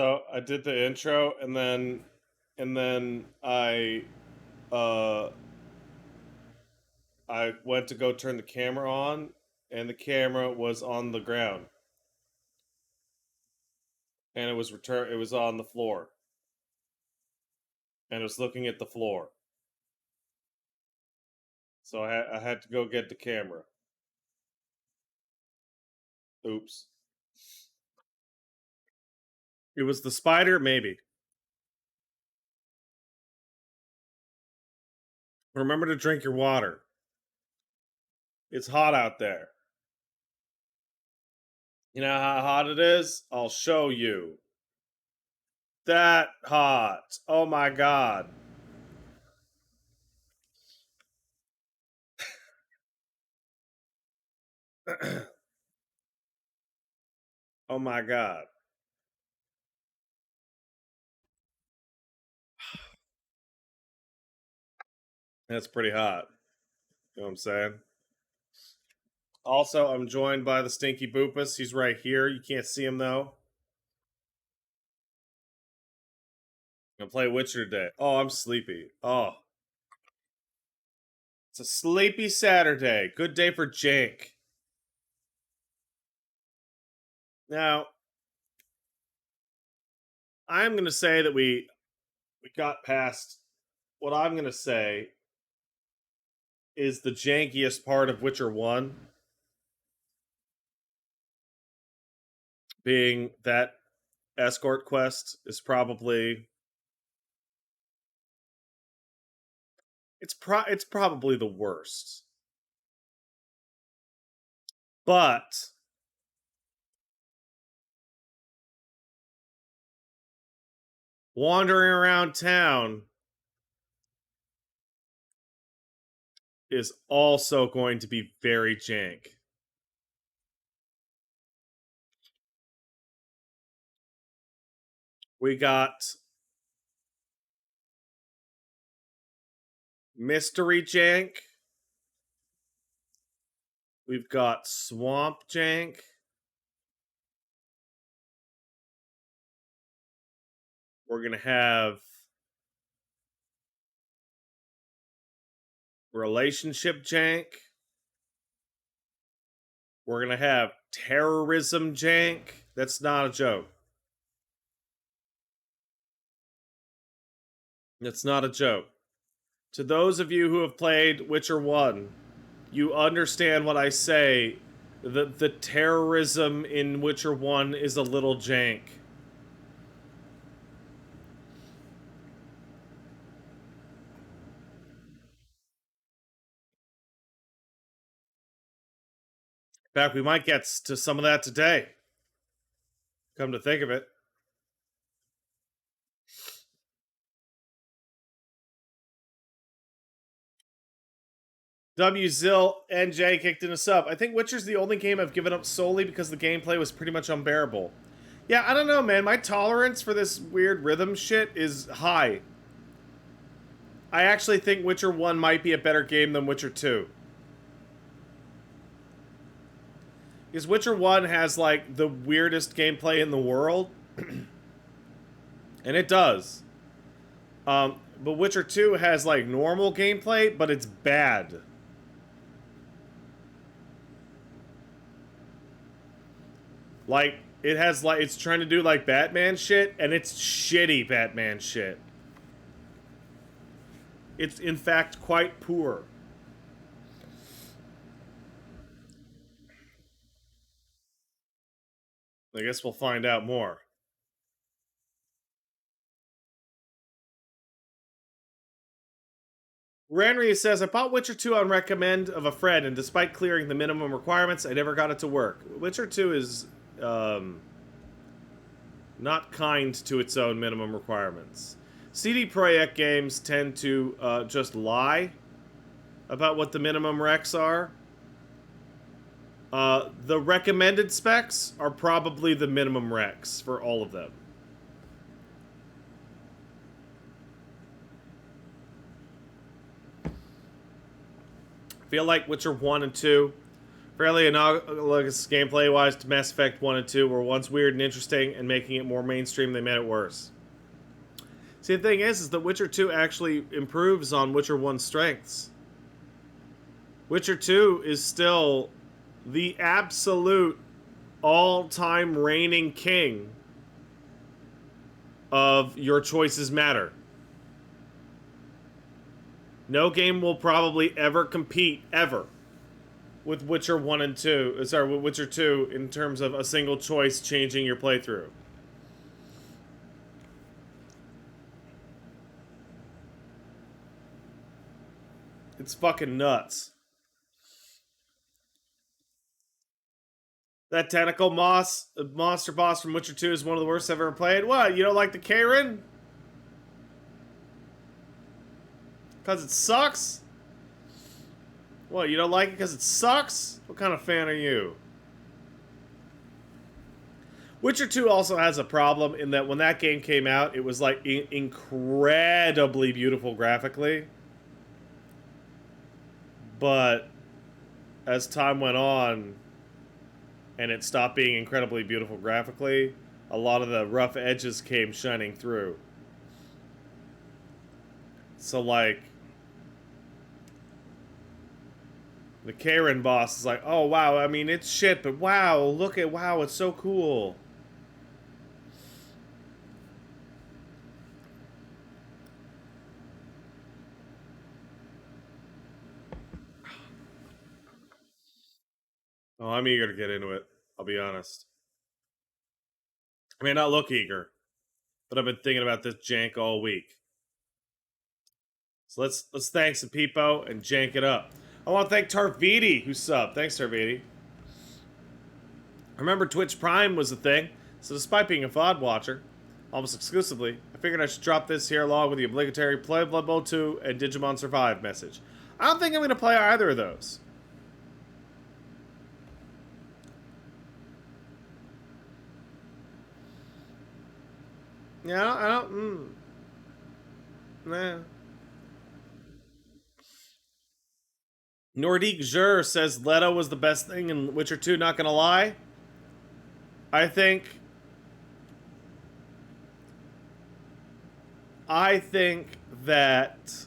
So I did the intro, and then uh I went to go turn the camera on, and the camera was on the ground, and it was on the floor, and it was looking at the floor. So I had to go get the camera. Oops. It was the spider, maybe. Remember to drink your water. It's hot out there. You know how hot it is? I'll show you. That hot. Oh my god. Oh my god. That's pretty hot. You know what I'm saying? Also, I'm joined by the Stinky Boopus. He's right here. You can't see him though. I'm gonna play Witcher today. Oh, I'm sleepy. Oh, it's a sleepy Saturday. Good day for Jank. Now, I'm gonna say that we got past what I'm gonna say is the jankiest part of Witcher 1, being that escort quest is probably it's probably the worst. But wandering around town is also going to be very jank. We got Mystery Jank. We've got Swamp Jank. We're going to have Relationship Jank. We're going to have Terrorism Jank. That's not a joke. That's not a joke. To those of you who have played Witcher 1, you understand what I say. The terrorism in Witcher 1 is a little jank. In fact, we might get to some of that today. Come to think of it. WZill NJ kicked in a sub. I think Witcher's the only game I've given up solely because the gameplay was pretty much unbearable. Yeah, I don't know, man. My tolerance for this weird rhythm shit is high. I actually think Witcher 1 might be a better game than Witcher 2. Because Witcher 1 has, like, the weirdest gameplay in the world. And it does. But Witcher 2 has, like, normal gameplay, but it's bad. Like, it has, like, it's trying to do, like, Batman shit, and it's shitty Batman shit. It's, in fact, quite poor. I guess we'll find out more. Ranry says, I bought Witcher 2 on recommend of a friend, and despite clearing the minimum requirements, I never got it to work. Witcher 2 is, not kind to its own minimum requirements. CD Projekt games tend to just lie about what the minimum recs are. The recommended specs are probably the minimum recs for all of them. I feel like Witcher 1 and 2, Fairly analogous gameplay-wise to Mass Effect 1 and 2 were once weird and interesting, and making it more mainstream, they made it worse. See, the thing is that Witcher 2 actually improves on Witcher 1's strengths. Witcher 2 is still the absolute all-time reigning king of your choices matter. No game will probably ever compete, ever, with Witcher 1 and 2, with Witcher 2 in terms of a single choice changing your playthrough. It's fucking nuts. That tentacle monster boss from Witcher 2 is one of the worst I've ever played. What, you don't like the Karen? Because it sucks? What, you don't like it because it sucks? What kind of fan are you? Witcher 2 also has a problem in that when that game came out, it was like incredibly beautiful graphically. But as time went on and it stopped being incredibly beautiful graphically, a lot of the rough edges came shining through. So like the Karen boss is like, oh wow, I mean it's shit, but wow, look at wow, it's so cool. Oh, I'm eager to get into it, I'll be honest. I may not look eager, but I've been thinking about this jank all week. So let's thank some people and jank it up. I want to thank Tarvidi, who subbed. Thanks, Tarvidi. I remember Twitch Prime was a thing, so despite being a VOD watcher, almost exclusively, I figured I should drop this here along with the obligatory play Blood Bowl 2 and Digimon Survive message. I don't think I'm going to play either of those. Yeah, I don't nah. Nordique Jur says Leto was the best thing in Witcher 2, not gonna lie. I think that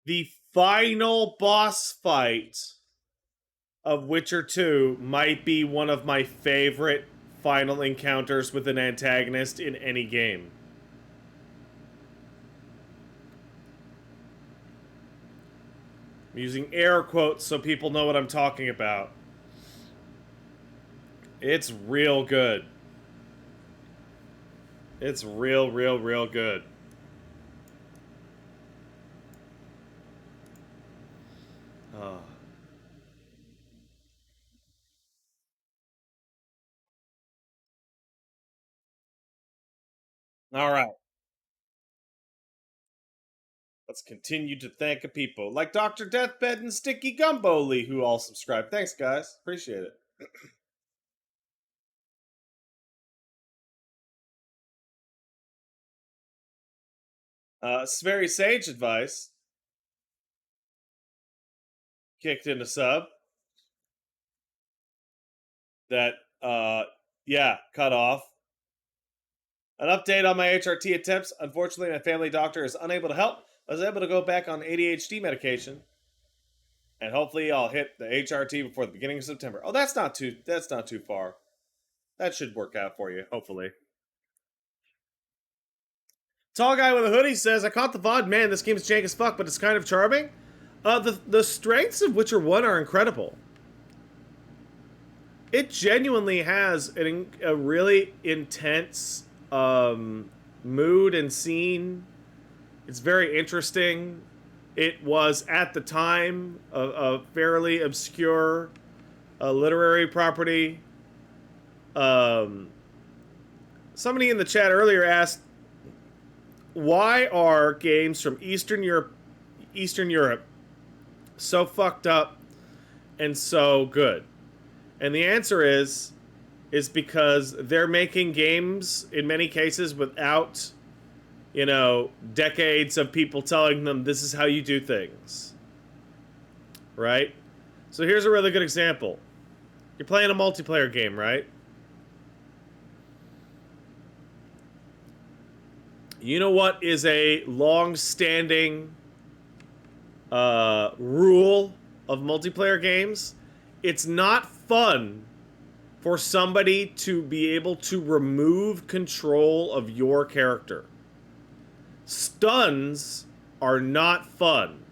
the final boss fight of Witcher 2 might be one of my favorite final encounters with an antagonist in any game. I'm using air quotes so people know what I'm talking about. It's real good. It's real good. Oh. All right. Let's continue to thank a people like Dr. Deathbed and Sticky Gumbo Lee, who all subscribed. Thanks, guys. Appreciate it. It's very sage advice. Kicked in a sub. That, yeah, cut off. An update on my HRT attempts. Unfortunately, my family doctor is unable to help. I was able to go back on ADHD medication. And hopefully I'll hit the HRT before the beginning of September. Oh, that's not too far. That should work out for you, hopefully. Tall guy with a hoodie says, I caught the VOD. Man, this game is jank as fuck, but it's kind of charming. The strengths of Witcher 1 are incredible. It genuinely has a really intense mood and scene. It's very interesting. It was, at the time, a fairly obscure literary property. Somebody in the chat earlier asked, why are games from Eastern Europe so fucked up and so good? And the answer is because they're making games in many cases without, decades of people telling them this is how you do things. Right? So here's a really good example. You're playing a multiplayer game, right? You know what is a long-standing rule of multiplayer games? It's not fun for somebody to be able to remove control of your character. Stuns are not fun.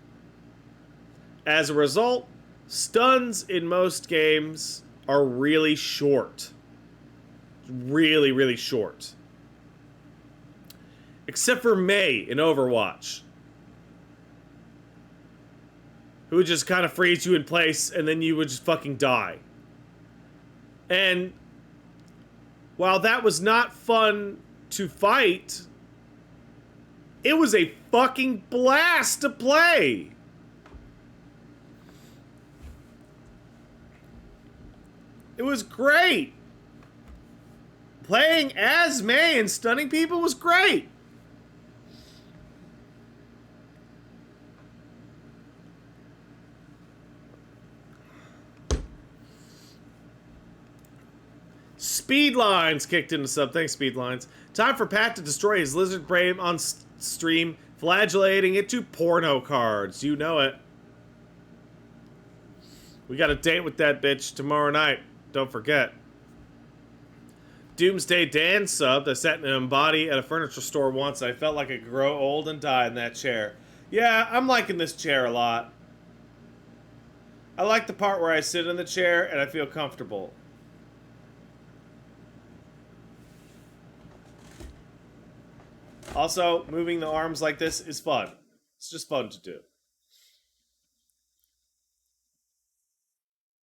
As a result, stuns in most games are really short. Really, really short. Except for Mei in Overwatch, who would just kind of freeze you in place and then you would just fucking die. And while that was not fun to fight, it was a fucking blast to play. It was great. Playing as Mei and stunning people was great. Speedlines kicked into sub. Thanks, Speedlines. Time for Pat to destroy his lizard brain on stream, flagellating it to porno cards. You know it. We got a date with that bitch tomorrow night. Don't forget. Doomsday Dan subbed. I sat in an body at a furniture store once. I felt like I could grow old and die in that chair. Yeah, I'm liking this chair a lot. I like the part where I sit in the chair and I feel comfortable. Also, moving the arms like this is fun. It's just fun to do.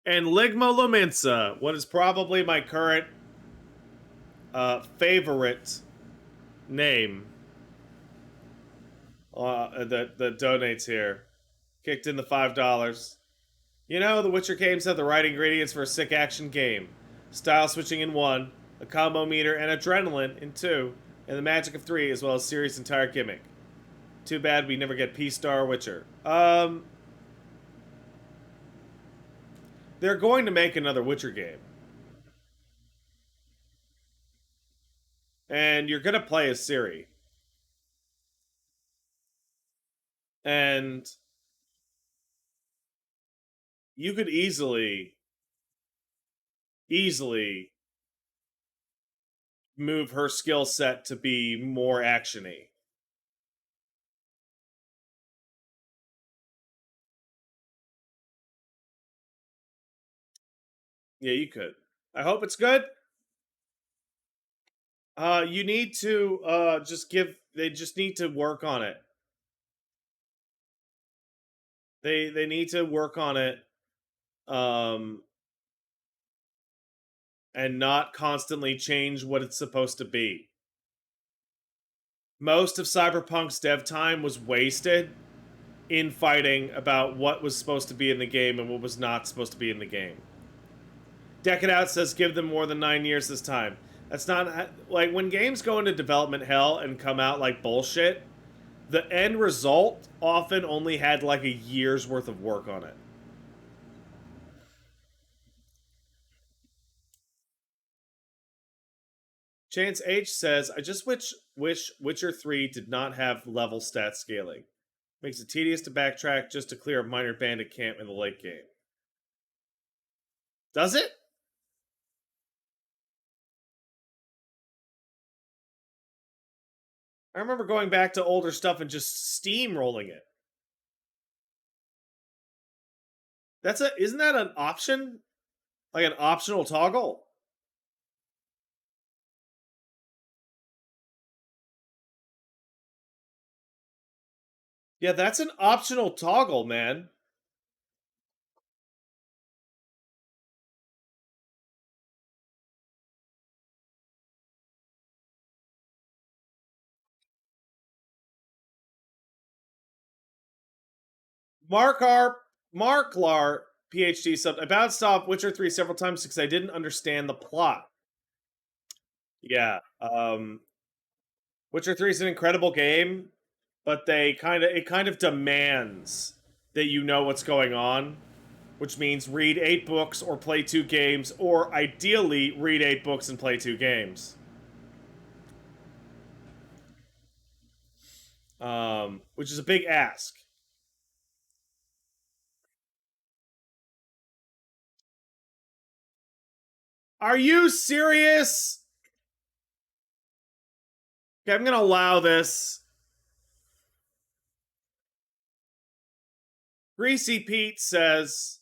And Ligma Lominsa, what is probably my current favorite name that donates here, kicked in the $5. You know, the Witcher games have the right ingredients for a sick action game. Style switching in 1, a combo meter, and adrenaline in 2, and the magic of 3, as well as Ciri's entire gimmick. Too bad we never get P-Star Witcher. They're going to make another Witcher game. And you're going to play as Ciri. And you could easily move her skill set to be more actiony. Yeah, you could. I hope it's good. You need to they just need to work on it. They need to work on it and not constantly change what it's supposed to be. Most of Cyberpunk's dev time was wasted in fighting about what was supposed to be in the game and what was not supposed to be in the game. Deck It Out says give them more than 9 years this time. That's not... Like, when games go into development hell and come out like bullshit, the end result often only had like a year's worth of work on it. Chance H says, I just wish Witcher 3 did not have level stat scaling. Makes it tedious to backtrack just to clear a minor bandit camp in the late game. Does it? I remember going back to older stuff and just steamrolling it. Isn't that an option? Like an optional toggle? Yeah, that's an optional toggle, man. Mark Lar, PhD sub. I bounced off Witcher 3 several times because I didn't understand the plot. Yeah. Witcher 3 is an incredible game, but it kind of demands that you know what's going on, which means read 8 books or play 2 games, or ideally read 8 books and play 2 games. Which is a big ask. Are you serious? Okay, I'm gonna allow this. Greasy Pete says,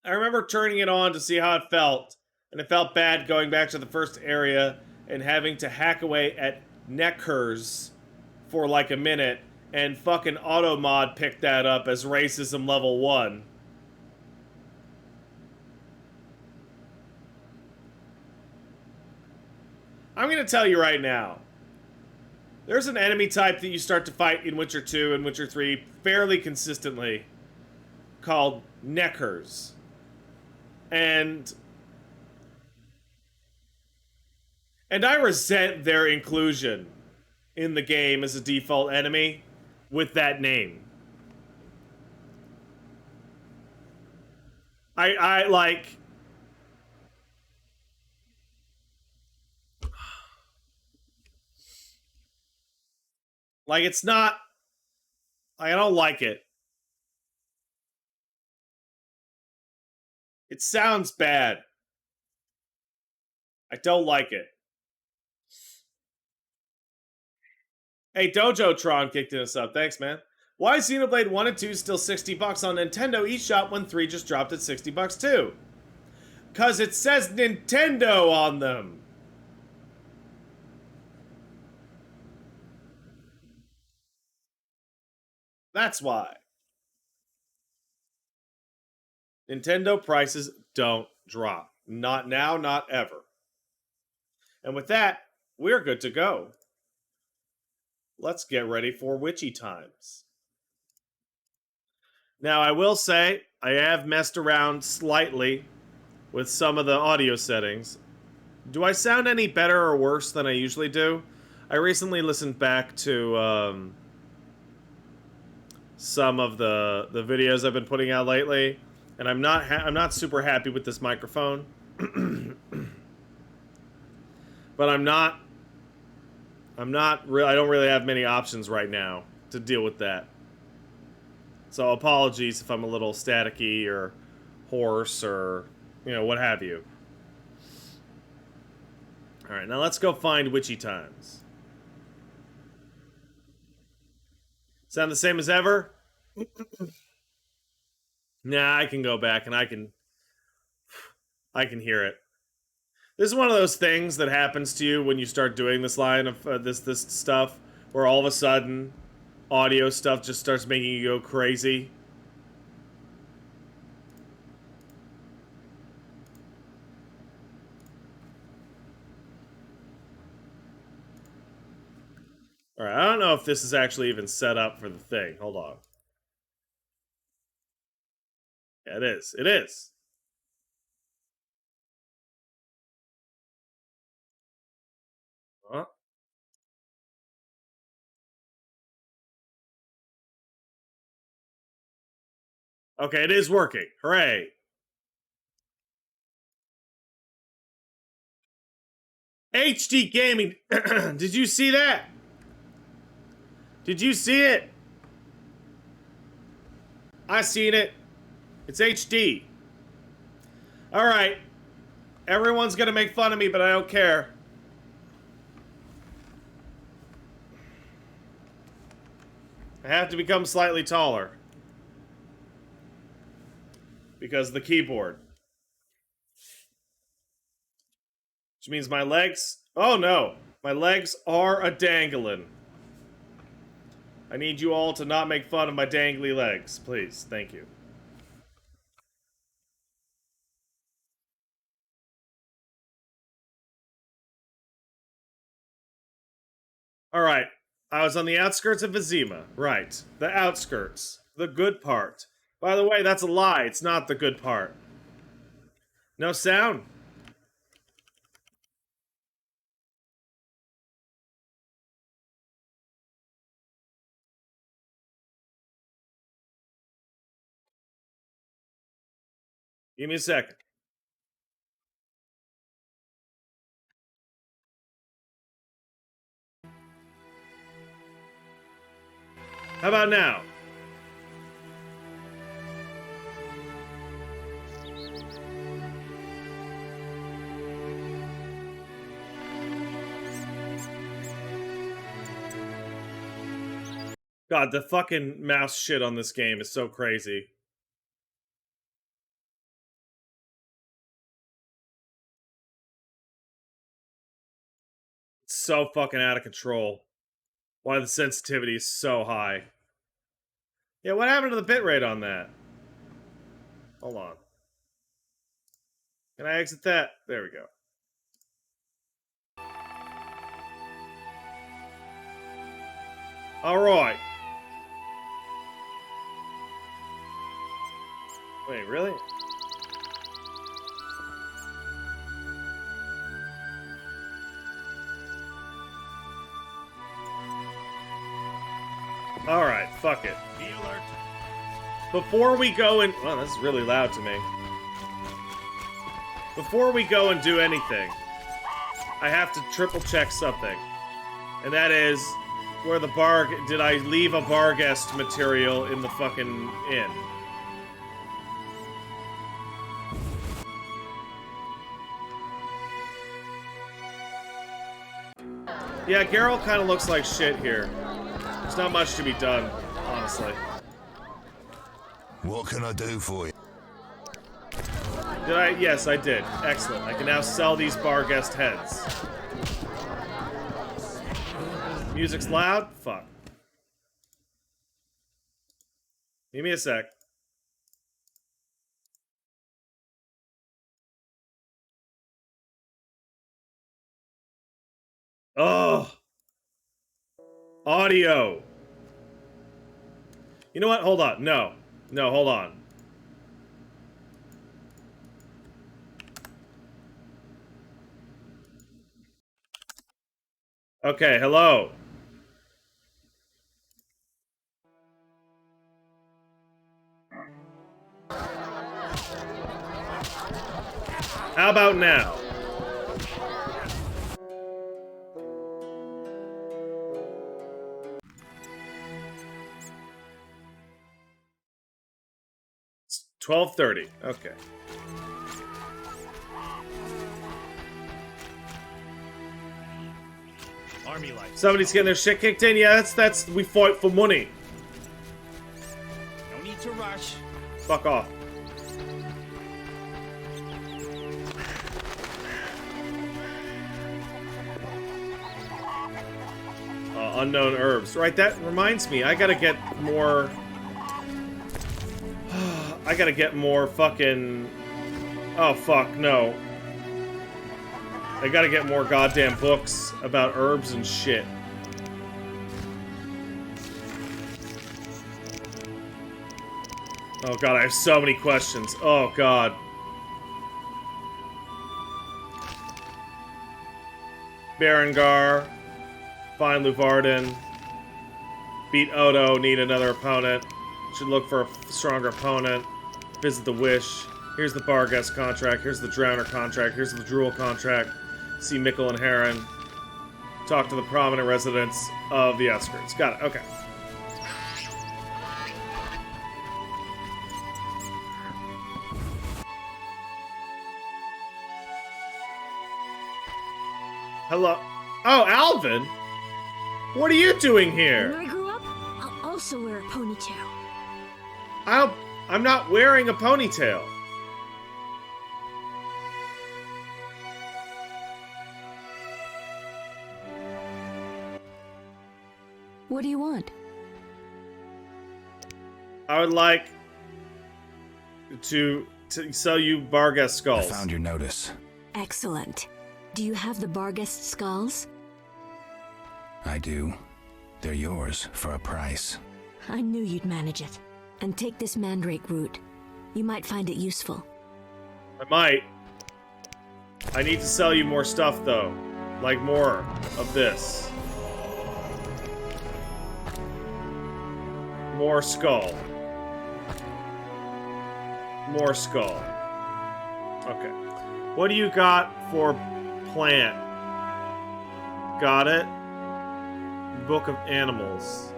I remember turning it on to see how it felt, and it felt bad going back to the first area and having to hack away at neckers for like a minute, and fucking Automod picked that up as racism level 1. I'm gonna tell you right now. There's an enemy type that you start to fight in Witcher 2 and Witcher 3 fairly consistently called neckers. And I resent their inclusion in the game as a default enemy with that name. I like... Like, it's not... I don't like it. It sounds bad. I don't like it. Hey, Dojotron kicked us up. Thanks, man. Why is Xenoblade 1 and 2 still $60 on Nintendo eShop when 3 just dropped at $60 too? Cause it says Nintendo on them. That's why. Nintendo prices don't drop. Not now, not ever. And with that, we're good to go. Let's get ready for witchy times. Now, I will say, I have messed around slightly with some of the audio settings. Do I sound any better or worse than I usually do? I recently listened back to some of the videos I've been putting out lately, and I'm not super happy with this microphone. But I don't really have many options right now to deal with that. So apologies if I'm a little staticky or hoarse or, what have you. Alright, now let's go find witchy times. Sound the same as ever? Nah, I can go back and I can hear it. This is one of those things that happens to you when you start doing this line of this stuff, where all of a sudden, audio stuff just starts making you go crazy. Alright, I don't know if this is actually even set up for the thing. Hold on. Yeah, it is. It is. Huh? Okay, it is working. Hooray. HD Gaming. Did you see that? Did you see it? I seen it. It's HD. Alright. Everyone's gonna make fun of me, but I don't care. I have to become slightly taller. Because of the keyboard. Which means my legs... Oh no! My legs are a-dangling. I need you all to not make fun of my dangly legs. Please. Thank you. Alright. I was on the outskirts of Vizima. Right. The outskirts. The good part. By the way, that's a lie. It's not the good part. No sound. Give me a second. How about now? God, the fucking mouse shit on this game is so crazy. It's so fucking out of control. Why the sensitivity is so high. Yeah, what happened to the bitrate on that? Hold on. Can I exit that? There we go. Alright. Wait, really? Alright, fuck it. Be alert. Before we go and... Well, this is really loud to me. Before we go and do anything, I have to triple check something. And that is, where the bar... Did I leave a Barghest material in the fucking inn? Yeah, Geralt kind of looks like shit here. There's not much to be done, honestly. What can I do for you? Did I? Yes, I did. Excellent. I can now sell these Barghest heads. Music's loud? Fuck. Give me a sec. Oh. Audio. You know what? Hold on. No. No, hold on. Okay, hello. How about now? It's 12:30. Okay. Army life. Somebody's getting their shit kicked in. Yeah, that's we fight for money. No need to rush. Fuck off. Unknown herbs. Right, that reminds me. I gotta get more... I gotta get more fucking... Oh, fuck, no. I gotta get more goddamn books about herbs and shit. Oh god, I have so many questions. Oh god. Berengar. Find Luvarden. Beat Odo, need another opponent. Should look for a stronger opponent. Visit the Wish. Here's the Barghest contract. Here's the Drowner contract. Here's the Drool contract. See Mikkel and Heron. Talk to the prominent residents of the outskirts. Got it, okay. Hello. Oh, Alvin? What are you doing here? When I grow up, I'll also wear a ponytail. I'm not wearing a ponytail. What do you want? I would like to sell you Barghest skulls. I found your notice. Excellent. Do you have the Barghest skulls? I do. They're yours for a price. I knew you'd manage it. And take this mandrake root. You might find it useful. I might. I need to sell you more stuff, though. Like more of this. More skull. More skull. Okay. What do you got for plant? Got it. Book of Animals.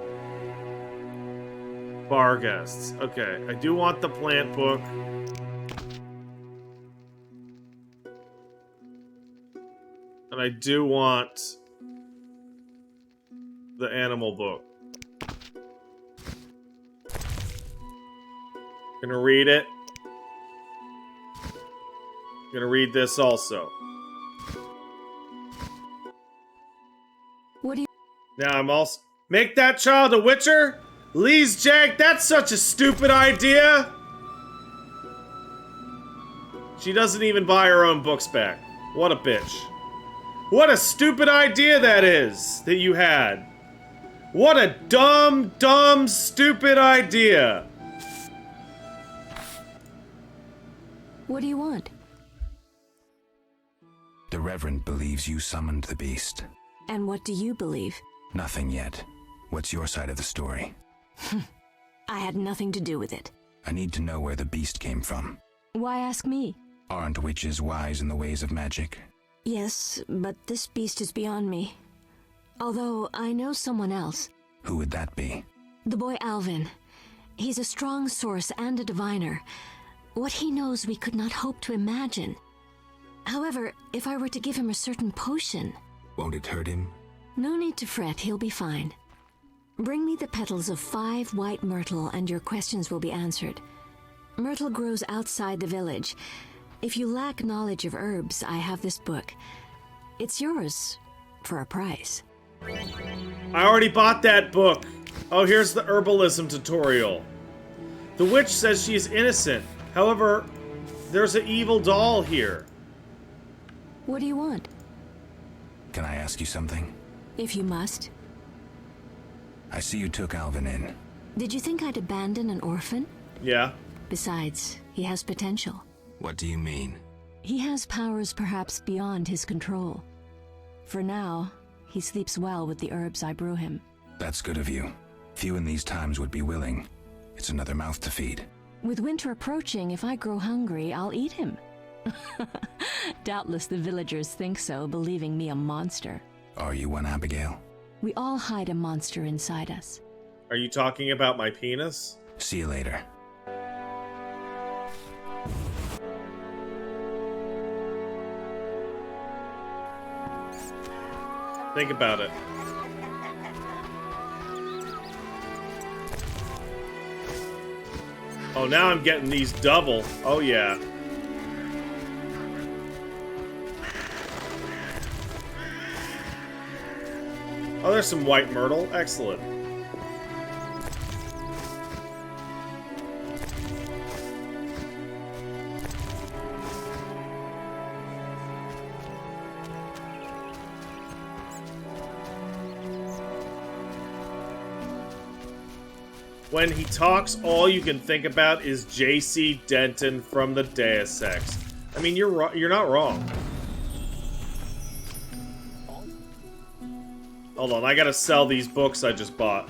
Barghests. Okay, I do want the plant book. And I do want the animal book. Gonna read it. Gonna read this also. What do you... Now I'm also... Make that child a witcher? Lee's Jag, that's such a stupid idea! She doesn't even buy her own books back. What a bitch. What a stupid idea that is, that you had. What a dumb, dumb, stupid idea. What do you want? The Reverend believes you summoned the beast. And what do you believe? Nothing yet. What's your side of the story? I had nothing to do with it. I need to know where the beast came from. Why ask me? Aren't witches wise in the ways of magic? Yes, but this beast is beyond me. Although I know someone else. Who would that be? The boy Alvin. He's a strong source and a diviner. What he knows we could not hope to imagine. However, if I were to give him a certain potion... Won't it hurt him? No need to fret, he'll be fine. Bring me the petals of 5 white myrtle and your questions will be answered. Myrtle grows outside the village. If you lack knowledge of herbs, I have this book. It's yours, for a price. I already bought that book. Oh, here's the herbalism tutorial. The witch says she is innocent. However, there's an evil doll here. What do you want? Can I ask you something? If you must. I see you took Alvin in. Did you think I'd abandon an orphan? Yeah. Besides, he has potential. What do you mean? He has powers perhaps beyond his control. For now, he sleeps well with the herbs I brew him. That's good of you. Few in these times would be willing. It's another mouth to feed. With winter approaching, if I grow hungry, I'll eat him. Doubtless the villagers think so, believing me a monster. Are you one, Abigail? We all hide a monster inside us. Are you talking about my penis? See you later. Think about it. Oh, now I'm getting these double. Oh, yeah. Oh, there's some white myrtle. Excellent. When he talks, all you can think about is J.C. Denton from the Deus Ex. I mean, you're not wrong. Hold on, I gotta sell these books I just bought.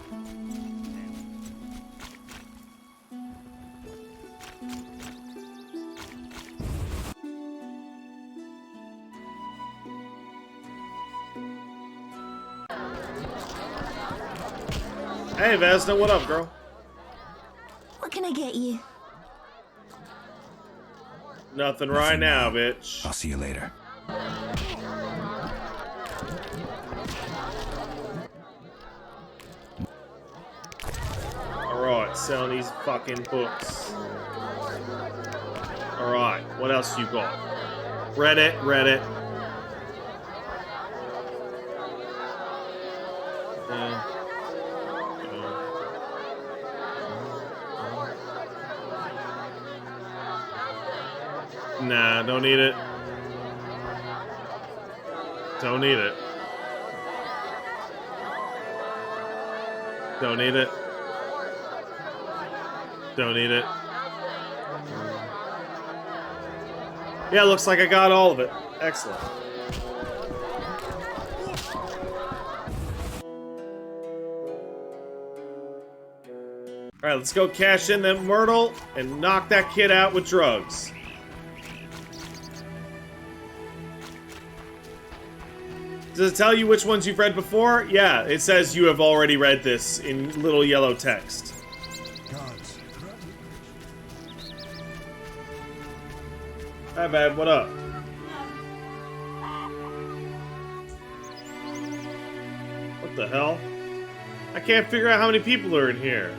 Hey, Vesna, what up, girl? What can I get you? Nothing right now, bitch. I'll see you later. Alright, selling these fucking books. Alright, what else you got? Reddit. Nah, don't need it. Don't need it. Don't need it. Don't need it. Yeah, looks like I got all of it. Excellent. Alright, let's go cash in that Myrtle and knock that kid out with drugs. Does it tell you which ones you've read before? Yeah, it says you have already read this in little yellow text. Hi, babe. What up? What the hell? I can't figure out how many people are in here.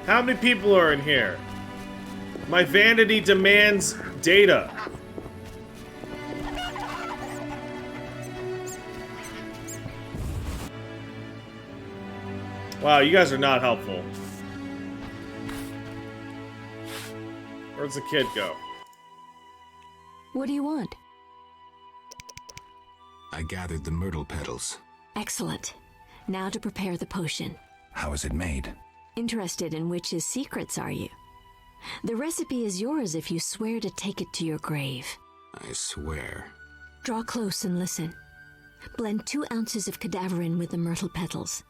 How many people are in here? My vanity demands data. Wow, you guys are not helpful. Where's the kid go? What do you want? I gathered the myrtle petals. Excellent. Now to prepare the potion. How is it made? Interested in witches' secrets, are you? The recipe is yours if you swear to take it to your grave. I swear. Draw close and listen. Blend 2 ounces of cadaverine with the myrtle petals.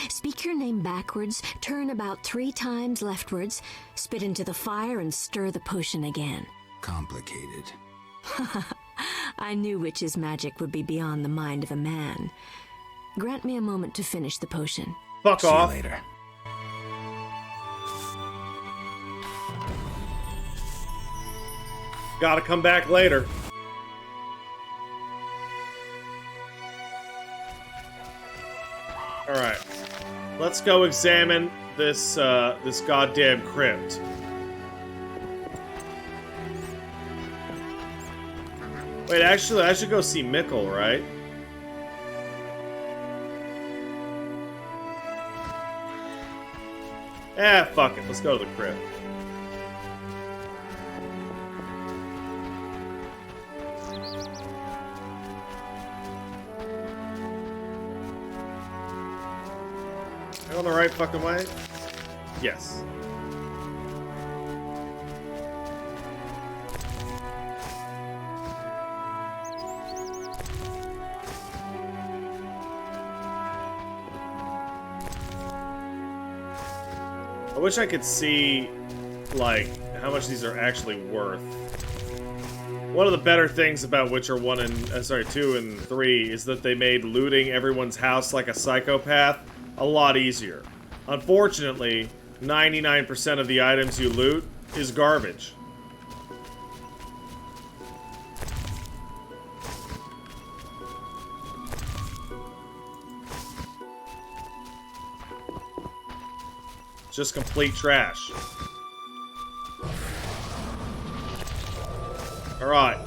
Speak your name backwards, turn about 3 times leftwards, spit into the fire, and stir the potion again. Complicated. I knew witches' magic would be beyond the mind of a man. Grant me a moment to finish the potion. Fuck See off. you later. Gotta come back later. Alright. Let's go examine this, this goddamn crypt. Wait, actually, I should go see Mikkel, right? Fuck it. Let's go to the crypt. Am I on the right fucking way? Yes. I wish I could see, like, how much these are actually worth. One of the better things about Witcher 1 and, 2 and 3 is that they made looting everyone's house like a psychopath a lot easier. Unfortunately, 99% of the items you loot is garbage. Just complete trash. Alright.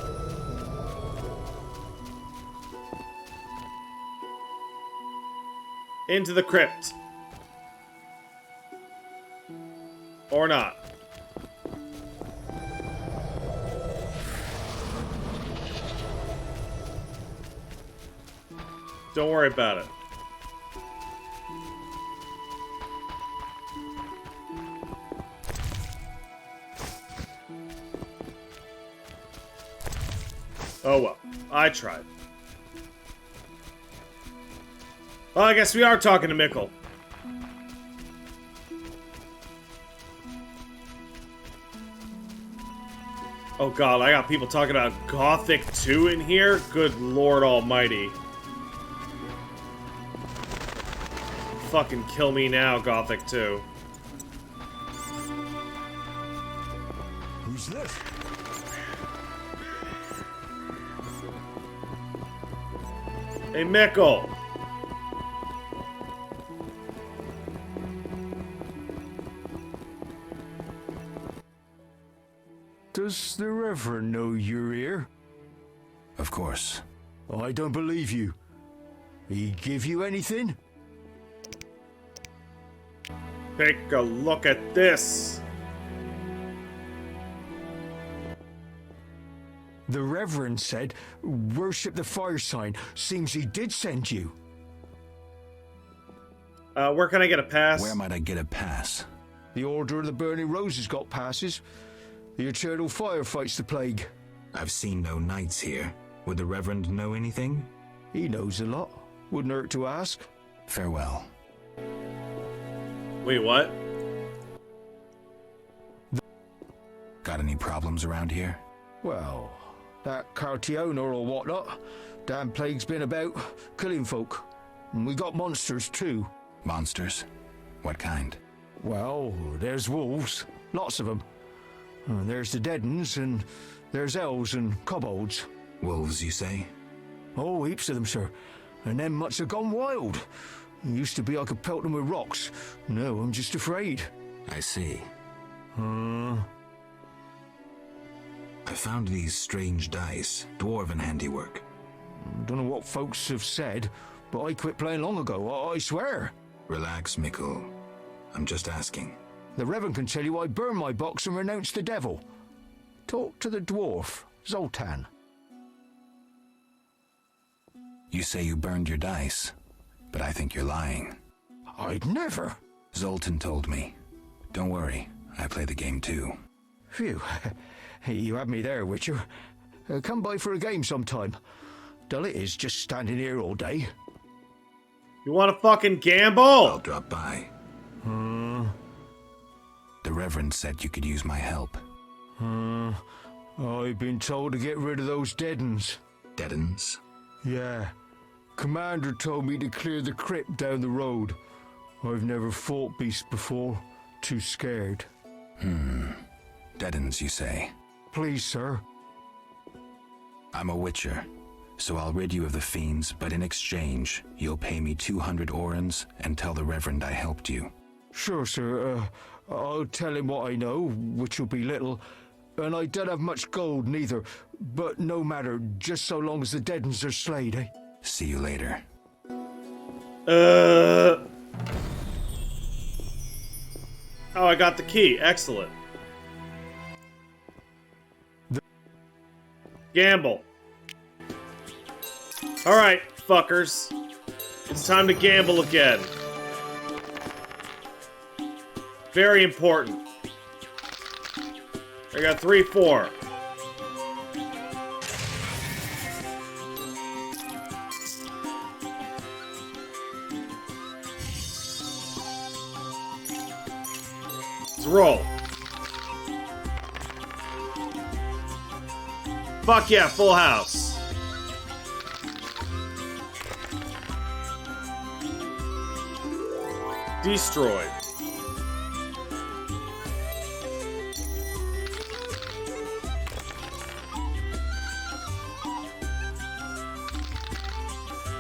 Into the crypt. Or not. Don't worry about it. Oh well, I tried. Well, I guess we are talking to Mikkel. Oh god, I got people talking about Gothic 2 in here? Good lord almighty. Fucking kill me now, Gothic 2. Who's this? Hey, Mikkel! Does the Reverend know you're here? Of course. I don't believe you. He give you anything? Take a look at this! The Reverend said, worship the fire sign. Seems he did send you. Where can I get a pass? Where might I get a pass? The Order of the Burning Roses got passes. The Eternal Fire fights the plague. I've seen no knights here. Would the Reverend know anything? He knows a lot. Wouldn't hurt to ask. Farewell. Wait, what? Got any problems around here? Well, that Cartiona or whatnot Damn plague's been about, killing folk. And we got monsters too. Monsters? What kind? Well, there's wolves, lots of them. There's the dead uns, and there's elves and kobolds. Wolves, you say? Oh, heaps of them, sir. And them much have gone wild. Used to be I could pelt them with rocks. No, I'm just afraid. I see. I found these strange dice, dwarven handiwork. Don't know what folks have said, but I quit playing long ago, I swear. Relax, Mikkel. I'm just asking. The Reverend can tell you I burned my box and renounced the devil. Talk to the dwarf, Zoltan. You say you burned your dice, but I think you're lying. I'd never. Zoltan told me. Don't worry, I play the game too. Phew. You had me there, Witcher. Come by for a game sometime. Dull it is just standing here all day. You want to fucking gamble? I'll drop by. The Reverend said you could use my help. I've been told to get rid of those dead uns. Deadens? Yeah. Commander told me to clear the crypt down the road. I've never fought beasts before. Too scared. Deadens, you say? Please, sir. I'm a Witcher, so I'll rid you of the fiends, but in exchange, you'll pay me 200 orens and tell the Reverend I helped you. Sure, sir. I'll tell him what I know, which will be little. And I don't have much gold neither. But no matter, just so long as the dead uns are slayed, eh? See you later. Oh, I got the key. Excellent. Gamble. Alright, fuckers. It's time to gamble again. Very important. I got 3-4. Let's roll. Fuck yeah, full house. Destroyed.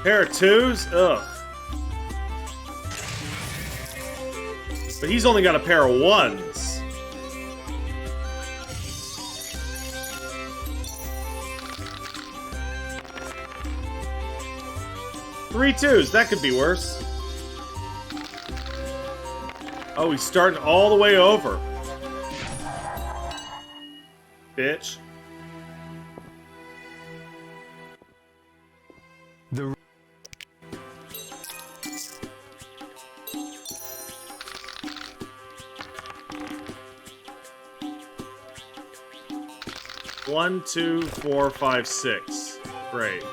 Pair of twos? Ugh. But he's only got a pair of ones. Three twos, that could be worse. Oh, he's starting all the way over. Bitch. The 1, 2, 4, 5, 6. Great.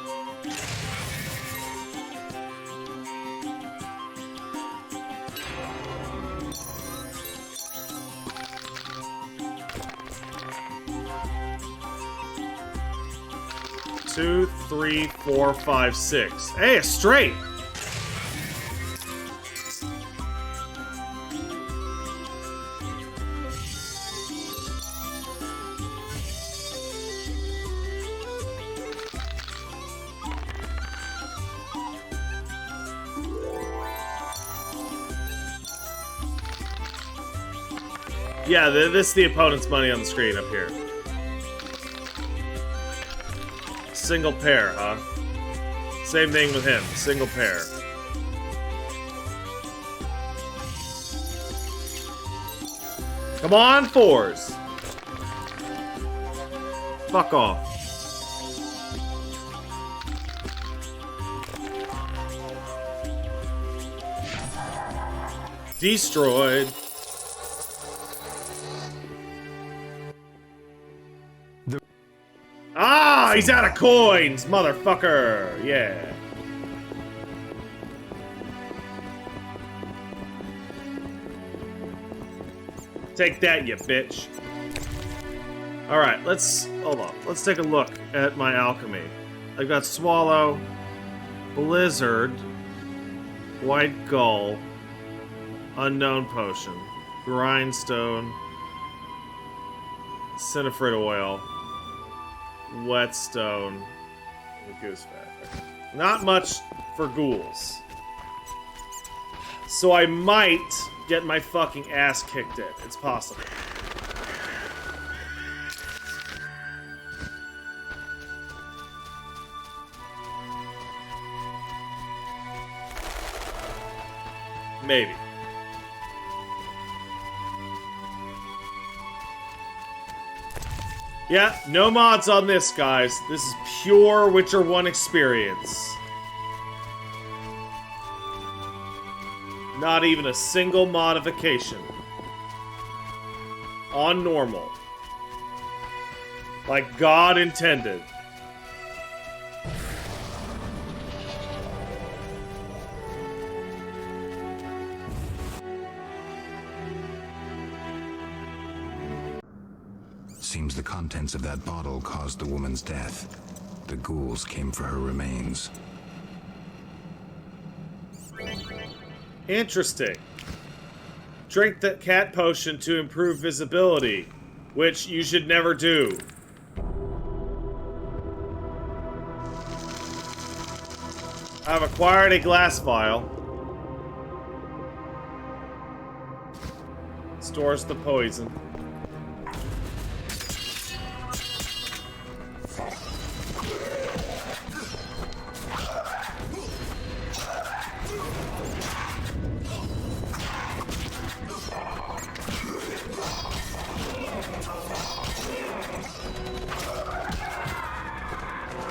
Two, 3, 4, 5, 6. Hey, a straight! Yeah, this is the opponent's money on the screen up here. Single pair, huh? Same thing with him. Single pair. Come on, fours! Fuck off. Destroyed. Ah, he's out of coins, motherfucker! Yeah. Take that, you bitch. Alright, hold on. Let's take a look at my alchemy. I've got Swallow, Blizzard, White Gull, Unknown Potion, Grindstone, Cinefrit Oil, Whetstone, and Goose Fat. Okay. Not much for ghouls. So I might get my fucking ass kicked in. It's possible. Maybe. Yeah, no mods on this, guys. This is pure Witcher 1 experience. Not even a single modification. On normal. Like God intended. Seems the contents of that bottle caused the woman's death. The ghouls came for her remains. Interesting. Drink the cat potion to improve visibility, which you should never do. I've acquired a glass vial. Stores the poison.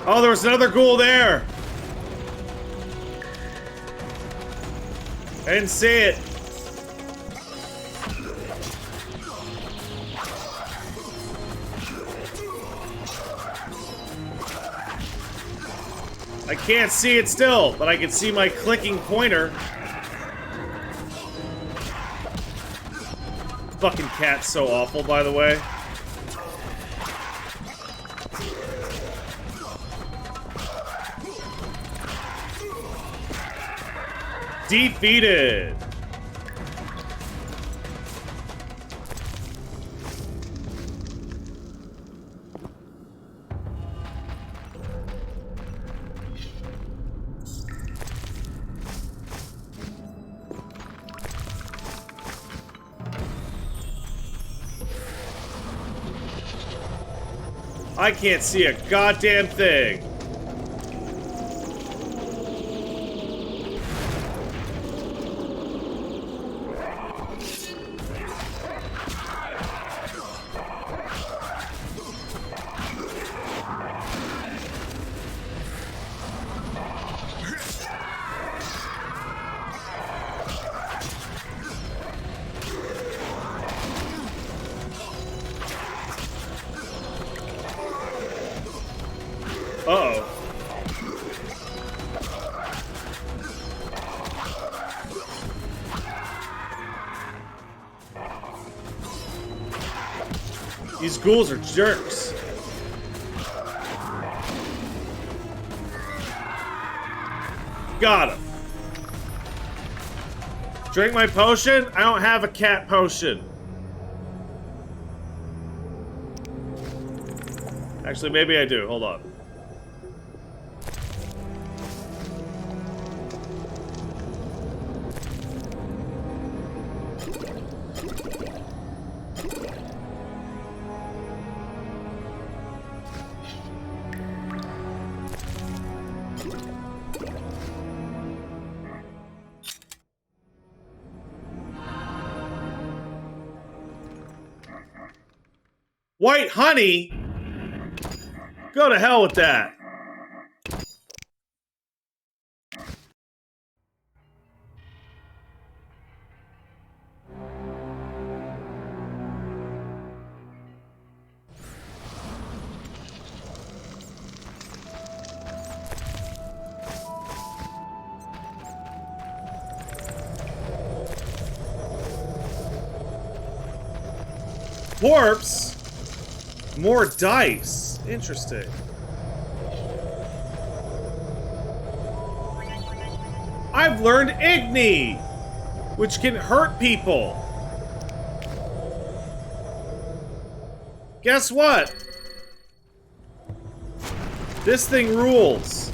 Oh, there was another ghoul there! I didn't see it. I can't see it still, but I can see my clicking pointer. Fucking cat's so awful, by the way. Defeated! I can't see a goddamn thing. Uh-oh. These ghouls are jerks. Got him. Drink my potion? I don't have a cat potion. Actually, maybe I do. Hold on. White honey? Go to hell with that. Corpse? More dice. Interesting. I've learned Igni, which can hurt people. Guess what? This thing rules.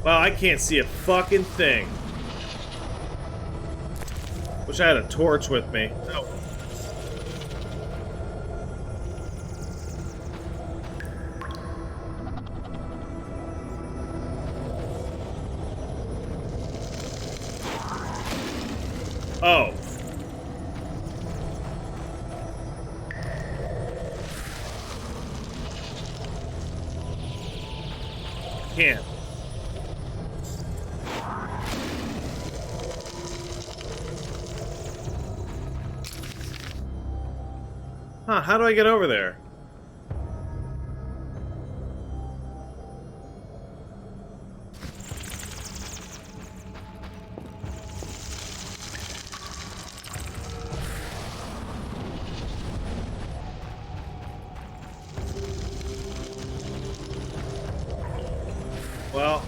Wow, I can't see a fucking thing. Wish I had a torch with me. Oh. Oh. Can't. Huh, how do I get over there? Well...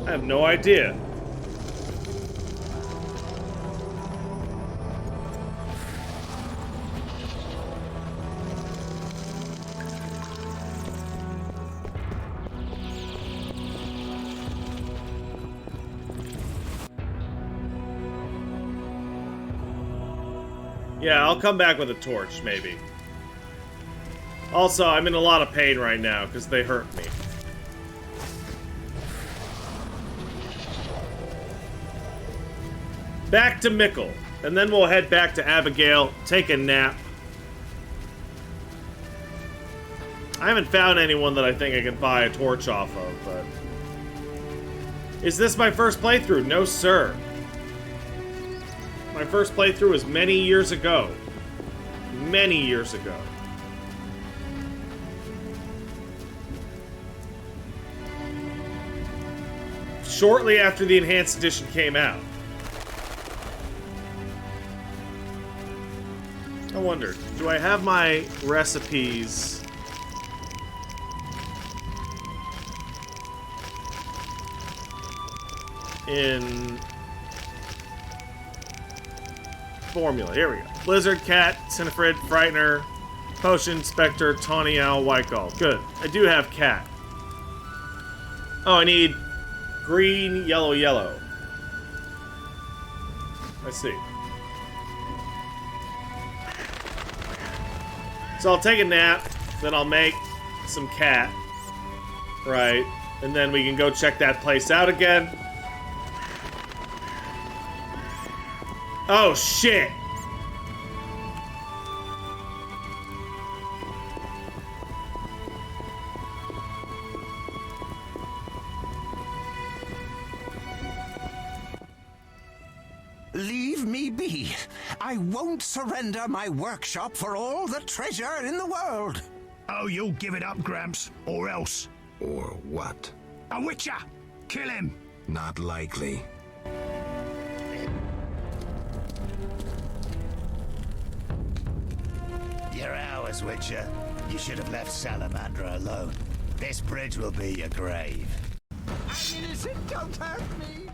I have no idea. Yeah, I'll come back with a torch, maybe. Also, I'm in a lot of pain right now, because they hurt me. Back to Mickle, and then we'll head back to Abigail, take a nap. I haven't found anyone that I think I can buy a torch off of, but... Is this my first playthrough? No, sir. My first playthrough was many years ago. Many years ago. Shortly after the Enhanced Edition came out. I wonder, do I have my recipes? In formula. Here we go. Blizzard, Cat, Cinefrid, Frightener, Potion, Spectre, Tawny Owl, White Gull. Good. I do have Cat. Oh, I need green, yellow, yellow. I see. So I'll take a nap, then I'll make some Cat. Right. And then we can go check that place out again. Oh, shit! Leave me be. I won't surrender my workshop for all the treasure in the world. Oh, you'll give it up, Gramps, or else. Or what? A Witcher! Kill him! Not likely. You're ours, Witcher. You should have left Salamandra alone. This bridge will be your grave. I'm innocent, don't hurt me!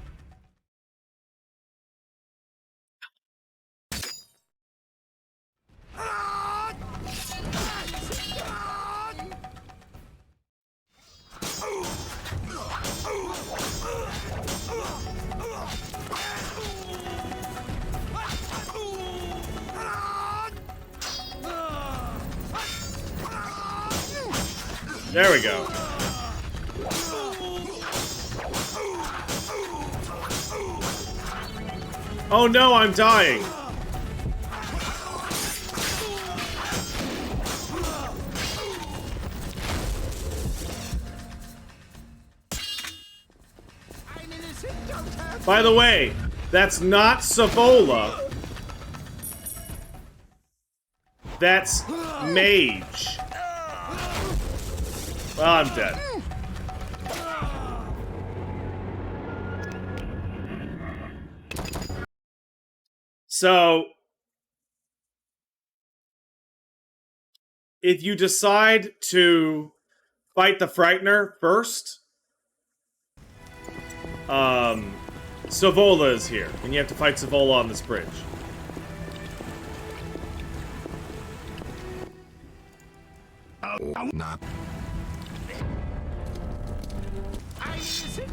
There we go. Oh no, I'm dying. By the way, That's not Savola. That's Mage. Well, I'm dead. So, if you decide to fight the Frightener first, Savola is here, and you have to fight Savola on this bridge. Not.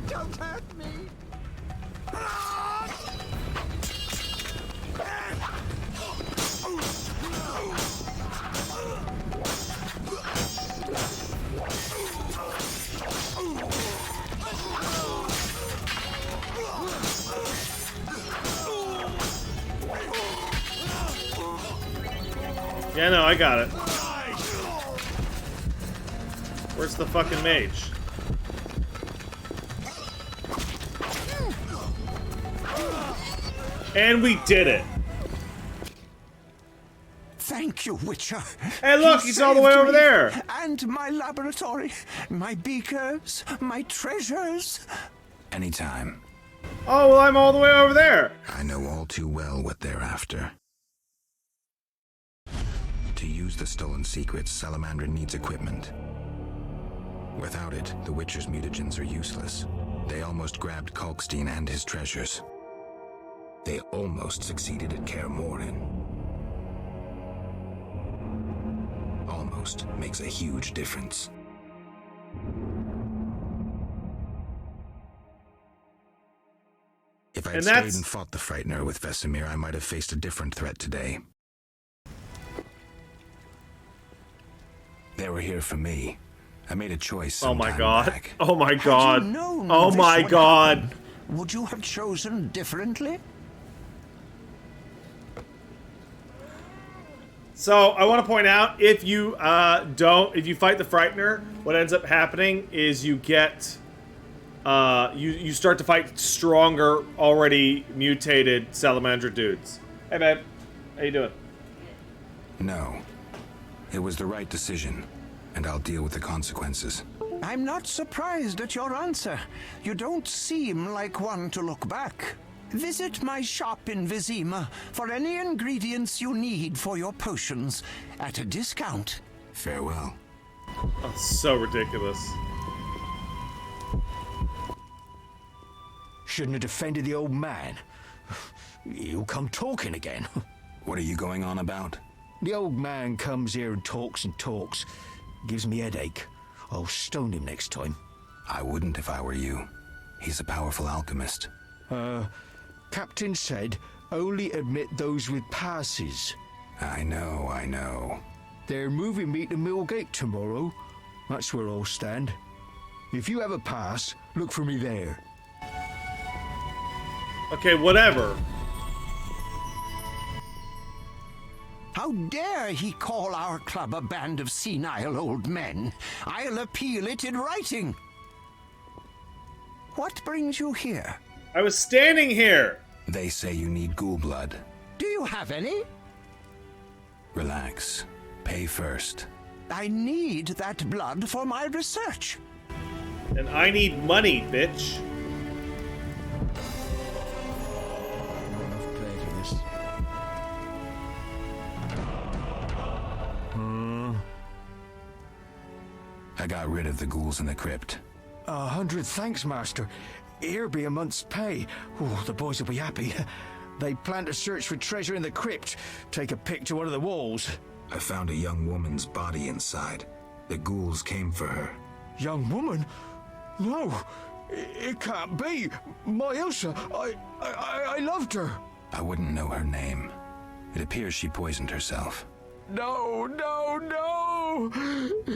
Don't hurt me. Yeah, no, I got it. Where's the fucking mage? And we did it. Thank you, Witcher. Hey, look, You he's all the way saved over me there. And my laboratory, my beakers, my treasures. Anytime. Oh, well, I'm all the way over there. I know all too well what they're after. To use the stolen secrets, Salamandra needs equipment. Without it, the Witcher's mutagens are useless. They almost grabbed Kalkstein and his treasures. They almost succeeded at Kaer Morhen. Almost makes a huge difference. If I had stayed and fought the Frightener with Vesemir, I might have faced a different threat today. They were here for me. I made a choice. Oh my god. Back. Oh my god. Had you known Oh this my would god. happen, would you have chosen differently? So, I want to point out, if you if you fight the Frightener, what ends up happening is you get, you start to fight stronger, already mutated Salamandra dudes. Hey, babe. How you doing? No. It was the right decision, and I'll deal with the consequences. I'm not surprised at your answer. You don't seem like one to look back. Visit my shop in Vizima for any ingredients you need for your potions at a discount. Farewell. Oh, so ridiculous. Shouldn't have defended the old man. You come talking again. What are you going on about? The old man comes here and talks. Gives me a headache. I'll stone him next time. I wouldn't if I were you. He's a powerful alchemist. Captain said only admit those with passes. I know. They're moving me to Millgate tomorrow. That's where I'll stand. If you have a pass, look for me there. Okay, whatever. How dare he call our club a band of senile old men? I'll appeal it in writing. What brings you here? I was standing here. They say you need ghoul blood. Do you have any? Relax. Pay first. I need that blood for my research. And I need money, bitch. I got rid of the ghouls in the crypt. 100 thanks, Master. Here be a month's pay. Oh, the boys will be happy. They plan to search for treasure in the crypt. Take a pic to one of the walls. I found a young woman's body inside. The ghouls came for her. Young woman? No, it can't be. My Ilsa, I loved her. I wouldn't know her name. It appears she poisoned herself. No!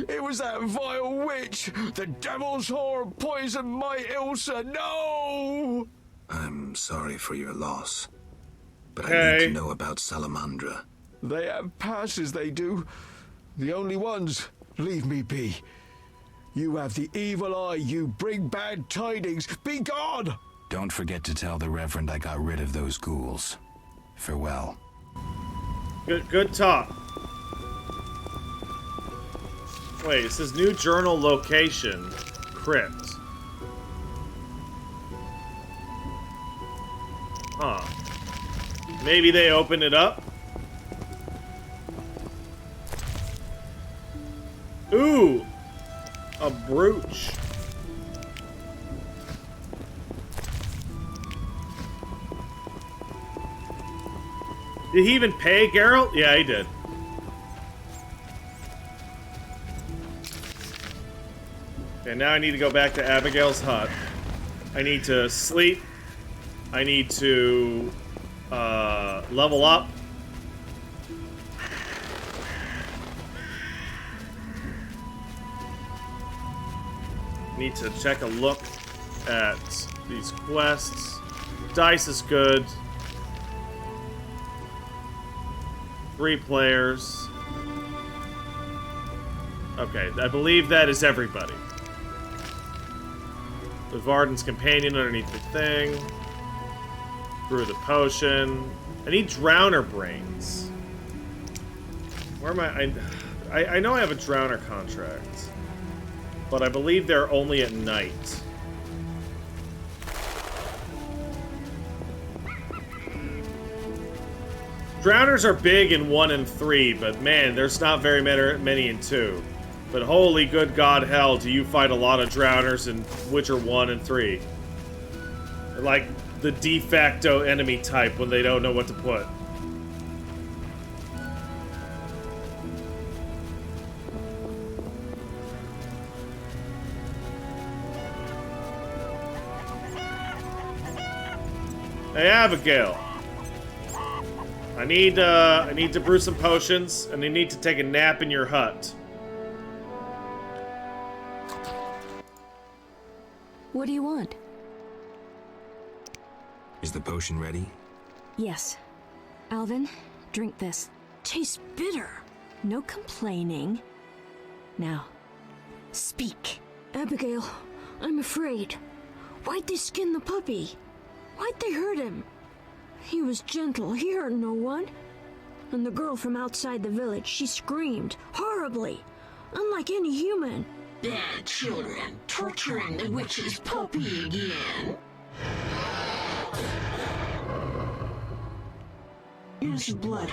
It was that vile witch! The devil's whore poisoned my Ilsa! No! I'm sorry for your loss. But I Okay. need to know about Salamandra. They have passes, they do. The only ones. Leave me be. You have the evil eye, you bring bad tidings. Be gone! Don't forget to tell the Reverend I got rid of those ghouls. Farewell. Good talk. Wait, it says new journal location. Crypt. Huh. Maybe they opened it up? Ooh! A brooch. Did he even pay Geralt? Yeah, he did. Okay, now I need to go back to Abigail's hut. I need to sleep. I need to level up. Need to check a look at these quests. Dice is good. 3 players. Okay, I believe that is everybody. The Varden's companion underneath the thing. Brew the potion. I need Drowner brains. Where am I know I have a Drowner contract, but I believe they're only at night. Drowners are big in 1 and 3, but man, there's not very many in 2. But holy good god hell, do you fight a lot of Drowners in Witcher 1 and 3. They're like the de facto enemy type when they don't know what to put. Hey, Abigail. I need to brew some potions, and I need to take a nap in your hut. What do you want? Is the potion ready? Yes. Alvin, drink this. Tastes bitter. No complaining. Now, speak. Abigail, I'm afraid. Why'd they skin the puppy? Why'd they hurt him? He was gentle. He hurt no one. And the girl from outside the village, she screamed horribly, unlike any human. Bad children torturing the witch's puppy again. Innocent blood.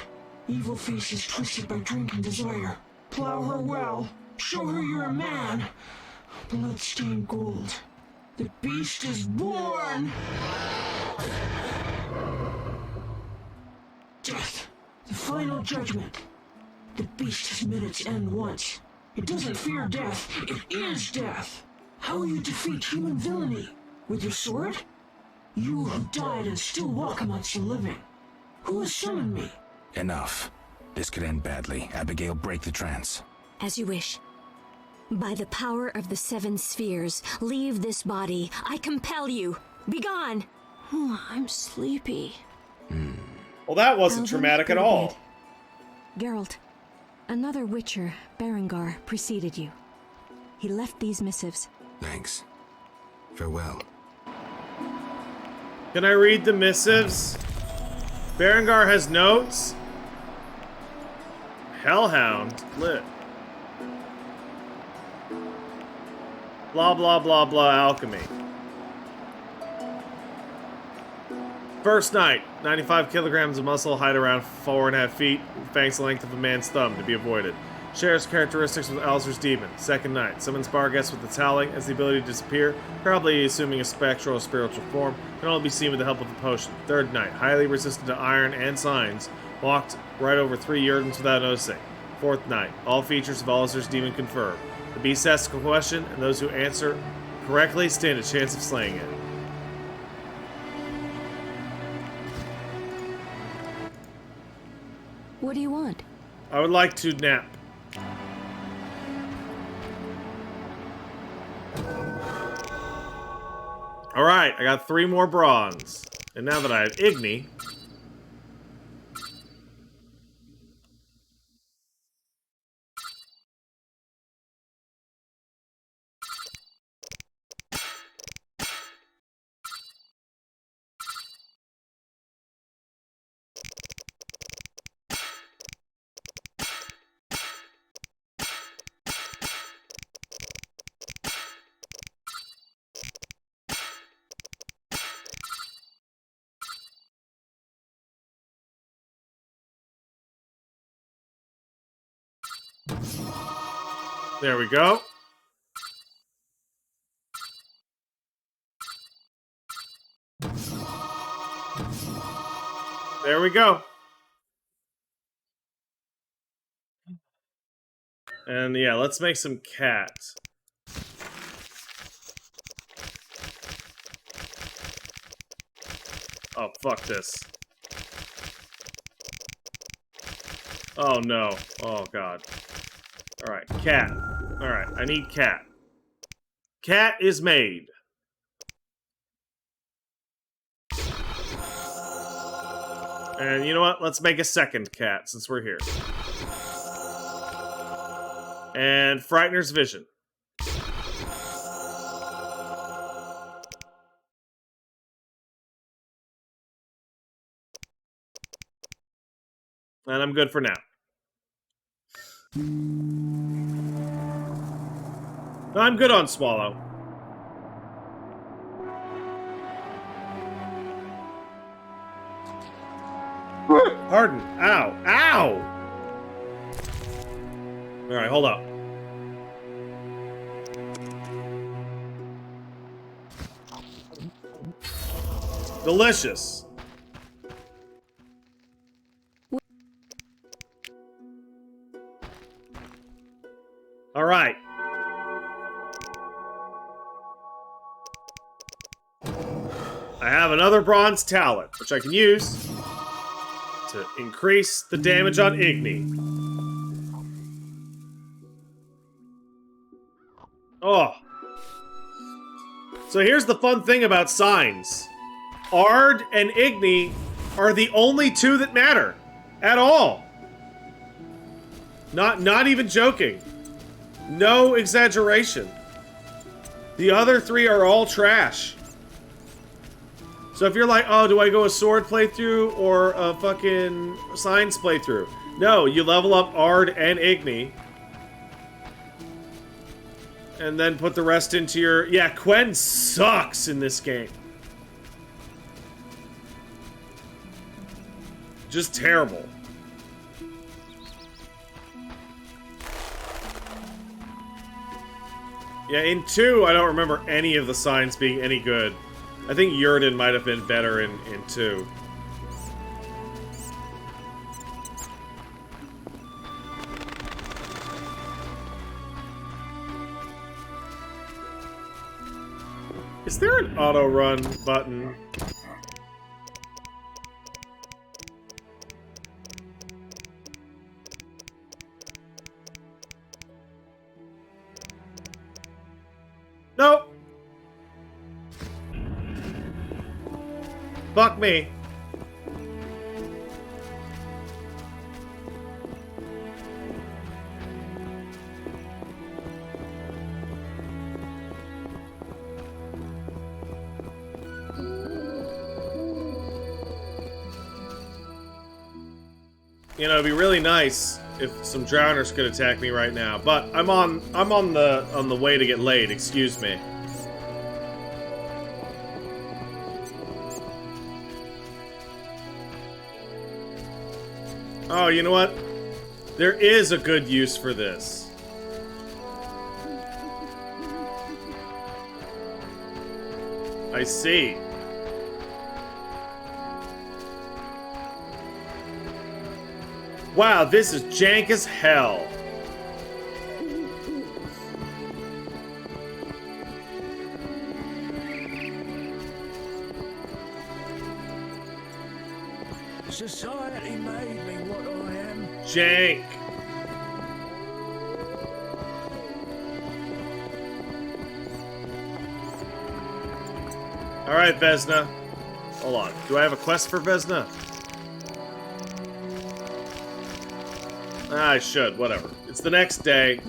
Evil faces twisted by drink and desire. Plow her well. Show her you're a man. Blood-stained gold. The beast is born! Death. The final judgment. The beast has met its end once. It doesn't fear death. It is death. How will you defeat human villainy? With your sword? You who died and still walk amongst the living. Who has summoned me? Enough. This could end badly. Abigail, break the trance. As you wish. By the power of the 7 spheres, leave this body. I compel you. Begone! I'm sleepy. Well, that wasn't Alvin, traumatic go at to all. bed. Geralt, another Witcher, Berengar, preceded you. He left these missives. Thanks. Farewell. Can I read the missives? Berengar has notes. Hellhound lit. Blah blah blah blah alchemy. First night, 95 kilograms of muscle, height around 4.5 feet, fangs the length of a man's thumb to be avoided. Shares characteristics with Alzur's demon. Second night, summons Barghest with its howling, has the ability to disappear, probably assuming a spectral or spiritual form, can only be seen with the help of a potion. Third night, highly resistant to iron and signs, walked right over 3 Yerdans without noticing. Fourth night, all features of Alzur's demon confirmed. The beast asks a question, and those who answer correctly stand a chance of slaying it. What do you want? I would like to nap. Alright, I got 3 more bronze. And now that I have Igni, There we go. There we go. And yeah, let's make some cat. Oh, fuck this. Oh no. Oh god. Alright, cat. Alright, I need cat. Cat is made. And you know what? Let's make a second cat since we're here. And Frightener's Vision. And I'm good for now. I'm good on Swallow. Pardon. Ow. Ow! Alright, hold up. Delicious. Alright. I have another bronze talent, which I can use to increase the damage on Igni. Oh. So here's the fun thing about signs. Ard and Igni are the only two that matter. At all. Not even joking. No exaggeration. The other three are all trash. So if you're like, oh, do I go a sword playthrough or a fucking signs playthrough? No, you level up Ard and Igni. And then put the rest into your... Yeah, Quen sucks in this game. Just terrible. Yeah, in 2, I don't remember any of the signs being any good. I think Yrden might have been better in 2. Is there an auto-run button? Nope. Fuck me. You know, it'd be really nice if some drowners could attack me right now, but I'm on the way to get laid, excuse me. Oh, you know what? There is a good use for this. I see. Wow, this is jank as hell. Society made me what I am. Jank. Alright, Vesna. Hold on. Do I have a quest for Vesna? I should. Whatever. It's the next day.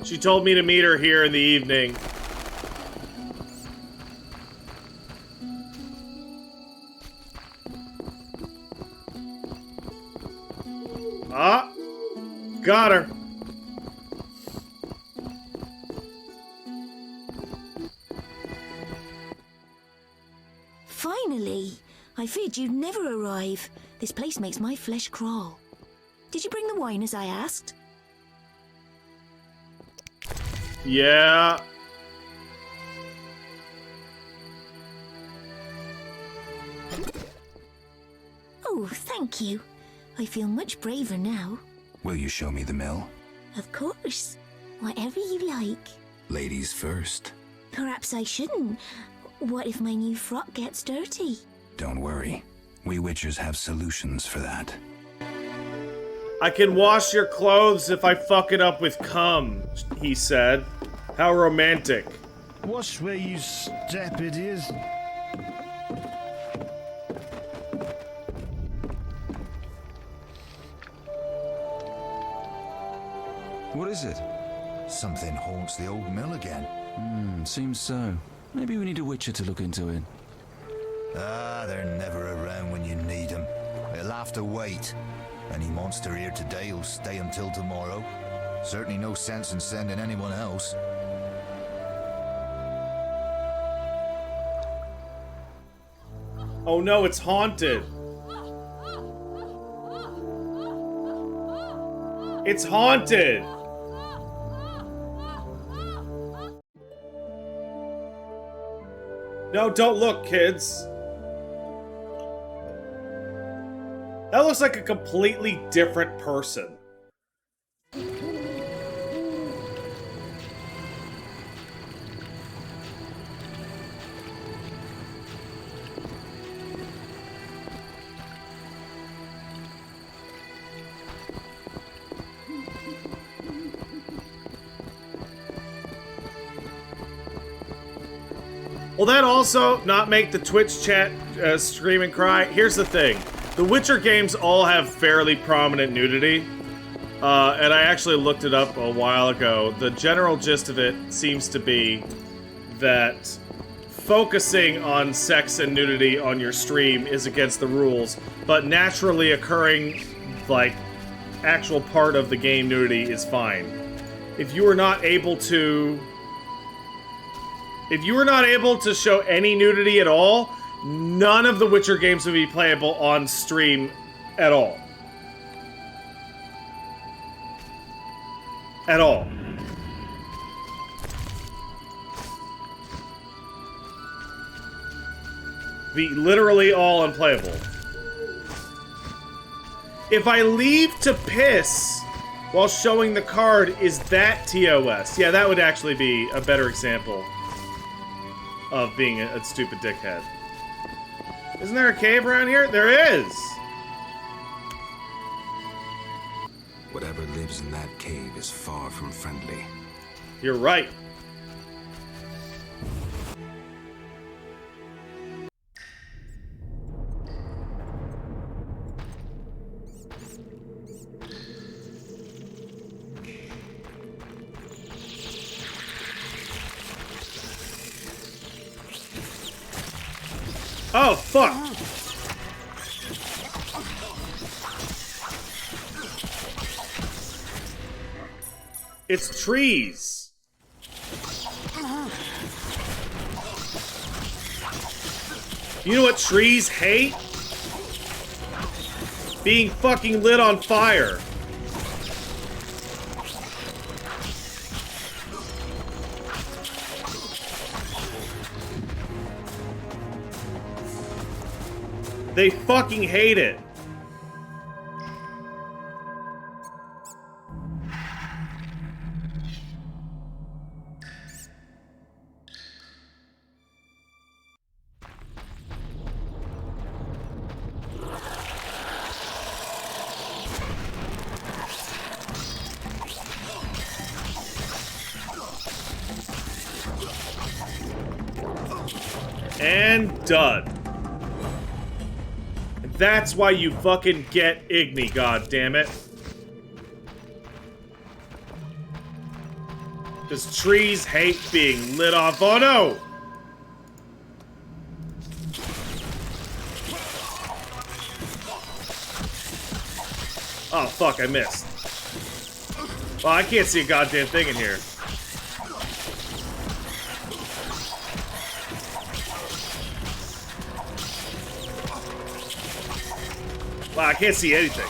She told me to meet her here in the evening. Ah! Got her! Finally! I feared you'd never arrive. This place makes my flesh crawl. Did you bring the wine as I asked? Yeah. Oh, thank you. I feel much braver now. Will you show me the mill? Of course. Whatever you like. Ladies first. Perhaps I shouldn't. What if my new frock gets dirty? Don't worry. We Witchers have solutions for that. I can wash your clothes if I fuck it up with cum, he said. How romantic. Watch where you step, idiot. What is it? Something haunts the old mill again. Seems so. Maybe we need a Witcher to look into it. Ah, they're never around when you need them. They'll have to wait. Any monster here today will stay until tomorrow. Certainly no sense in sending anyone else. Oh no, it's haunted. It's haunted. No, don't look, kids. That looks like a completely different person. Will that also not make the Twitch chat scream and cry? Here's the thing. The Witcher games all have fairly prominent nudity. And I actually looked it up a while ago. The general gist of it seems to be that focusing on sex and nudity on your stream is against the rules, but naturally occurring, like, actual part of the game nudity is fine. If you are not able to show any nudity at all, none of the Witcher games would be playable on stream at all. At all. Be literally all unplayable. If I leave to piss while showing the card, is that TOS? Yeah, that would actually be a better example of being a stupid dickhead. Isn't there a cave around here? There is! Whatever lives in that cave is far from friendly. You're right. Oh, fuck! It's trees! You know what trees hate? Being fucking lit on fire. They fucking hate it. And done. That's why you fucking get Igni, goddammit. Because trees hate being lit off. Oh no! Oh fuck, I missed. Well, I can't see a goddamn thing in here. Wow, I can't see anything.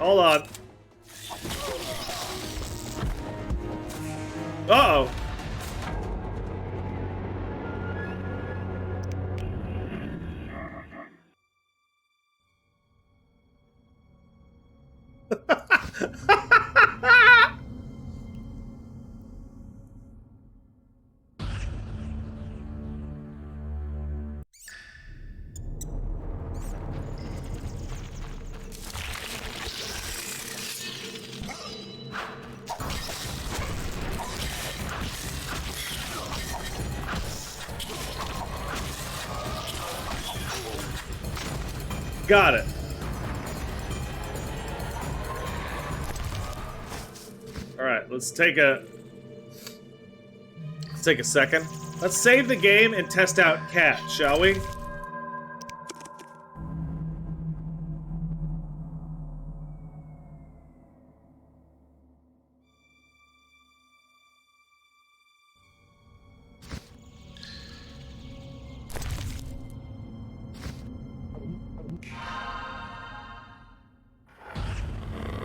Hold on. Uh-oh. Got it. All right, let's take a second. Let's save the game and test out Cat, shall we?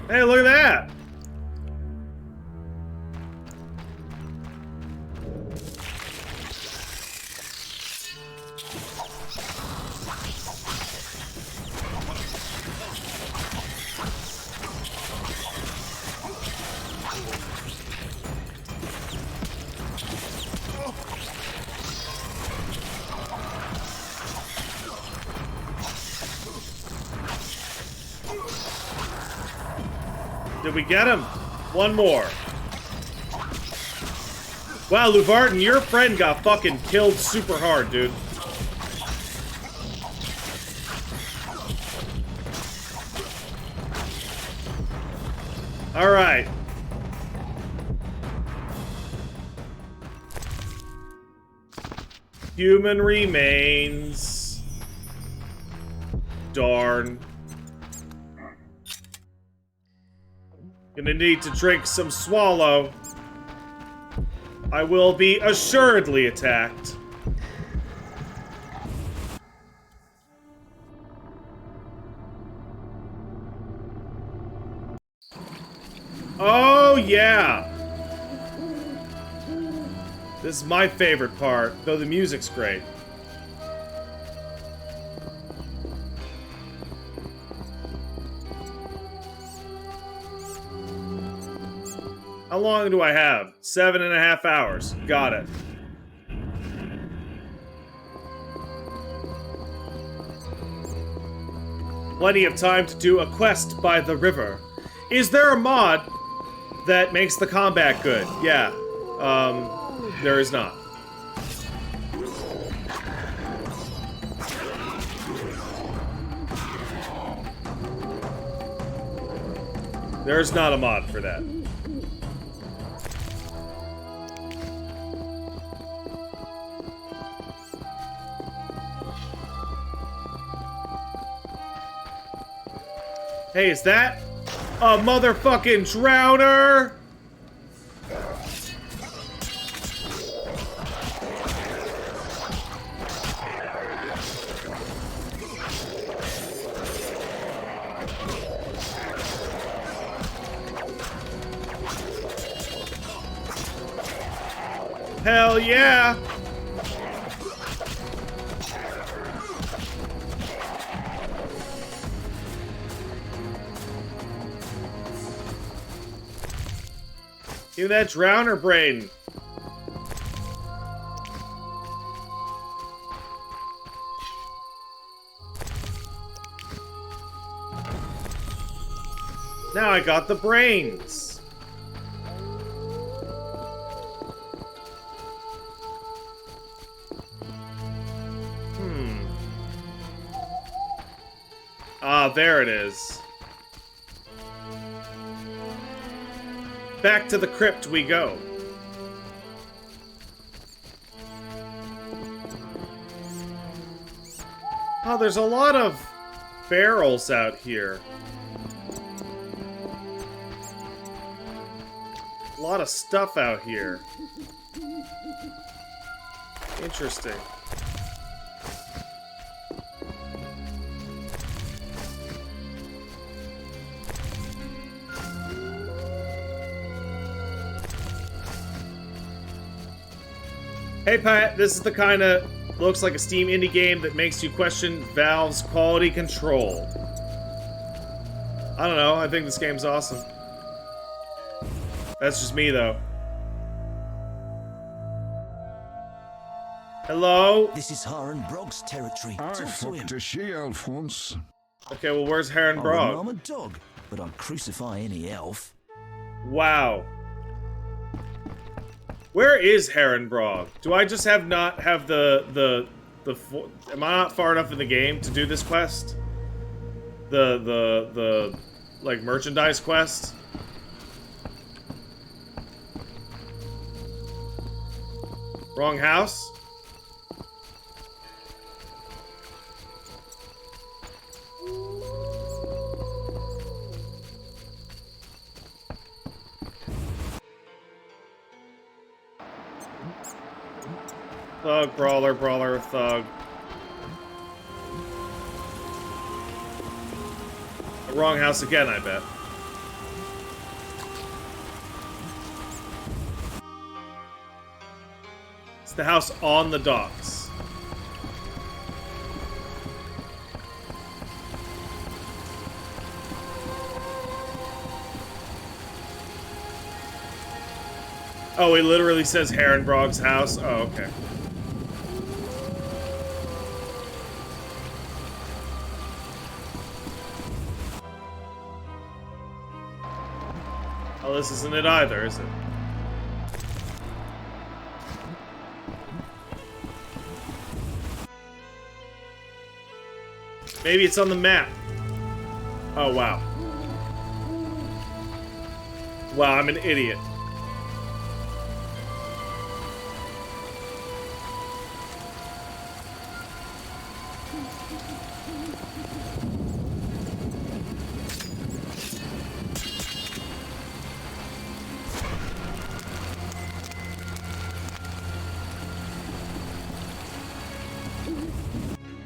Hey, look at that! Did we get him? One more. Wow, Luvartin, your friend got fucking killed super hard, dude. Alright. Human remains. Darn. Gonna need to drink some swallow. I will be assuredly attacked. Oh, yeah! This is my favorite part, though the music's great. How long do I have? 7.5 hours. Got it. Plenty of time to do a quest by the river. Is there a mod that makes the combat good? Yeah. There is not. There's not a mod for that. Hey, is that a motherfucking drowner? Hell yeah! Give me that drowner brain. Now I got the brains. Ah, there it is. Back to the crypt we go. Oh, there's a lot of barrels out here. A lot of stuff out here. Interesting. Hey Pat, this is the kind of looks like a Steam indie game that makes you question Valve's quality control. I don't know, I think this game's awesome. That's just me though. Hello? This is Haran Brog's territory. I Talk to him. fucked a she-Alphonse. Okay, well where's Heron Brog? I'm a dog, but I'd crucify any elf. Wow. Where is Heron Brog? Do I just not have the am I not far enough in the game to do this quest? The like merchandise quest? Wrong house? Thug, brawler, brawler, thug. Wrong house again, I bet. It's the house on the docks. Oh, it literally says Heron Brog's house? Oh, okay. Oh, this isn't it either, is it? Maybe it's on the map. Oh, wow. Wow, I'm an idiot.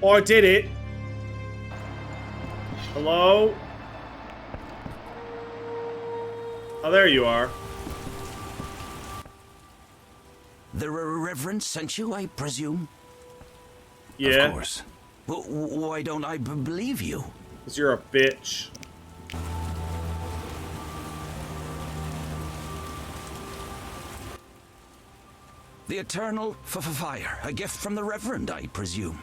Oh, I did it. Hello? Oh, there you are. The Reverend sent you, I presume? Yeah. Of course. Well, why don't I believe you? Because you're a bitch. The Eternal Fire, a gift from the Reverend, I presume.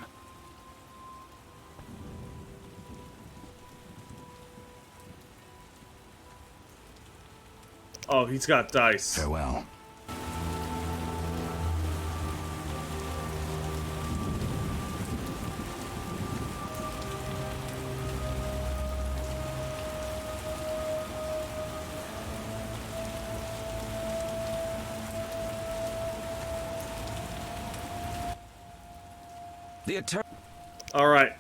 Oh, he's got dice. Farewell. The Eternal. All right.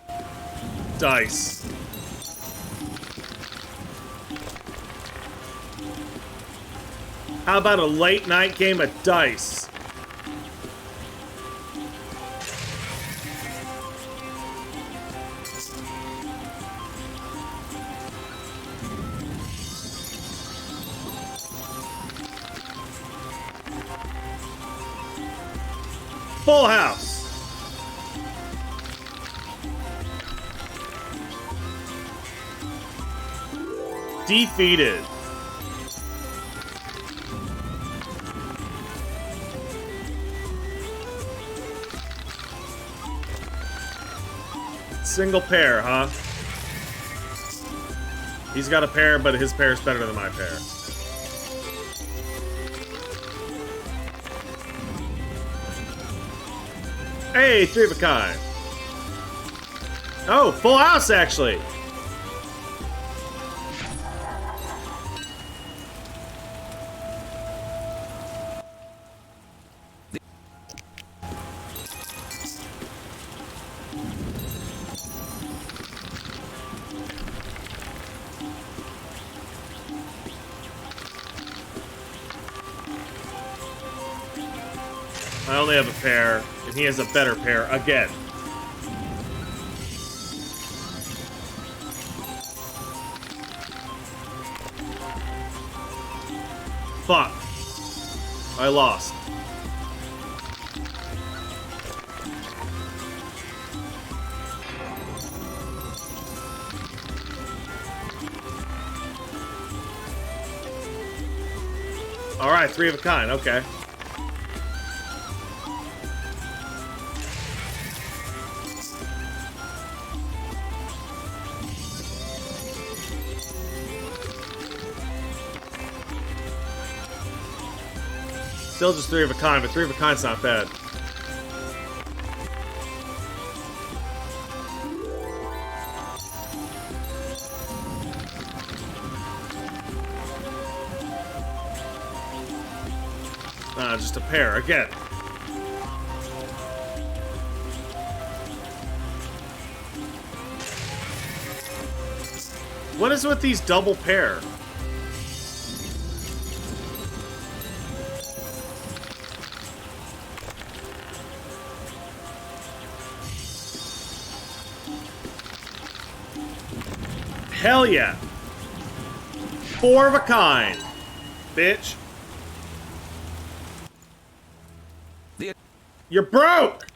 Dice. How about a late night game of dice? Full house. Defeated. Single pair, huh? He's got a pair, but his pair's better than my pair. Hey, 3 of a kind. Oh, full house, actually. I only have a pair, and he has a better pair again. Fuck. I lost. Alright, 3 of a kind, okay. Still just 3 of a kind, but 3 of a kind's not bad. Just a pair again. What is with these double pair? Hell yeah. 4 of a kind, bitch. You're broke!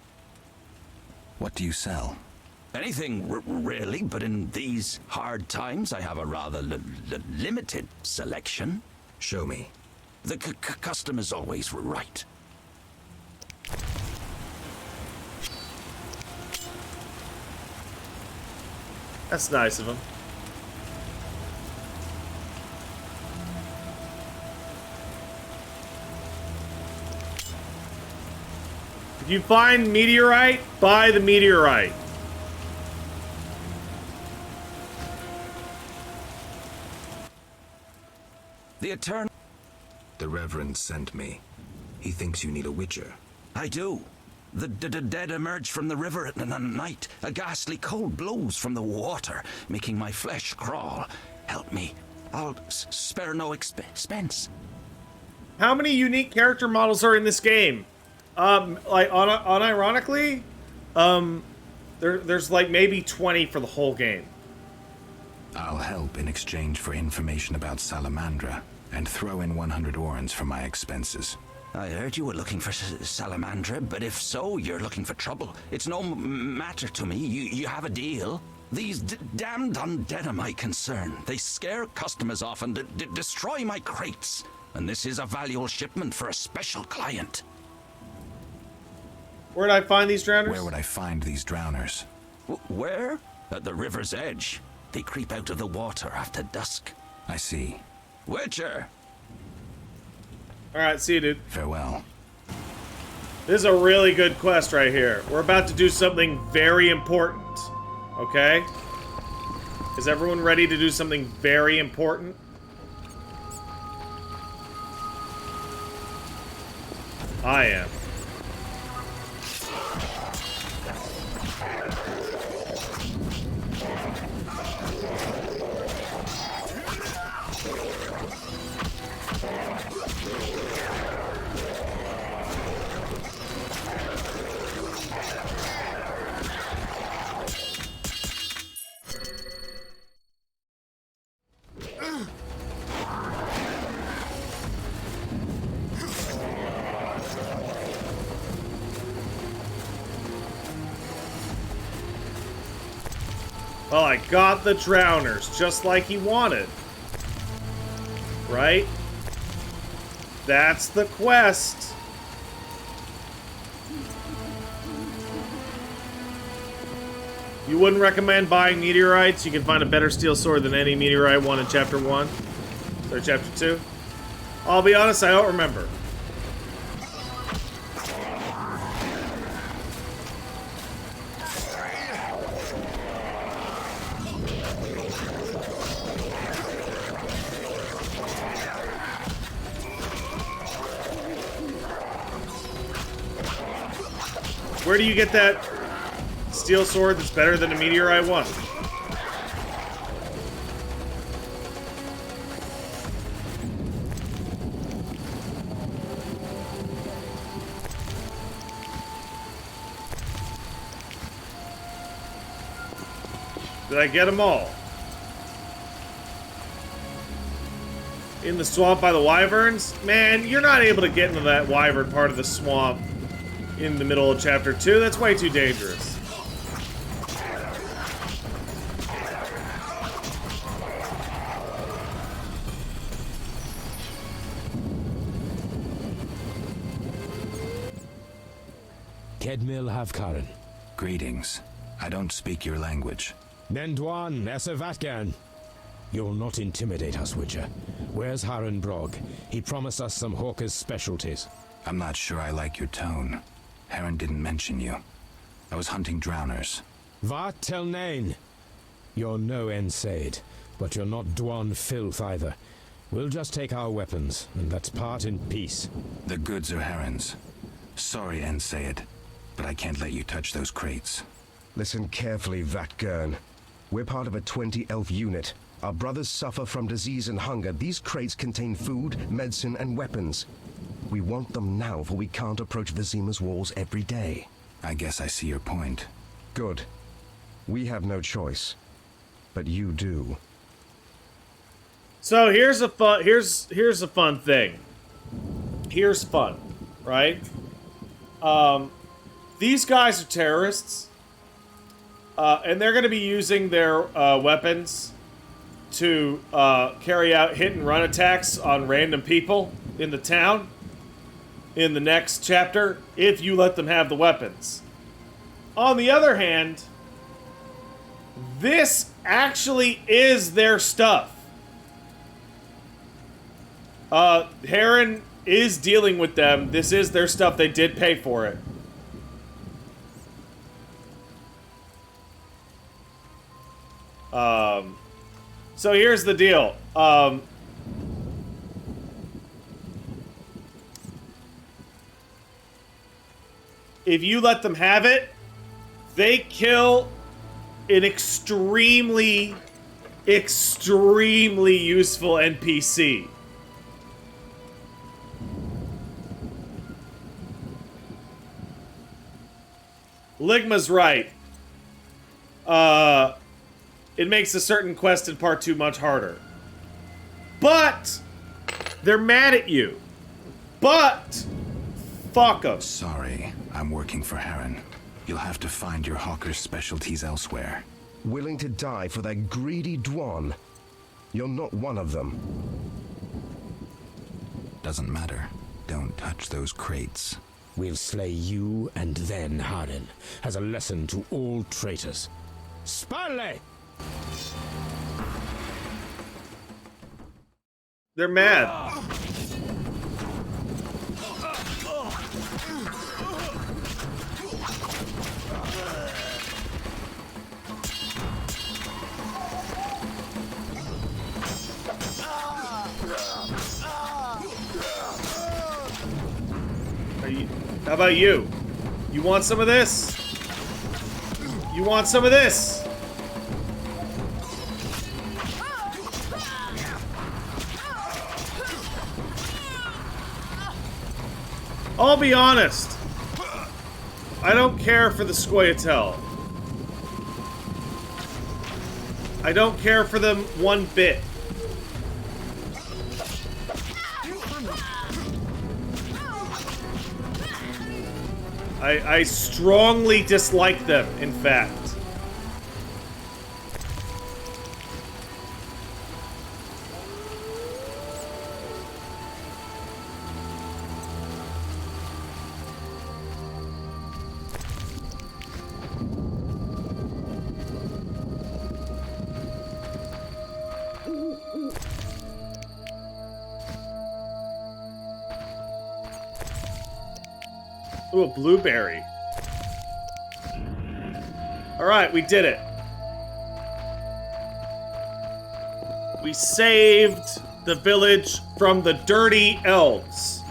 What do you sell? Anything, really, but in these hard times, I have a rather limited selection. Show me. The custom is always right. That's nice of him. If you find meteorite, buy the meteorite. The Eternal... The Reverend sent me. He thinks you need a witcher. I do. The dead emerge from the river at night. A ghastly cold blows from the water, making my flesh crawl. Help me. I'll spare no expense. How many unique character models are in this game? Like, unironically, there's like maybe 20 for the whole game. I'll help in exchange for information about Salamandra, and throw in 100 orens for my expenses. I heard you were looking for Salamandra, but if so, you're looking for trouble. It's no matter to me. You have a deal. These damned undead are my concern. They scare customers off and destroy my crates. And this is a valuable shipment for a special client. Where'd I find these drowners? Where would I find these drowners? Where? At the river's edge. They creep out of the water after dusk. I see. Witcher! Alright, see you, dude. Farewell. This is a really good quest right here. We're about to do something very important. Okay? Is everyone ready to do something very important? I am. Well, I got the drowners, just like he wanted. Right? That's the quest. You wouldn't recommend buying meteorites? You can find a better steel sword than any meteorite one in Chapter 1. Or Chapter 2. I'll be honest, I don't remember. Where do you get that steel sword that's better than a meteorite one? Did I get them all? In the swamp by the wyverns? Man, you're not able to get into that wyvern part of the swamp in the middle of Chapter 2. That's way too dangerous. Kedmil Havkaran. Greetings. I don't speak your language. Nendwan Esavatgan. You'll not intimidate us, Witcher. Where's Haran Brog? He promised us some Hawker's specialties. I'm not sure I like your tone. Haran didn't mention you. I was hunting drowners. Vat tel nain. You're no Ensaid, but you're not Dwan filth either. We'll just take our weapons, and let's part in peace. The goods are Haran's. Sorry, Ensaid, but I can't let you touch those crates. Listen carefully, Vatgern. We're part of a 20-elf unit. Our brothers suffer from disease and hunger. These crates contain food, medicine, and weapons. We want them now, for we can't approach Vizima's walls every day. I guess I see your point. Good. We have no choice. But you do. So here's a fun thing. Here's fun, right? These guys are terrorists, and they're going to be using their weapons to carry out hit-and-run attacks on random people in the town in the next chapter, if you let them have the weapons. On the other hand, this actually is their stuff. Haran is dealing with them. This is their stuff. They did pay for it. So here's the deal. If you let them have it, they kill an extremely useful NPC. Ligma's right. It makes a certain quest in Part 2 much harder. But they're mad at you. But fuck them. Sorry, I'm working for Haran. You'll have to find your Hawker's specialties elsewhere. Willing to die for that greedy Dwan? You're not one of them. Doesn't matter. Don't touch those crates. We'll slay you and then Haran, as a lesson to all traitors. Spalle! They're mad. How about you? You want some of this? You want some of this? I'll be honest. I don't care for the Scoia'tael. I don't care for them one bit. I strongly dislike them, in fact. Ooh, a blueberry. Alright, we did it. We saved the village from the dirty elves.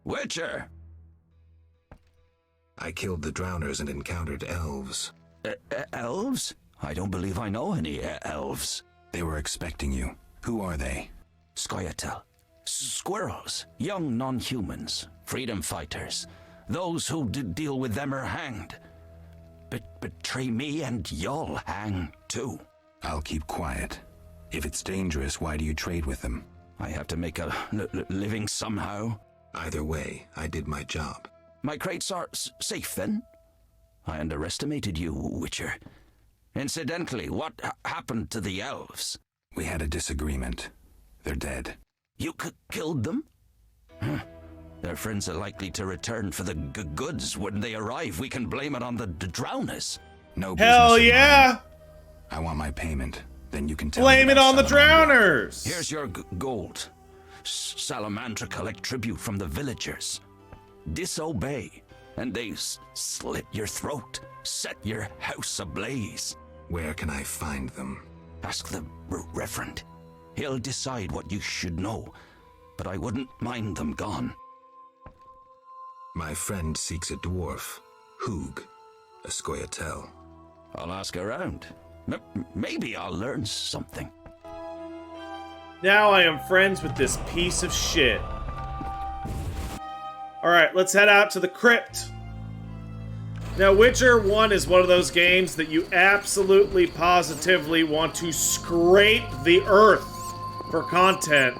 Witcher! I killed the drowners and encountered elves. Elves? I don't believe I know any elves. They were expecting you. Who are they? Scoia'tael. Squirrels. Young non-humans. Freedom fighters. Those who deal with them are hanged. Betray me and you'll hang too. I'll keep quiet. If it's dangerous, why do you trade with them? I have to make a living somehow. Either way, I did my job. My crates are safe then? I underestimated you, Witcher. Incidentally, what happened to the elves? We had a disagreement. They're dead. You killed them? Their friends are likely to return for the goods when they arrive. We can blame it on the drowners. No business. Hell yeah! I want my payment. Then you can tell Blame me it about on the Salamandra. drowners! Here's your gold. Salamandra collect tribute from the villagers. Disobey, and they slit your throat, set your house ablaze. Where can I find them? Ask the Reverend. He'll decide what you should know, but I wouldn't mind them gone. My friend seeks a dwarf, Hoog, a Scoia'tael. I'll ask around. Maybe I'll learn something. Now I am friends with this piece of shit. Alright, let's head out to the crypt. Now, Witcher 1 is one of those games that you absolutely positively want to scrape the earth for content,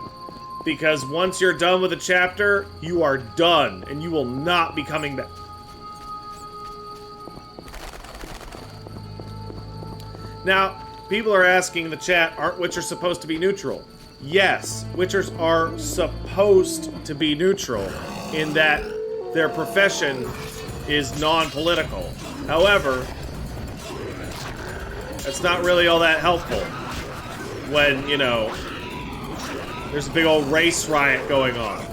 because once you're done with a chapter, you are done, and you will not be coming back. Now, people are asking in the chat, aren't Witchers supposed to be neutral? Yes, Witchers are supposed to be neutral in that their profession is non-political. However, that's not really all that helpful when, you know, there's a big old race riot going on.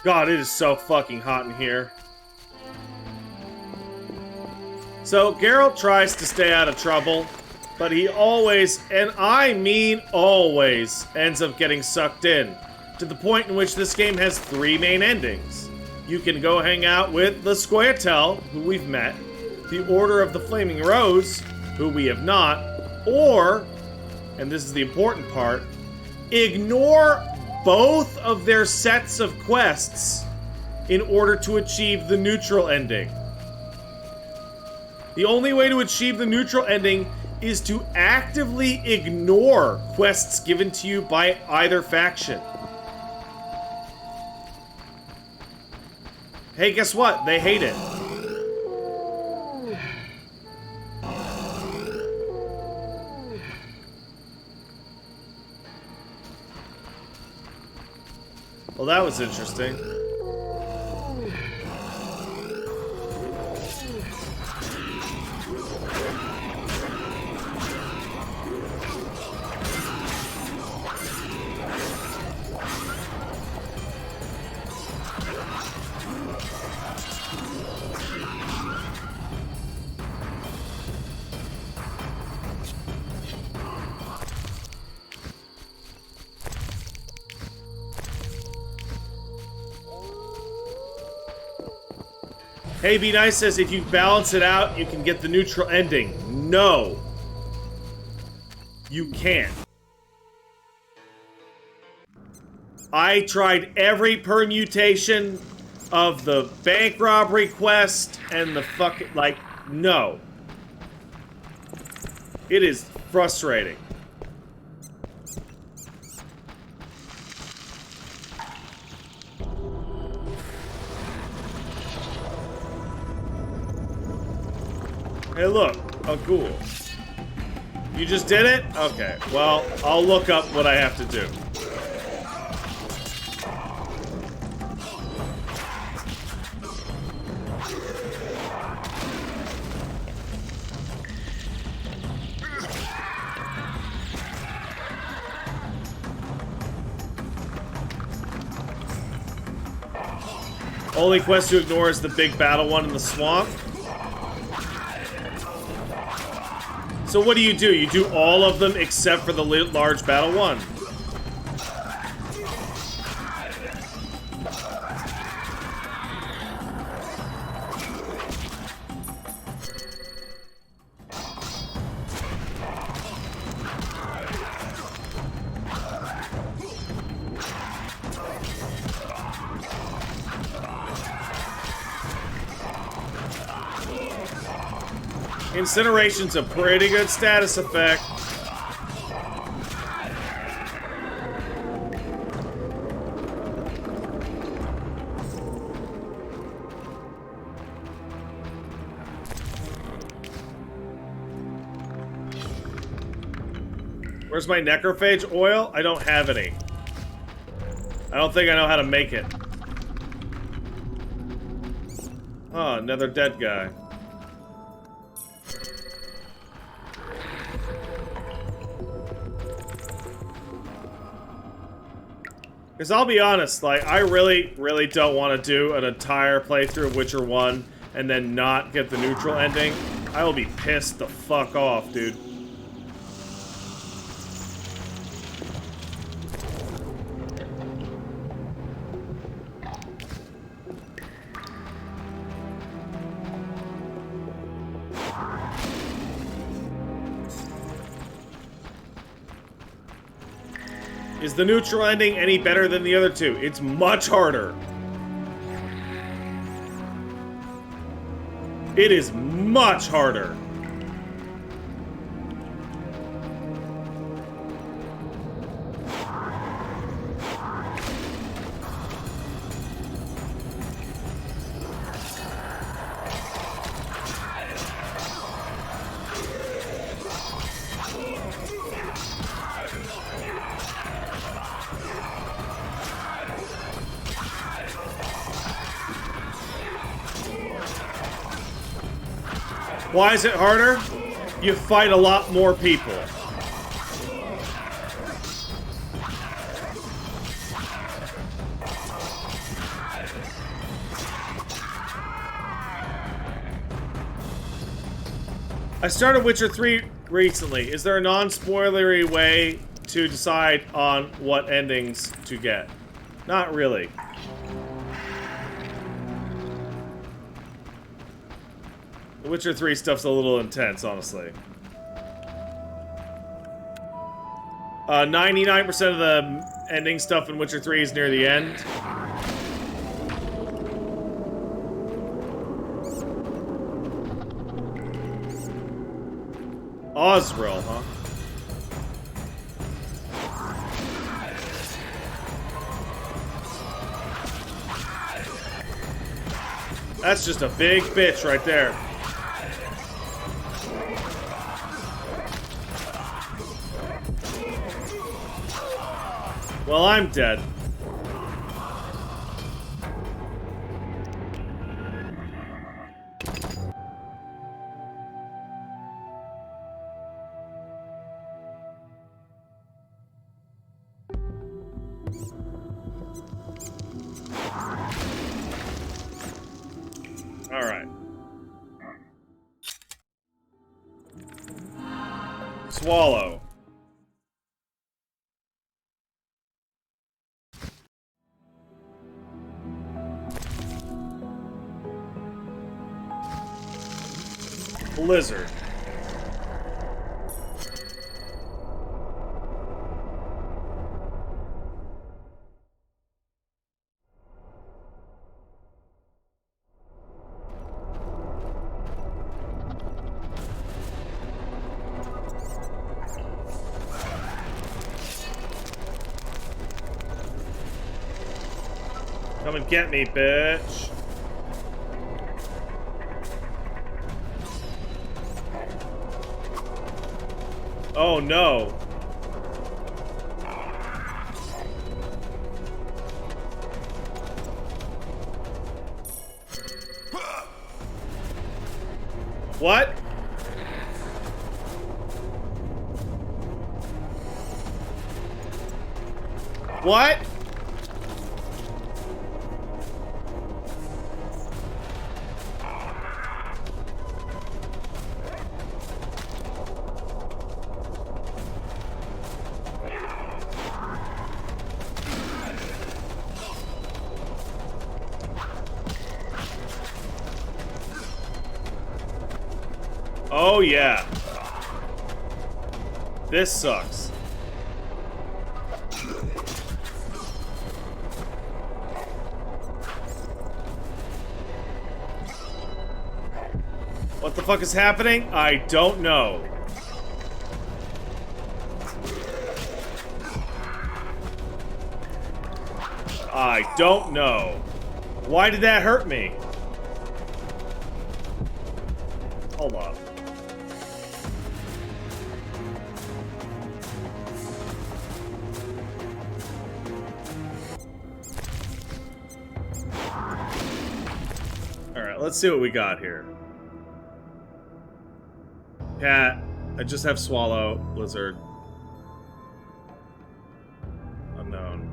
God, it is so fucking hot in here. So, Geralt tries to stay out of trouble, but he always, and I mean always, ends up getting sucked in, to the point in which this game has 3 main endings. You can go hang out with the Scoia'tael, who we've met, the Order of the Flaming Rose, who we have not, or, and this is the important part, ignore both of their sets of quests in order to achieve the neutral ending. The only way to achieve the neutral ending is to actively ignore quests given to you by either faction. Hey, guess what? They hate it. Well, that was interesting. Hey, Be Nice says if you balance it out, you can get the neutral ending. No. You can't. I tried every permutation of the bank robbery quest and the fucking, like, no. It is frustrating. Hey, look, a ghoul. You just did it? Okay, well, I'll look up what I have to do. Only quest to ignore is the big battle one in the swamp. So what do? You do all of them except for the large battle one. Incineration's a pretty good status effect. Where's my necrophage oil? I don't have any. I don't think I know how to make it. Oh, another dead guy. Because I'll be honest, like, I really, really don't want to do an entire playthrough of Witcher 1 and then not get the neutral ending. I will be pissed the fuck off, dude. Is the neutral ending any better than the other two? It's much harder. It is much harder. Why is it harder? You fight a lot more people. I started Witcher 3 recently. Is there a non-spoilery way to decide on what endings to get? Not really. The Witcher 3 stuff's a little intense, honestly. 99% of the ending stuff in Witcher 3 is near the end. Osriel, huh? That's just a big bitch right there. Well, I'm dead. All right. Swallow. Blizzard. Come and get me, bitch. Oh no. What? What? Oh yeah. This sucks. What the fuck is happening? I don't know. I don't know. Why did that hurt me? Hold on. Alright, let's see what we got here. Cat. I just have Swallow. Blizzard. Unknown.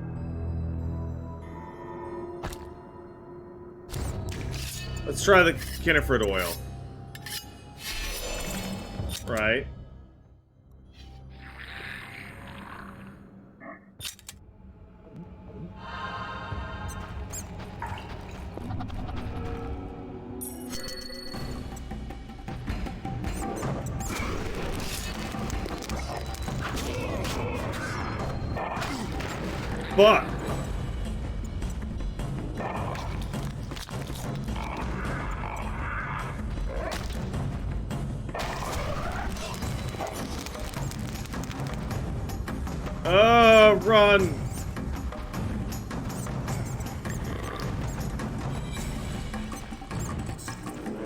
Let's try the Kinefrid oil. Right. Fuck. Run.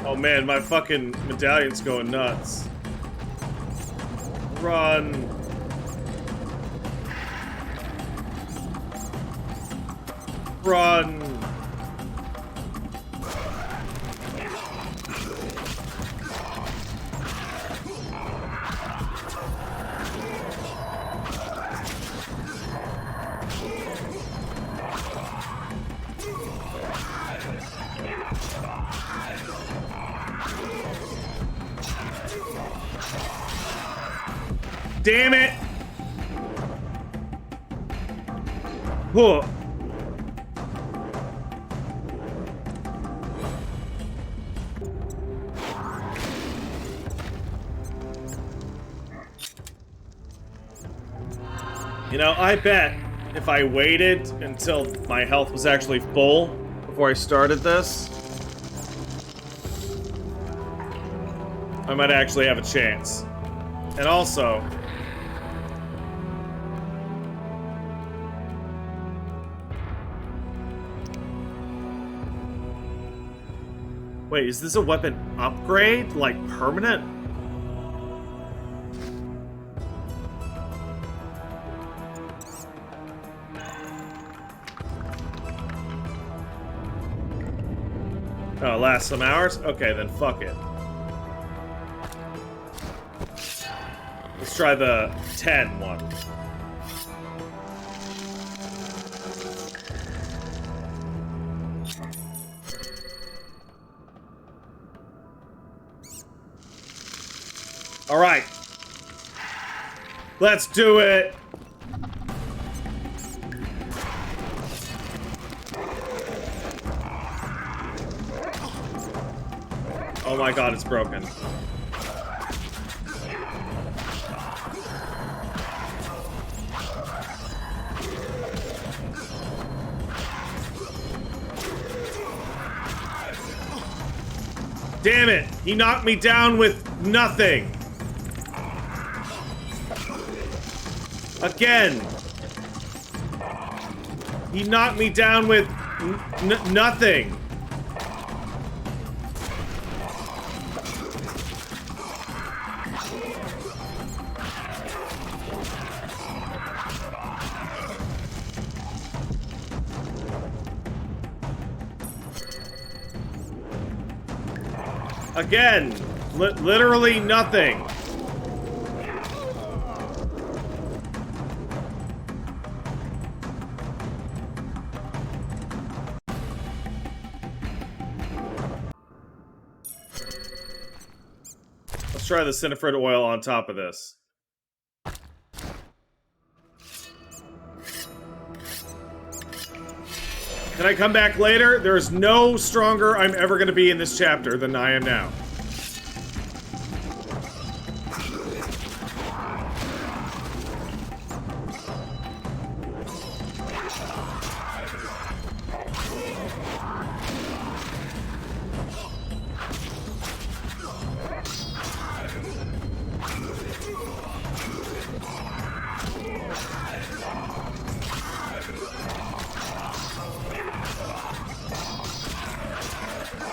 Oh man, my fucking medallion's going nuts. Run. Run. Damn it! Whoa. You know, I bet if I waited until my health was actually full before I started this, I might actually have a chance. And also, wait, is this a weapon upgrade? Like, permanent? Oh, last some hours? Okay, then fuck it. Let's try the 10 one. All right. Let's do it. Oh my god, it's broken. Damn it! He knocked me down with nothing! Again! He knocked me down with nothing! Again! Literally nothing! Let's try the Cinefrid oil on top of this. Can I come back later? There is no stronger I'm ever going to be in this chapter than I am now.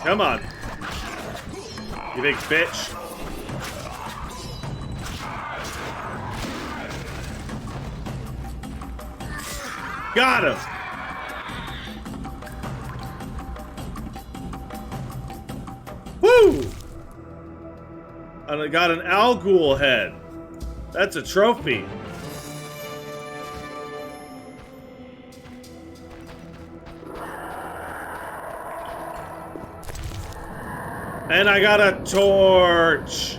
Come on. You big bitch. Got him. Woo! And I got an Algul head. That's a trophy. And I got a torch.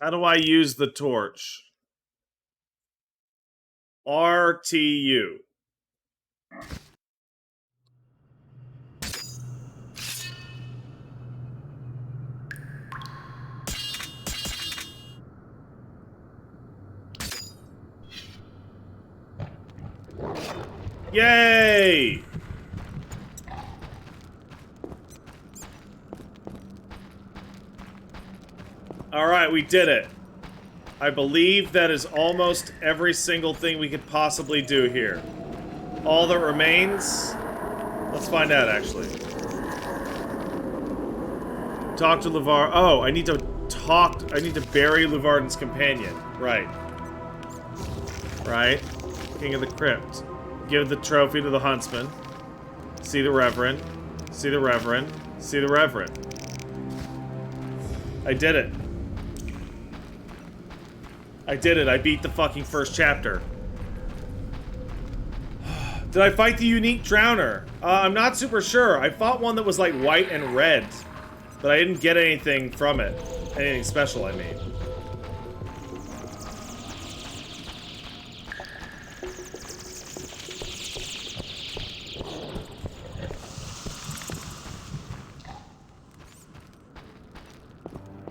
How do I use the torch? RTU. Yay! Alright, we did it. I believe that is almost every single thing we could possibly do here. All that remains... Let's find out, actually. Talk to Luvar. Oh, I need to talk... I need to bury Luvarden's companion. Right. Right. King of the Crypt. Give the trophy to the huntsman. See the Reverend. See the Reverend. See the Reverend. I did it. I did it. I beat the fucking first chapter. Did I fight the unique Drowner? I'm not super sure. I fought one that was like white and red. But I didn't get anything from it. Anything special, I mean.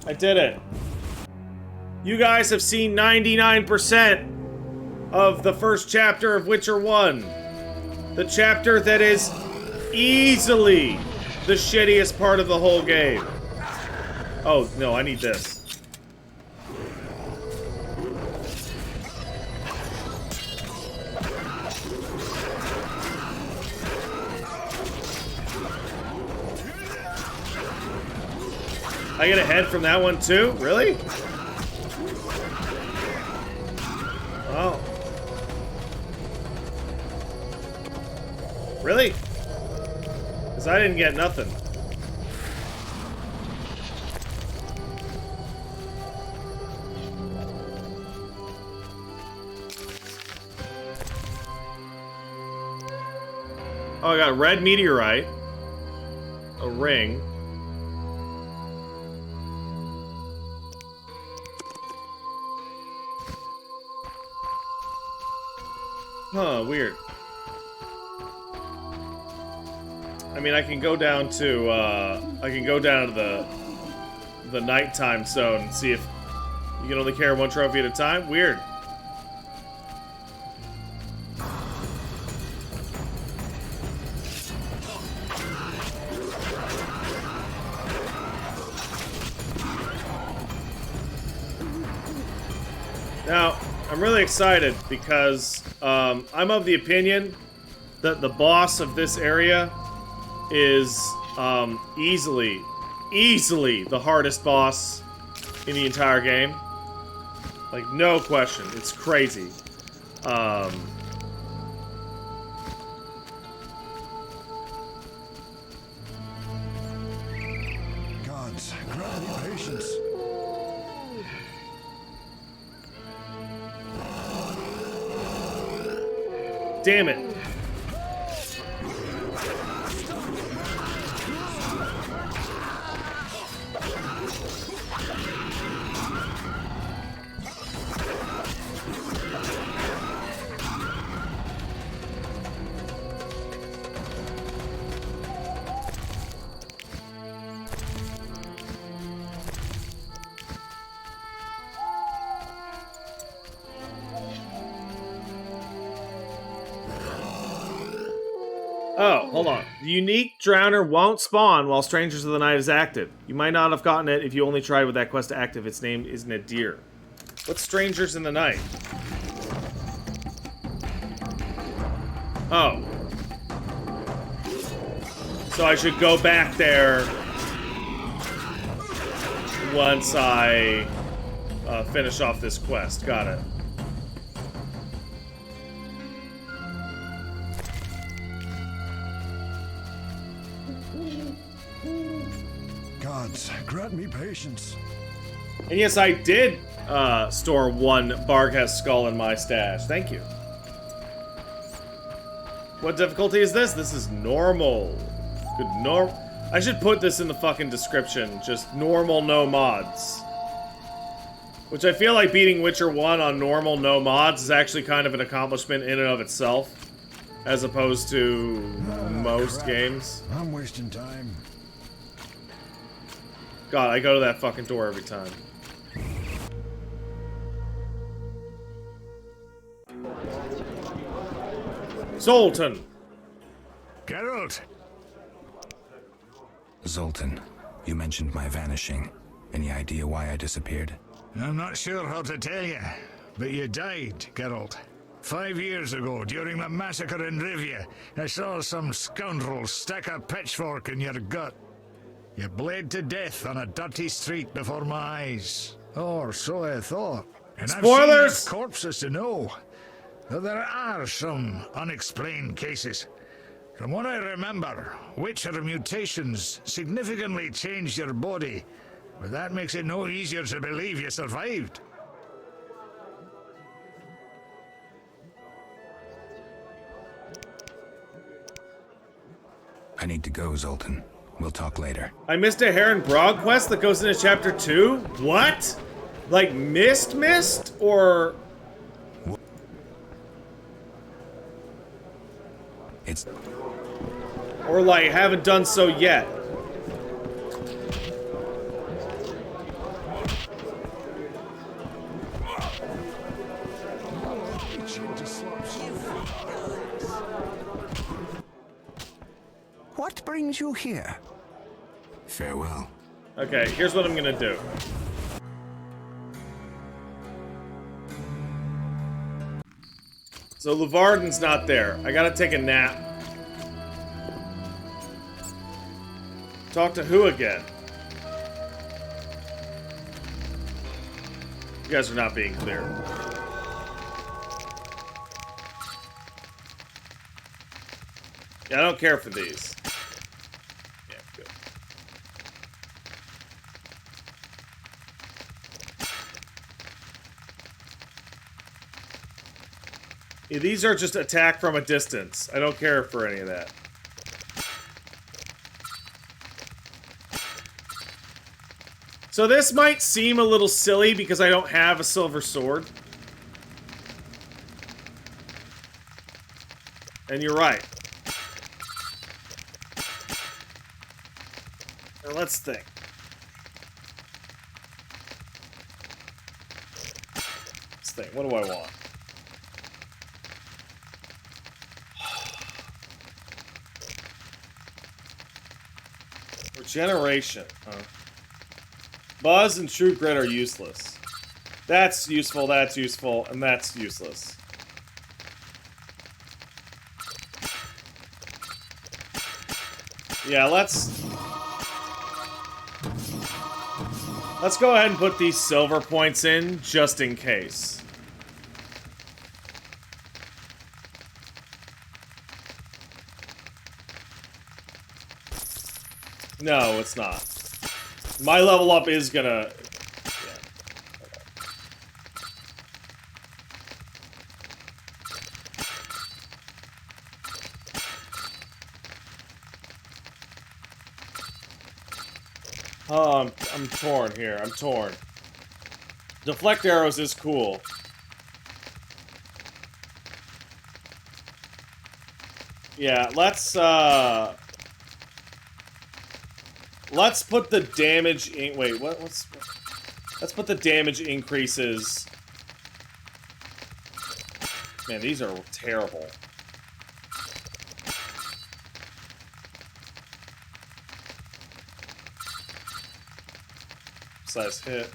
I did it. You guys have seen 99% of the first chapter of Witcher 1. The chapter that is easily the shittiest part of the whole game. Oh, no, I need this. I get a head from that one too? Really? Oh. Really? Because I didn't get nothing. Oh, I got a red meteorite. A ring. Huh, weird. I mean, I can go down to, the nighttime zone and see if you can only carry one trophy at a time. Weird. Now, I'm really excited because I'm of the opinion that the boss of this area is easily the hardest boss in the entire game. Like, no question. It's crazy. Gods, grant me patience. Damn it. Oh, hold on. The unique Drowner won't spawn while Strangers of the Night is active. You might not have gotten it if you only tried with that quest active. Its name is Nadir. What's Strangers in the Night? Oh. So I should go back there once I finish off this quest. Got it. Gods, grant me patience. And yes, I did store one Barghest skull in my stash. Thank you. What difficulty is this? This is normal. Good I should put this in the fucking description. Just normal, no mods. Which I feel like beating Witcher 1 on normal, no mods is actually kind of an accomplishment in and of itself. As opposed to most games. I'm wasting time. God, I go to that fucking door every time. Zoltan! Geralt! Zoltan, you mentioned my vanishing. Any idea why I disappeared? I'm not sure how to tell you, but you died, Geralt. 5 years ago, during the massacre in Rivia, I saw some scoundrel stick a pitchfork in your gut. You bled to death on a dirty street before my eyes. Or so I thought. And Spoilers! I've seen enough corpses to know that there are some unexplained cases. From what I remember, Witcher mutations significantly changed your body, but that makes it no easier to believe you survived. I need to go, Zoltan. We'll talk later. I missed a Heron Brog quest that goes into chapter 2? What? Like missed? Or... It's... Or like, haven't done so yet. What brings you here? Farewell. Okay, here's what I'm gonna do. So Luvarden's not there. I gotta take a nap. Talk to who again? You guys are not being clear. Yeah, I don't care for these. Yeah, good. Yeah, these are just attack from a distance. I don't care for any of that. So this might seem a little silly because I don't have a silver sword. And you're right. Now let's think. Let's think. What do I want? Regeneration. Huh? Buzz and True Grit are useless. That's useful, and that's useless. Yeah, let's go ahead and put these silver points in, just in case. No, it's not. My level up is gonna... Oh, I'm torn here. I'm torn. Deflect arrows is cool. Yeah, let's put the damage in... Wait, let's put the damage increases... Man, these are terrible. Precise hit.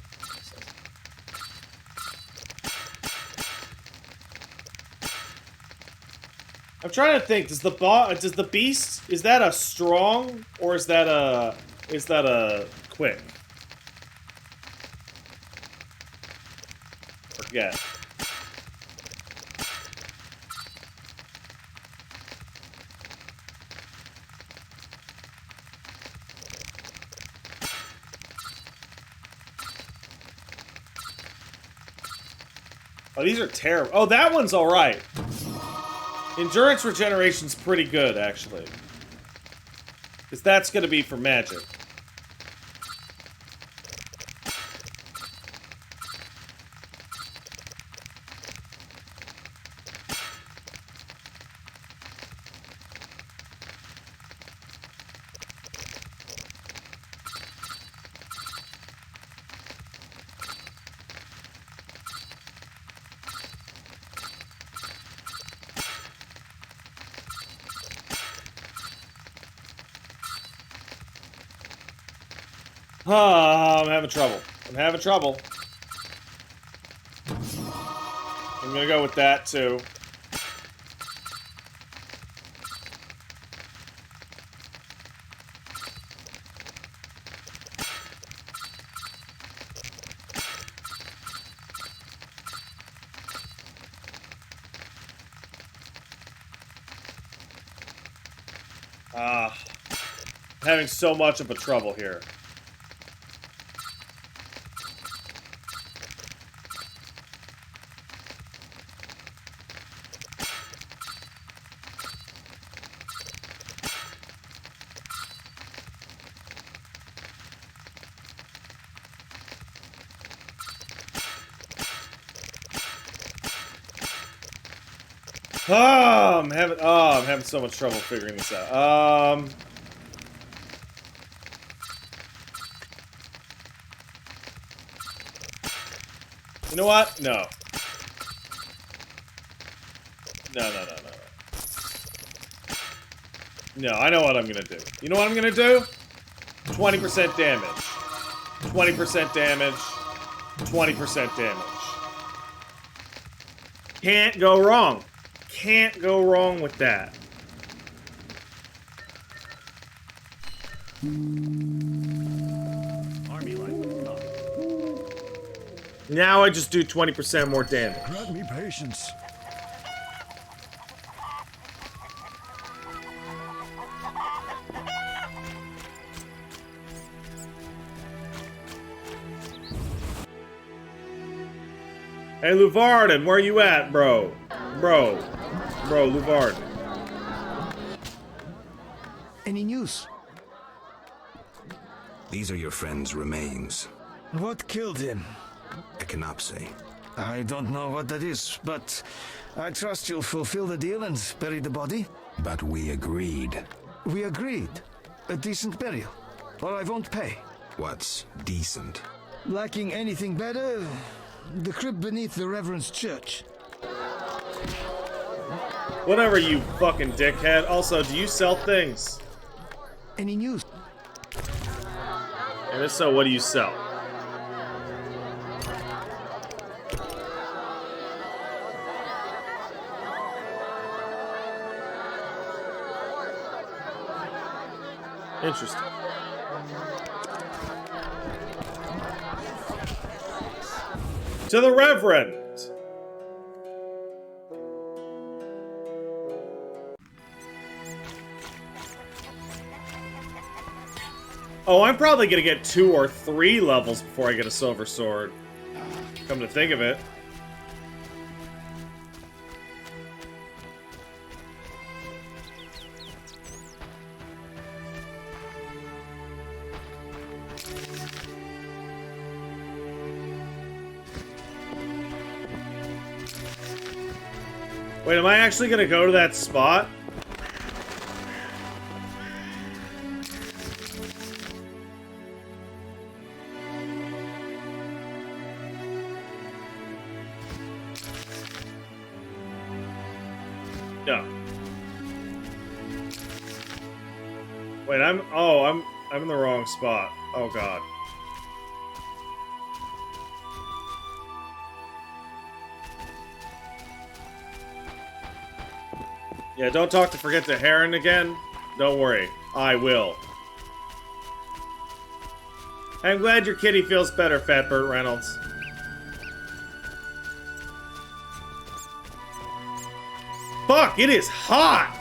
I'm trying to think. Does the beast, is that a strong or is that a quick? Forget. Oh, these are terrible. Oh, that one's all right. Endurance regeneration's pretty good, actually. Because that's going to be for magic. I'm having trouble. I'm having trouble. I'm gonna go with that, too. I'm having so much of a trouble here. I'm having so much trouble figuring this out. You know what? No. No. No, I know what I'm gonna do. You know what I'm gonna do? 20% damage. 20% damage. 20% damage. Can't go wrong. Can't go wrong with that. Army life. Now I just do 20% more damage. Grant me patience. Hey, Luvarden, where you at, bro? Bro, Luvarden. Any news? These are your friend's remains. What killed him? Echinopsis. I don't know what that is, but I trust you'll fulfill the deal and bury the body. But we agreed. We agreed. A decent burial, or I won't pay. What's decent? Lacking anything better, the crypt beneath the Reverend's church. Whatever, you fucking dickhead. Also, do you sell things? Any news? And if so, what do you sell? Interesting. To the Reverend. Oh, I'm probably gonna get 2 or 3 levels before I get a silver sword. Come to think of it. Wait, am I actually gonna go to that spot? No. Wait, I'm in the wrong spot. Oh god. Yeah, don't talk to Forget the Heron again. Don't worry, I will. I'm glad your kitty feels better, Fat Burt Reynolds. Fuck, it is hot!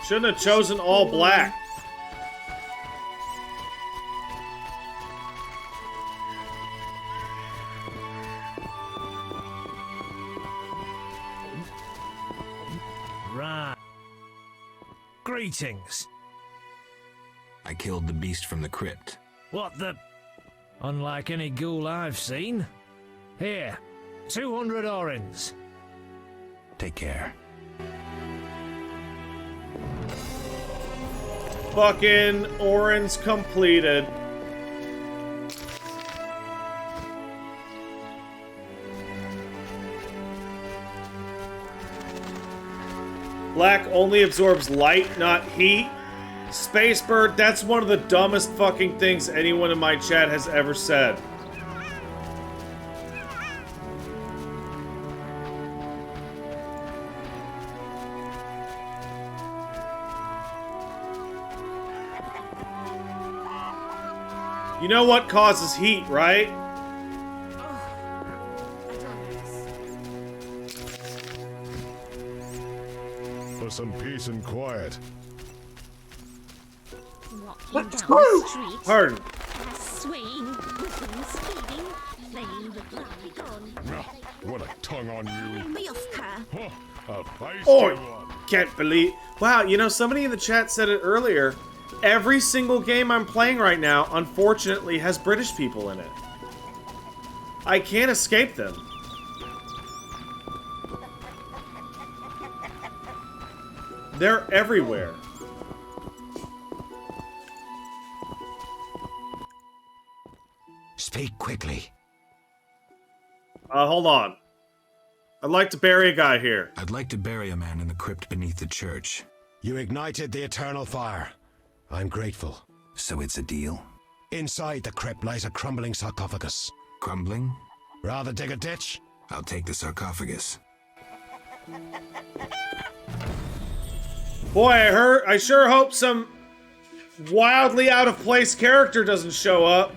Shouldn't have chosen all black. Right. Greetings. I killed the beast from the crypt. What the... Unlike any ghoul I've seen. Here, 200 orens. Take care. Fucking Orange completed. Black only absorbs light, not heat. Space Bird, that's one of the dumbest fucking things anyone in my chat has ever said. You know what causes heat, right? For some peace and quiet. Walking down the street. Pardon. Swaying, whipping, speeding, playing with lovely gun. What a tongue on you. Myofka. A feisty Oi! one. Can't believe... Wow, you know, somebody in the chat said it earlier. Every single game I'm playing right now, unfortunately, has British people in it. I can't escape them. They're everywhere. Speak quickly. Hold on. I'd like to bury a guy here. I'd like to bury a man in the crypt beneath the church. You ignited the eternal fire. I'm grateful. So it's a deal? Inside the crypt lies a crumbling sarcophagus. Crumbling? Rather dig a ditch? I'll take the sarcophagus. Boy, I sure hope some wildly out of place character doesn't show up.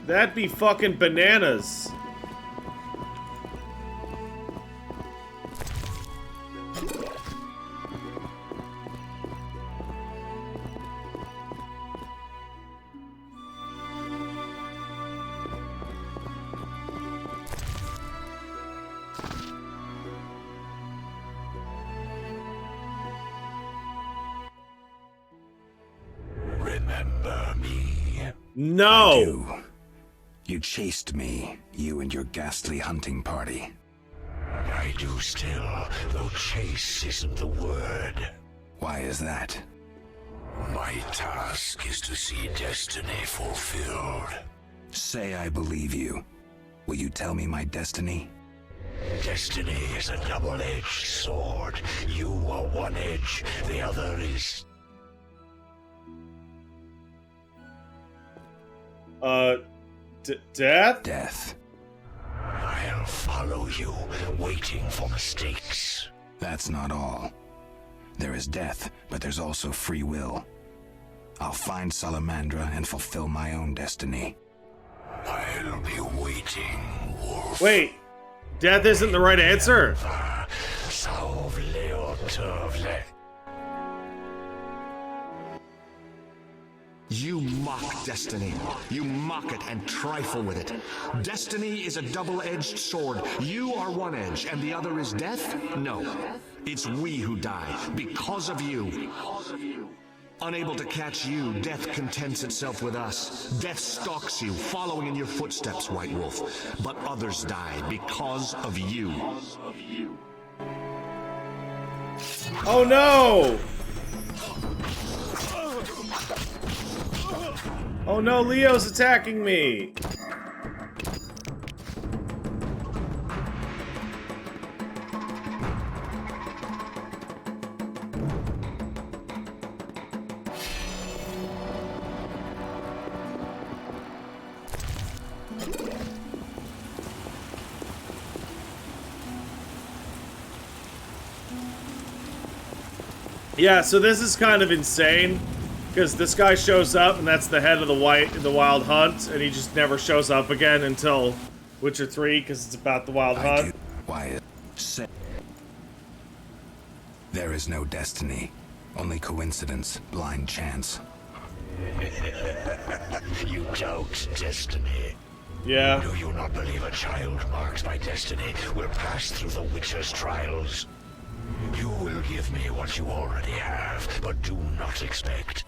That'd be fucking bananas. Remember me? No! You chased me, you and your ghastly hunting party. I do still, though chase isn't the word. Why is that? My task is to see destiny fulfilled. Say I believe you. Will you tell me my destiny? Destiny is a double-edged sword. You are one edge, the other is... Death? Death. I'll follow you, waiting for mistakes. That's not all. There is death, but there's also free will. I'll find Salamandra and fulfill my own destiny. I'll be waiting, wolf. Wait, death isn't the right answer? You mock destiny. You mock it and trifle with it. Destiny is a double-edged sword. You are one edge, and the other is death? No. It's we who die, because of you. Unable to catch you, death contents itself with us. Death stalks you, following in your footsteps, White Wolf. But others die because of you. Oh no! Oh no, Leo's attacking me! Yeah, so this is kind of insane, because this guy shows up, and that's the head of the Wild Hunt, and he just never shows up again until Witcher 3, because it's about the Wild Hunt. Why? There is no destiny, only coincidence, blind chance. You doubt destiny. Yeah. Do you not believe a child marked by destiny will pass through the Witcher's trials? You will give me what you already have, but do not expect.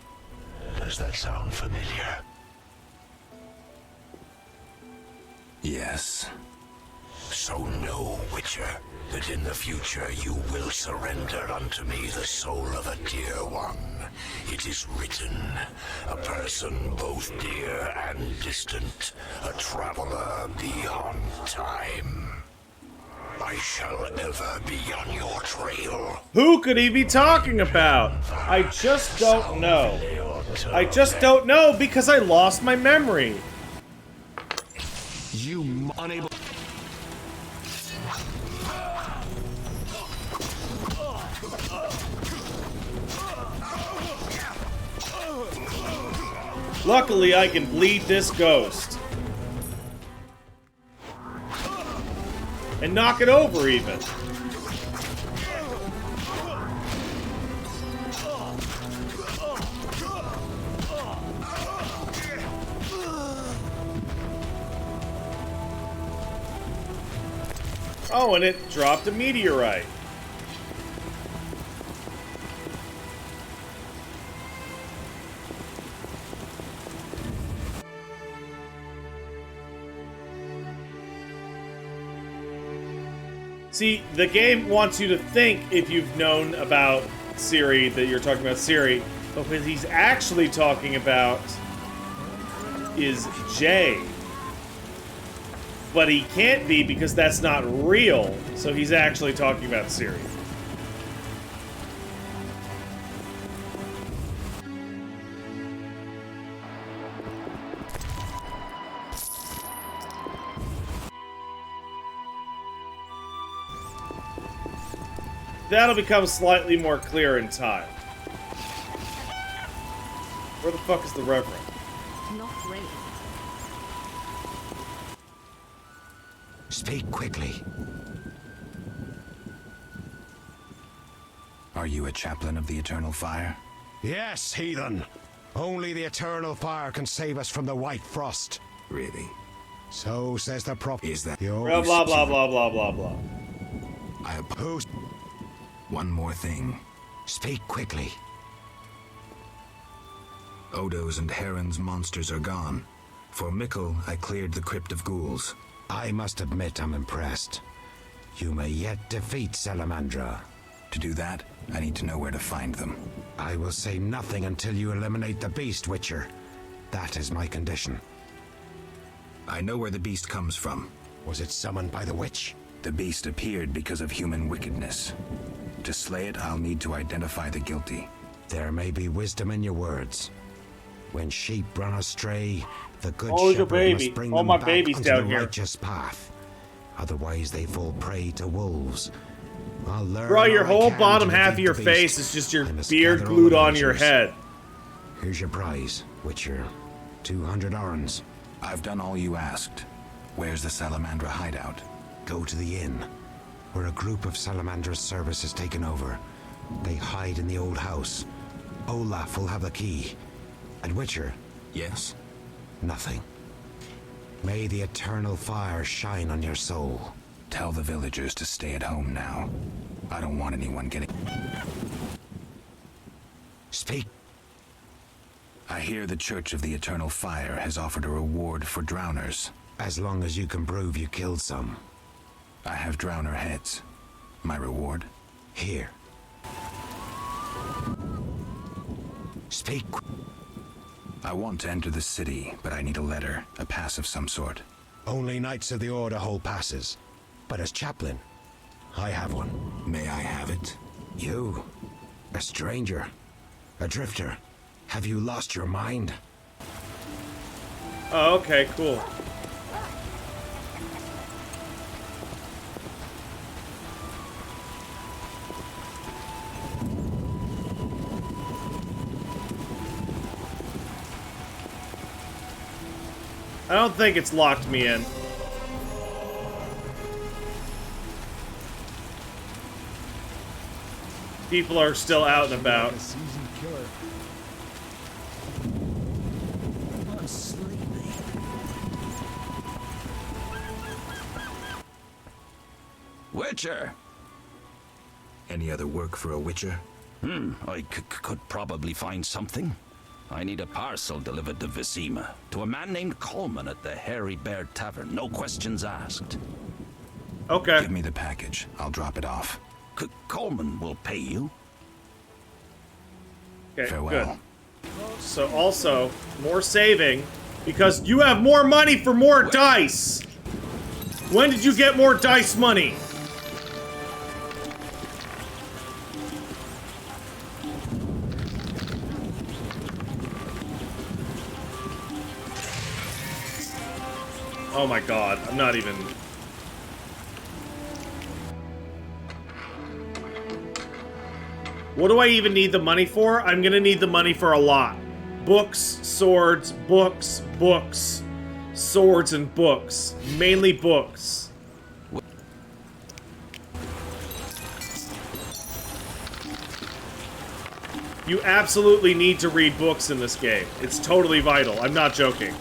Does that sound familiar? Yes. So know, Witcher, that in the future you will surrender unto me the soul of a dear one. It is written, a person both dear and distant, a traveler beyond time. I shall ever be on your trail. Who could he be talking about? I just don't know. I just don't know because I lost my memory. You unable. Luckily, I can bleed this ghost. And knock it over, even. Oh, and it dropped a meteorite. See, the game wants you to think, if you've known about Ciri, that you're talking about Ciri, but what he's actually talking about is Jay. But he can't be because that's not real, so he's actually talking about Ciri. That'll become slightly more clear in time. Where the fuck is the Reverend? Not ready. Speak quickly. Are you a chaplain of the Eternal Fire? Yes, heathen. Only the Eternal Fire can save us from the White Frost. Really? So says the prophet. Is that... Blah, blah, blah, blah, blah, blah, blah. I oppose... One more thing. Speak quickly. Odo's and Heron's monsters are gone. For Mikkel, I cleared the Crypt of Ghouls. I must admit I'm impressed. You may yet defeat Salamandra. To do that, I need to know where to find them. I will say nothing until you eliminate the beast, Witcher. That is my condition. I know where the beast comes from. Was it summoned by the witch? The beast appeared because of human wickedness. To slay it, I'll need to identify the guilty. There may be wisdom in your words. When sheep run astray, the good Oh, your shepherd baby. must bring All them my back babies onto down the here. righteous path. Otherwise, they fall prey to wolves. I'll learn Bro, your all I whole can bottom to half of defeat your the face beast. is just your I must beard gather all glued the on your villagers. head. Here's your prize, Witcher. 200 orens. I've done all you asked. Where's the Salamandra hideout? Go to the inn, where a group of Salamandra's service has taken over. They hide in the old house. Olaf will have the key. And Witcher? Yes? Nothing. May the eternal fire shine on your soul. Tell the villagers to stay at home now. I don't want anyone getting... Speak. I hear the Church of the Eternal Fire has offered a reward for drowners. As long as you can prove you killed some. I have drowner heads. My reward? Here. Speak. I want to enter the city, but I need a letter, a pass of some sort. Only Knights of the Order hold passes. But as chaplain, I have one. May I have it? You? A stranger? A drifter? Have you lost your mind? Oh, okay, cool. I don't think it's locked me in. People are still out and about. I'm sleepy. Witcher! Any other work for a Witcher? I could probably find something. I need a parcel delivered to Vizima, to a man named Coleman at the Hairy Bear Tavern. No questions asked. Okay. Give me the package. I'll drop it off. Coleman will pay you. Okay, Farewell. good. So also, more saving, because you have more money for more dice! When did you get more dice money? Oh my god, I'm not even... What do I even need the money for? I'm gonna need the money for a lot. Books, swords, books, books. Swords and books. Mainly books. You absolutely need to read books in this game. It's totally vital. I'm not joking.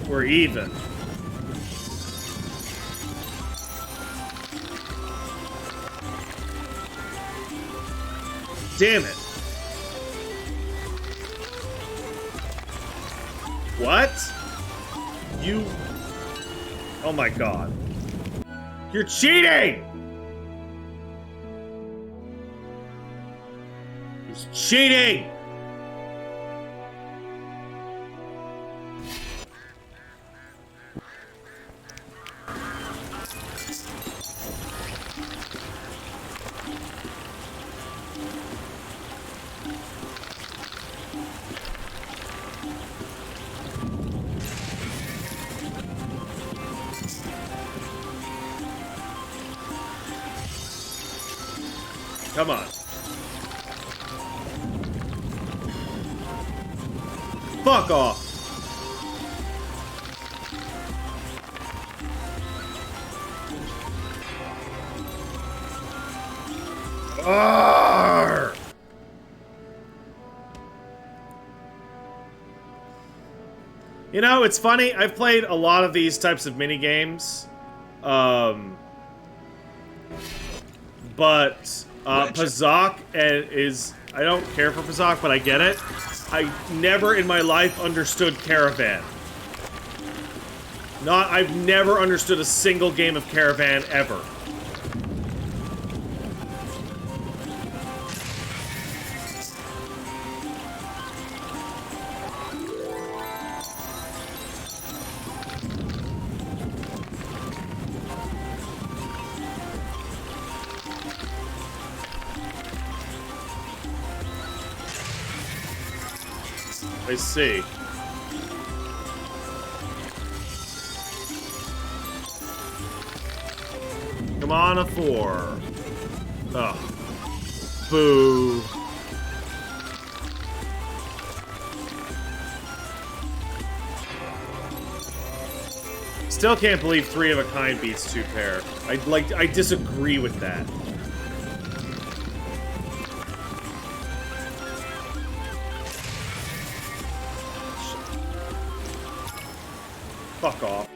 We're even. Damn it. What? You... Oh my god. You're cheating! He's cheating! Come on. Fuck off. Arrgh. You know, it's funny. I've played a lot of these types of mini games. But Pazak is... I don't care for Pazak, but I get it. I never in my life understood Caravan. I've never understood a single game of Caravan ever. I see. Come on, a 4. Ugh. Boo. Still can't believe 3 of a kind beats 2 pair. I disagree with that. Fuck off.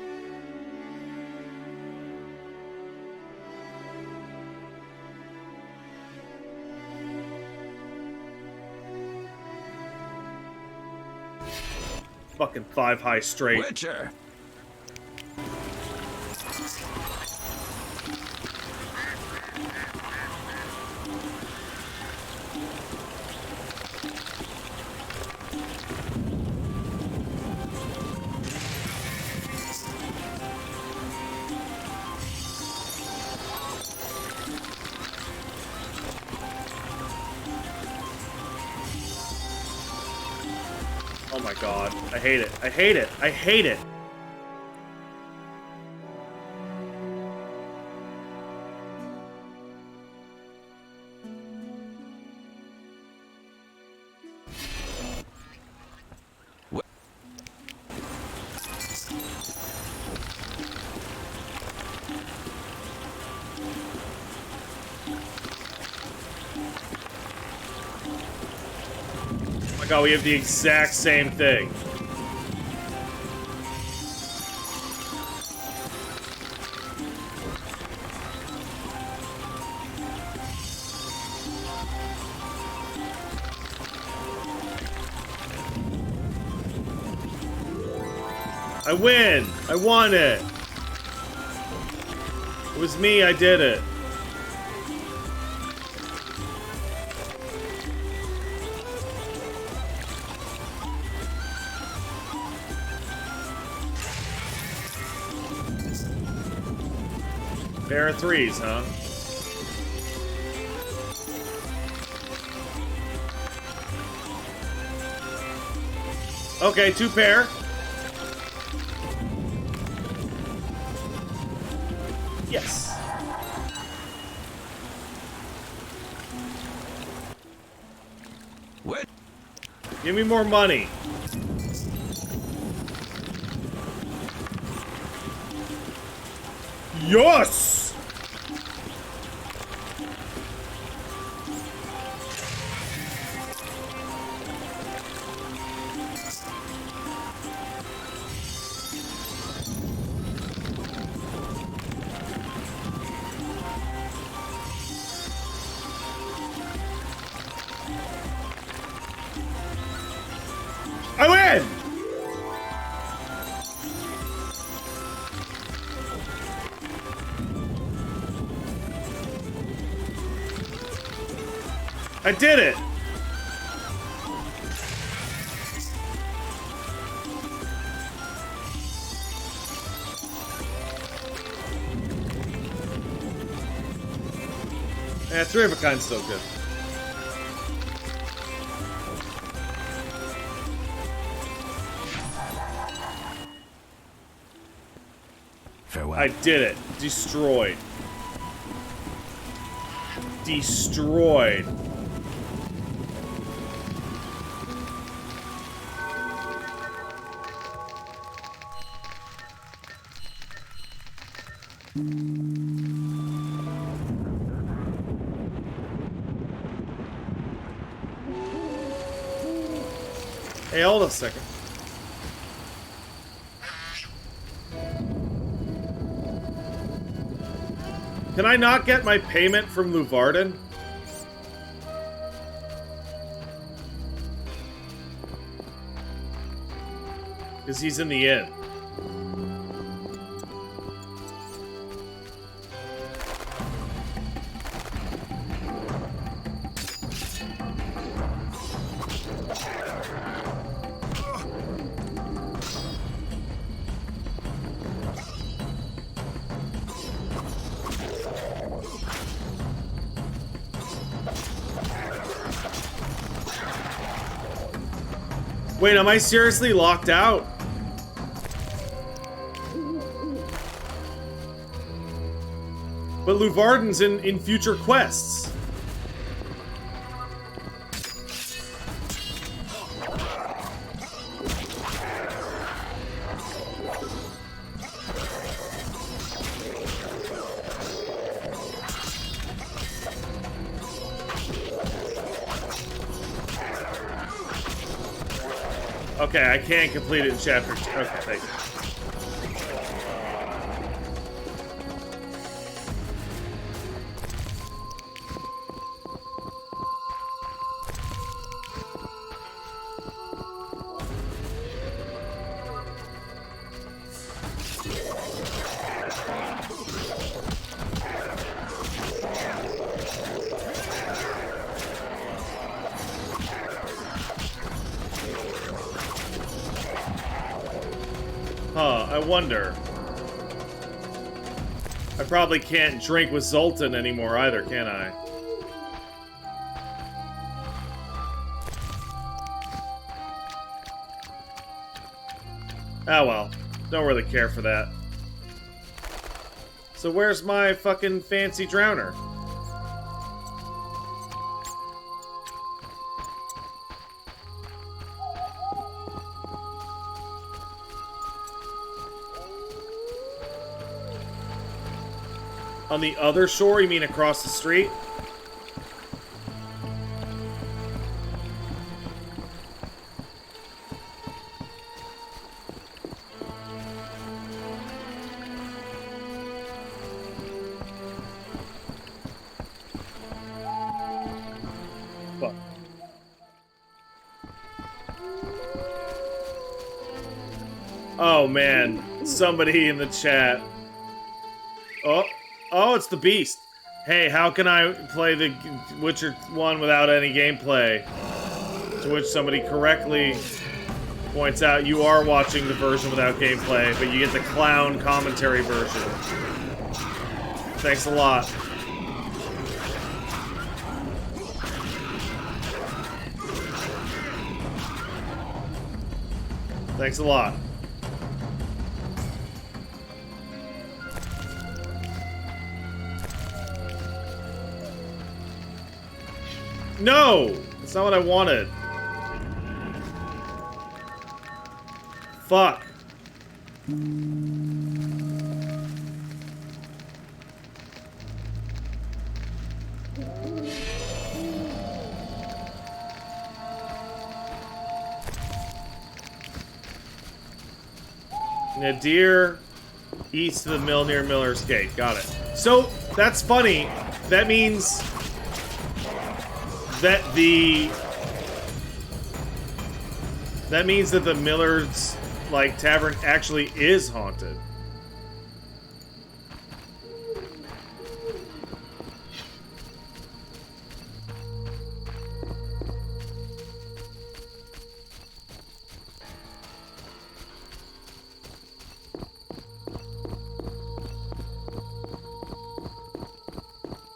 Fucking 5 high straight. Witcher. my god. I hate it. I hate it. I hate it. Oh, we have the exact same thing. I win! I won it! It was me, I did it. Pair of threes, huh? Okay, 2 pair. Yes. What? Give me more money. Yes! I win! I did it! Yeah, 3 of a kind's still good. Farewell. I did it. Destroyed. Destroyed. Hey, hold on a second. Can I not get my payment from Luvarden? Because he's in the inn. Wait, am I seriously locked out? But Luvarden's in future quests. Okay, I can't complete it in chapter 2. Okay, thank you. Huh, I wonder. I probably can't drink with Zoltan anymore either, can I? Oh well. Don't really care for that. So where's my fucking fancy drowner? On the other shore? You mean across the street? Fuck. Oh man, somebody in the chat. Oh, it's the Beast. Hey, how can I play the Witcher 1 without any gameplay? To which somebody correctly points out you are watching the version without gameplay, but you get the clown commentary version. Thanks a lot. Thanks a lot. No! That's not what I wanted. Fuck. Nadir east of the mill near Miller's Gate. Got it. So, that's funny. That means that the Miller's, like, tavern actually is haunted.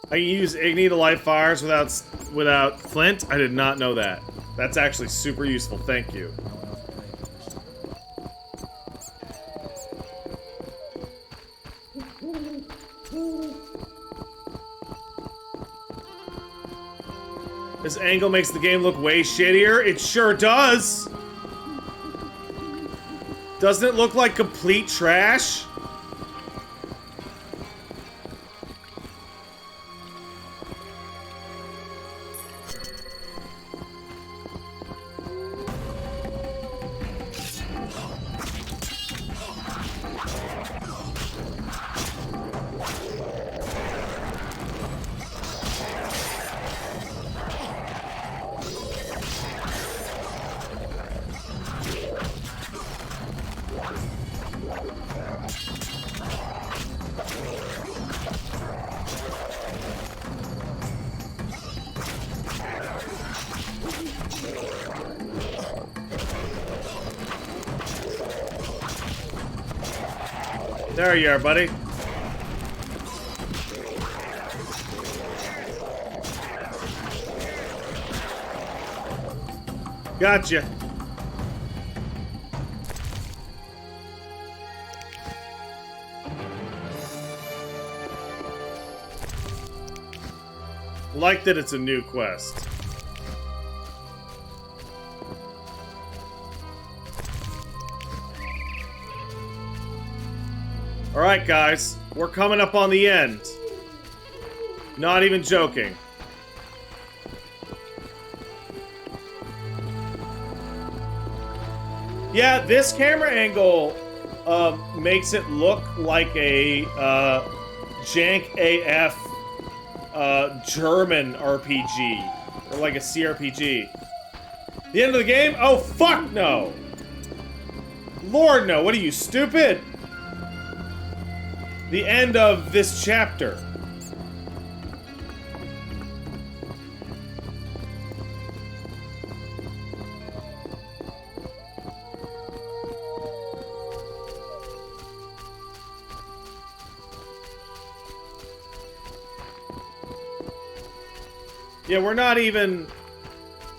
I can use Igni to light fires without flint? I did not know that. That's actually super useful, thank you. This angle makes the game look way shittier. It sure does! Doesn't it look like complete trash? There you are, buddy. Gotcha. Like that it's a new quest. Alright, guys. We're coming up on the end. Not even joking. Yeah, this camera angle makes it look like a jank AF German RPG. Or like a CRPG. The end of the game? Oh, fuck no! Lord, no. What are you, stupid? The end of this chapter. Yeah, we're not even...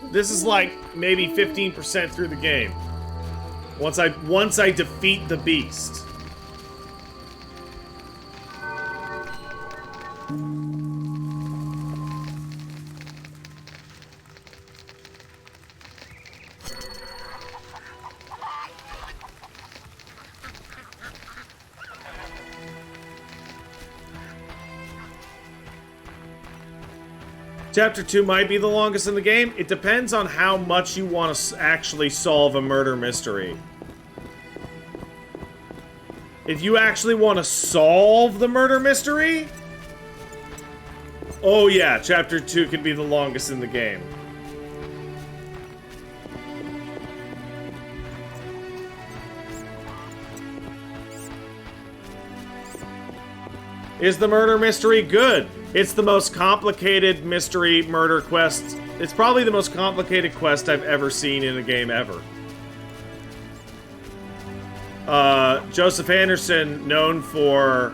This is like maybe 15% through the game. Once I defeat the beast. Chapter 2 might be the longest in the game. It depends on how much you want to actually solve a murder mystery. If you actually want to solve the murder mystery... Oh yeah, Chapter 2 could be the longest in the game. Is the murder mystery good? It's the most complicated mystery murder quest. It's probably the most complicated quest I've ever seen in a game ever. Joseph Anderson, known for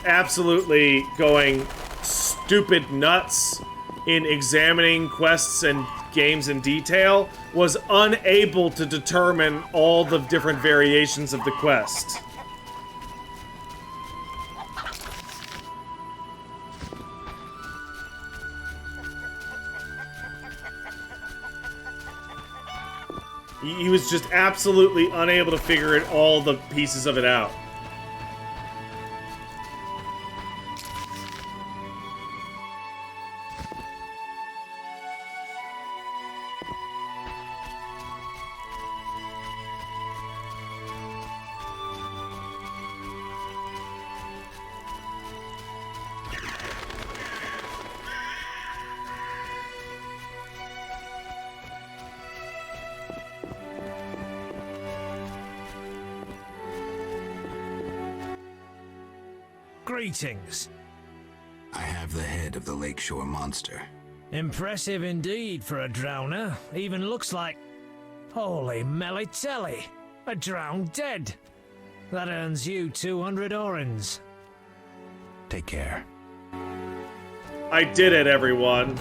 absolutely going stupid nuts in examining quests and games in detail, was unable to determine all the different variations of the quest. He was just absolutely unable to figure all the pieces of it out. Greetings. I have the head of the Lakeshore monster. Impressive indeed for a drowner. Even looks like... Holy Melitelli! A drowned dead! That earns you 200 orens. Take care. I did it, everyone.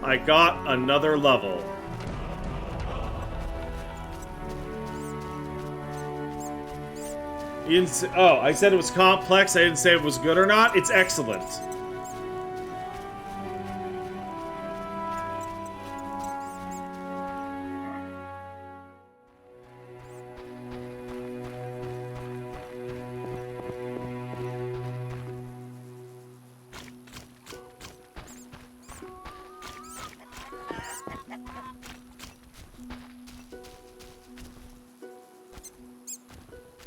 I got another level. You didn't say, oh, I said it was complex. I didn't say it was good or not. It's excellent.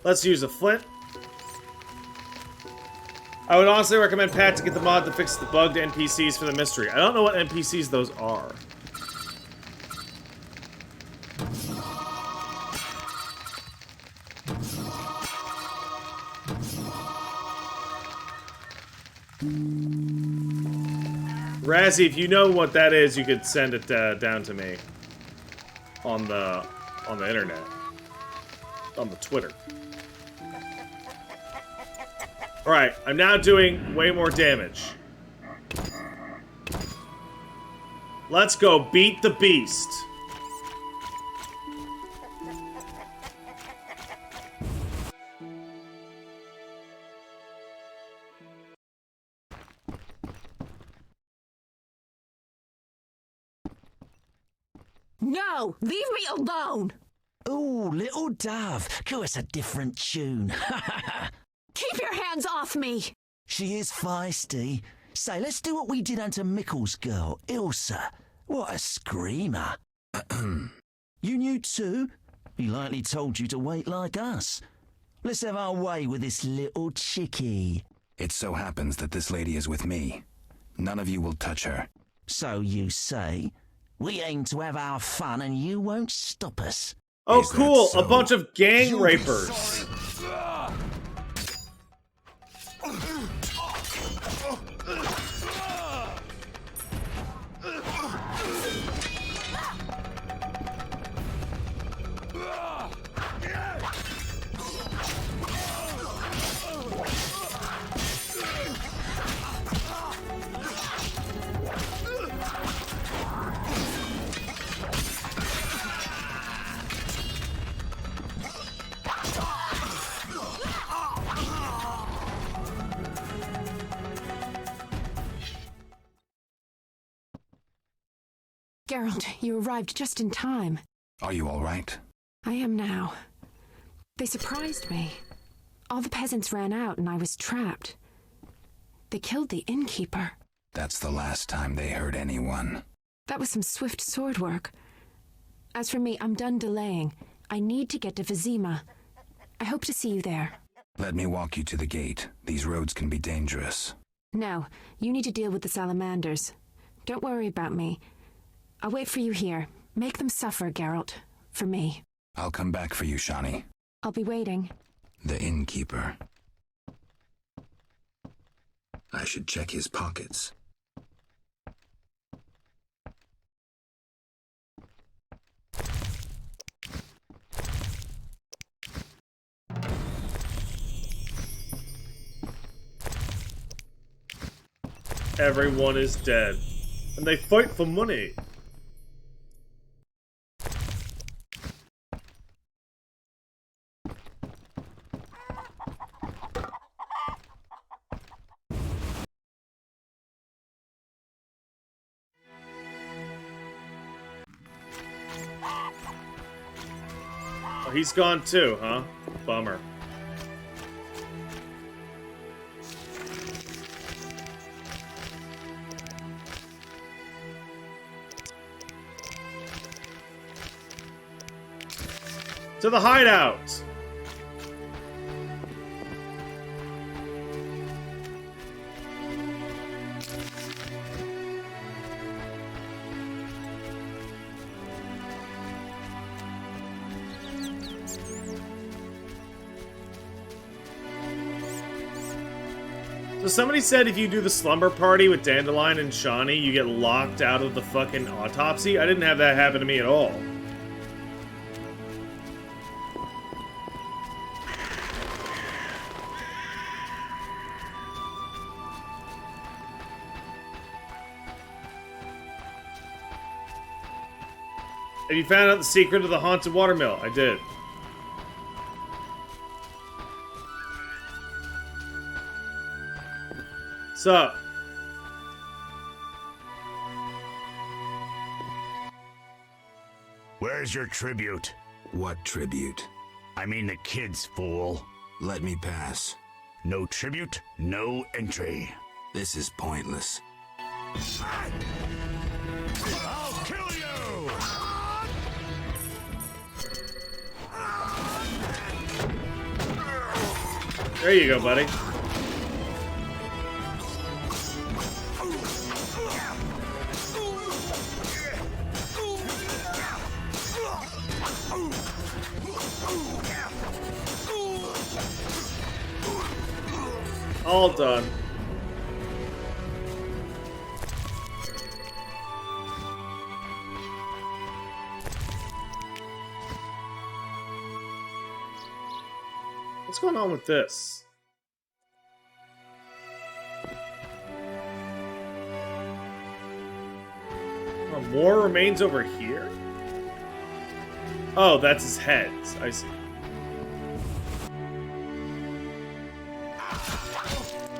Let's use a flint. I would honestly recommend Pat to get the mod to fix the bugged NPCs for the mystery. I don't know what NPCs those are. Razzie, if you know what that is, you could send it down to me on the internet, on the Twitter. Alright, I'm now doing way more damage. Let's go beat the beast. No! Leave me alone! Oh, little dove, give us a different tune. Keep your hands off me! She is feisty. Say, let's do what we did unto Mickle's girl, Ilsa. What a screamer. You knew too? He likely told you to wait like us. Let's have our way with this little chickie. It so happens that this lady is with me. None of you will touch her. So you say? We aim to have our fun and you won't stop us. Oh, cool! So? A bunch of gang rapers. Geralt, you arrived just in time. Are you all right? I am now. They surprised me. All the peasants ran out and I was trapped. They killed the innkeeper. That's the last time they hurt anyone. That was some swift sword work. As for me, I'm done delaying. I need to get to Vizima. I hope to see you there. Let me walk you to the gate. These roads can be dangerous. No, you need to deal with the salamanders. Don't worry about me. I'll wait for you here. Make them suffer, Geralt. For me. I'll come back for you, Shani. I'll be waiting. The innkeeper. I should check his pockets. Everyone is dead. And they fight for money. Oh, he's gone too, huh? Bummer. To the hideout! So somebody said if you do the slumber party with Dandelion and Shani, you get locked out of the fucking autopsy. I didn't have that happen to me at all. Have you found out the secret of the haunted watermill? I did. Sup? Where's your tribute? What tribute? I mean the kids, fool. Let me pass. No tribute, no entry. This is pointless. I'll kill you! There you go, buddy. All done. What's going on with this? Oh, more remains over here? Oh, that's his head. I see.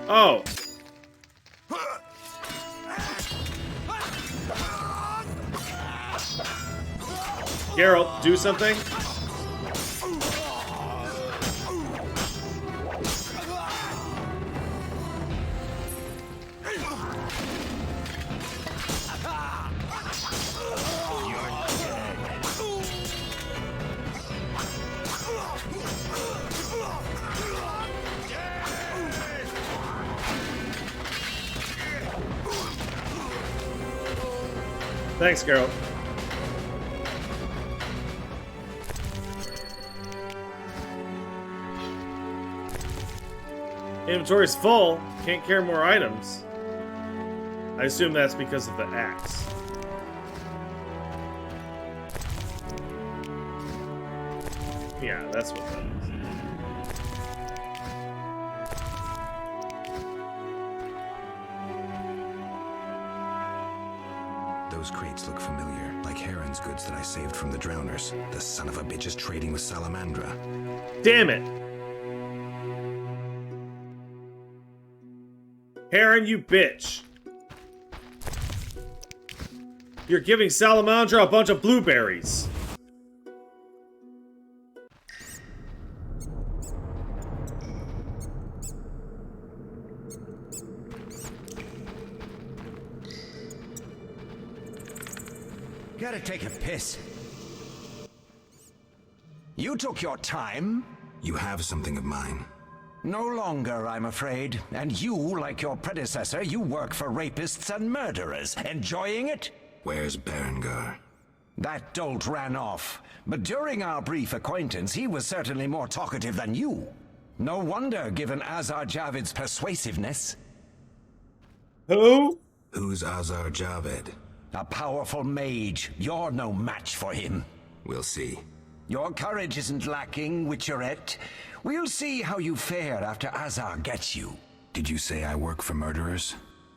Oh. Geralt, do something. Thanks, Geralt. Inventory's full. Can't carry more items. I assume that's because of the axe. Yeah, that's what that is. Those crates look familiar, like Heron's goods that I saved from the drowners. The son of a bitch is trading with Salamandra. Damn it! Heron, you bitch! You're giving Salamandra a bunch of blueberries. Gotta take a piss. You took your time. You have something of mine. No longer, I'm afraid. And you, like your predecessor, you work for rapists and murderers. Enjoying it? Where's Berengar? That dolt ran off. But during our brief acquaintance, he was certainly more talkative than you. No wonder, given Azar Javed's persuasiveness. Who? Who's Azar Javed? A powerful mage. You're no match for him. We'll see. Your courage isn't lacking, Witcherette. We'll see how you fare after Azar gets you. Did you say I work for murderers?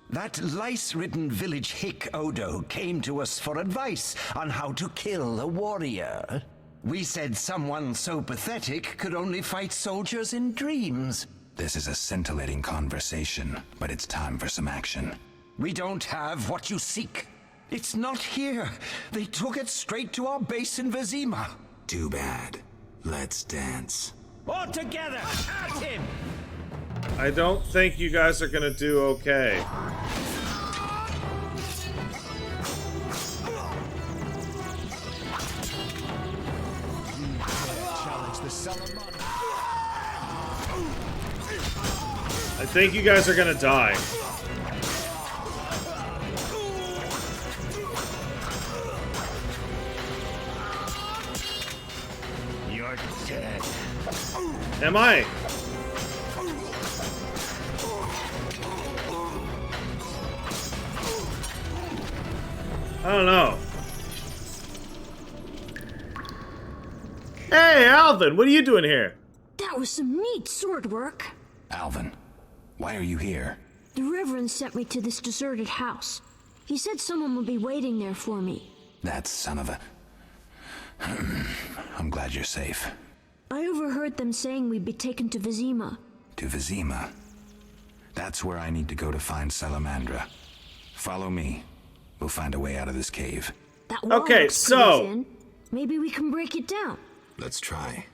That lice-ridden village hick Odo came to us for advice on how to kill a warrior. We said someone so pathetic could only fight soldiers in dreams. This is a scintillating conversation, but it's time for some action. We don't have what you seek. It's not here. They took it straight to our base in Vizima. Too bad. Let's dance. All together! At him! I don't think you guys are gonna do okay. I think you guys are gonna die. You're dead. Am I? I don't know. Hey, Alvin, what are you doing here? That was some neat sword work. Alvin, why are you here? The Reverend sent me to this deserted house. He said someone would be waiting there for me. That son of a... I'm glad you're safe. I overheard them saying we'd be taken to Vizima. To Vizima? That's where I need to go to find Salamandra. Follow me. We'll find a way out of this cave. That wall okay, looks so... pretty thin. Maybe we can break it down. Let's try.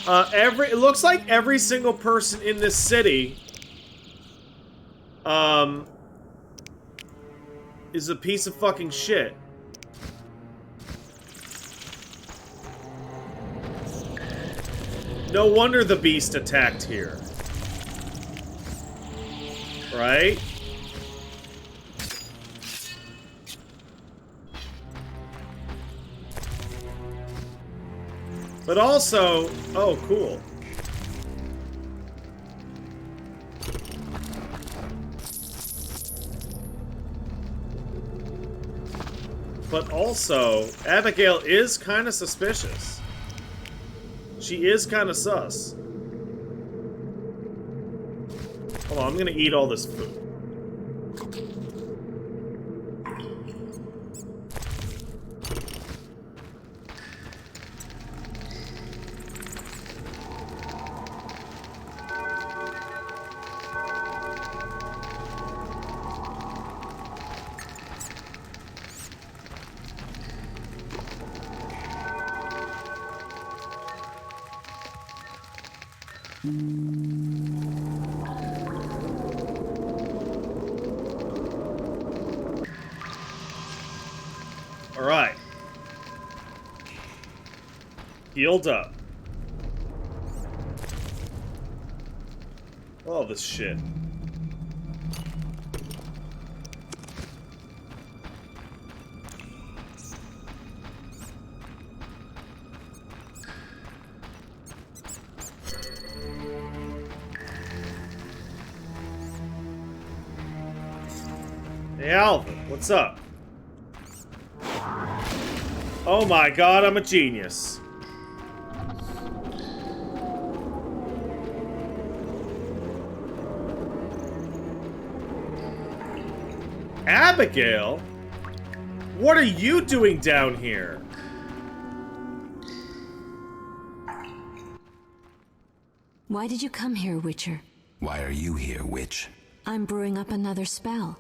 It looks like every single person in this city, is a piece of fucking shit. No wonder the beast attacked here. Right? But also... Oh, cool. But also, Abigail is kind of suspicious. She is kind of sus. Hold on, I'm gonna eat all this food. Alright. Healed up. All this shit. Hey Alvin, what's up? Oh my god, I'm a genius. Abigail? What are you doing down here? Why did you come here, Witcher? Why are you here, witch? I'm brewing up another spell.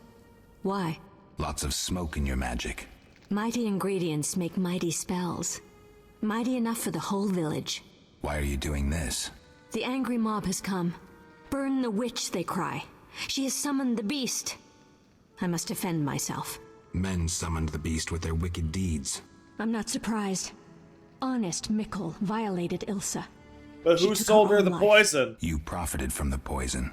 Why? Lots of smoke in your magic. Mighty ingredients make mighty spells. Mighty enough for the whole village. Why are you doing this? The angry mob has come. Burn the witch, they cry. She has summoned the beast. I must defend myself. Men summoned the beast with their wicked deeds. I'm not surprised. Honest Mikkel violated Ilsa. But who sold her the poison? You profited from the poison.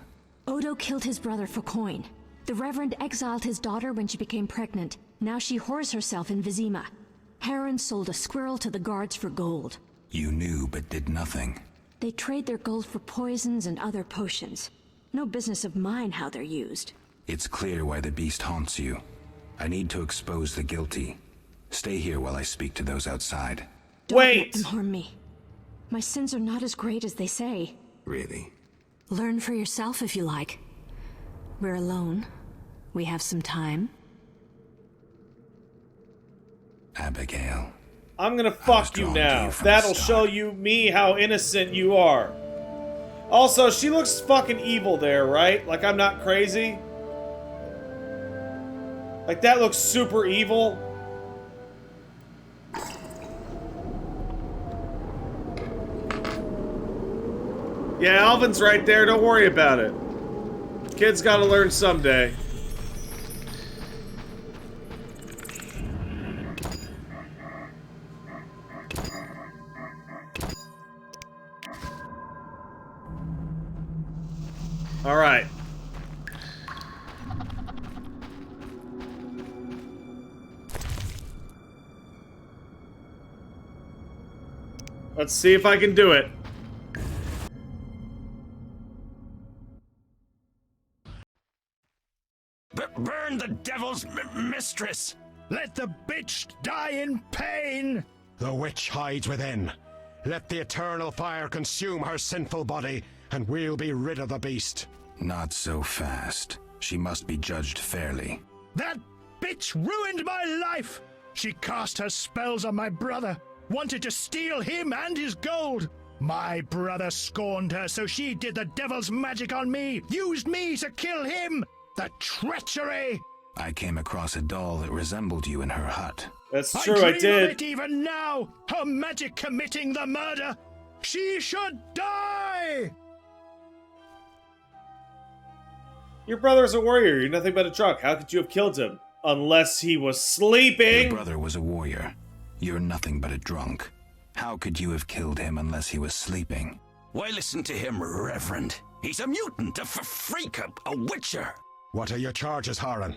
Odo killed his brother for coin. The Reverend exiled his daughter when she became pregnant. Now she whores herself in Vizima. Heron sold a squirrel to the guards for gold. You knew but did nothing. They trade their gold for poisons and other potions. No business of mine how they're used. It's clear why the beast haunts you. I need to expose the guilty. Stay here while I speak to those outside. Don't let them harm me. My sins are not as great as they say. Really? Learn for yourself if you like. We're alone. We have some time. Abigail. I'm gonna fuck you now. That'll show you me how innocent you are. Also, she looks fucking evil there, right? Like I'm not crazy. Like that looks super evil. Yeah, Alvin's right there. Don't worry about it. Kid's gotta learn someday. All right. Let's see if I can do it. Burn the devil's mistress! Let the bitch die in pain! The witch hides within. Let the eternal fire consume her sinful body, and we'll be rid of the beast. Not so fast. She must be judged fairly. That bitch ruined my life! She cast her spells on my brother, wanted to steal him and his gold. My brother scorned her, so she did the devil's magic on me, used me to kill him! The treachery! I came across a doll that resembled you in her hut. That's true, I did. Of it even now! Her magic committing the murder! She should die! Your brother's a warrior. You're nothing but a drunk. How could you have killed him? Unless he was sleeping! Your brother was a warrior. You're nothing but a drunk. How could you have killed him unless he was sleeping? Why listen to him, Reverend? He's a mutant, a freak, a witcher. What are your charges, Haran?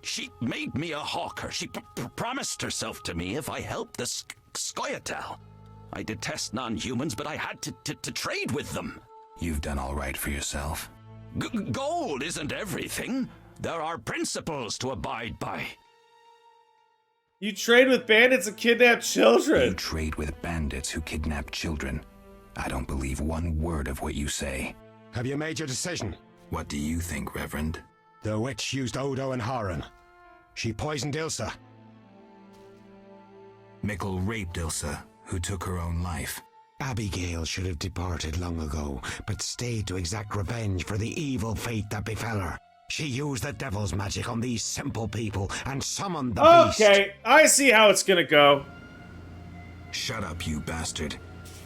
She made me a hawker. She promised herself to me if I helped the Scoia'tael. I detest non-humans, but I had to trade with them. You've done all right for yourself. Gold isn't everything. There are principles to abide by. You trade with bandits and kidnap children. You trade with bandits who kidnap children. I don't believe one word of what you say. Have you made your decision? What do you think, Reverend? The witch used Odo and Haran. She poisoned Ilsa. Mikkel raped Ilsa, who took her own life. Abigail should have departed long ago, but stayed to exact revenge for the evil fate that befell her. She used the devil's magic on these simple people and summoned the beast. Okay, I see how it's gonna go. Shut up, you bastard.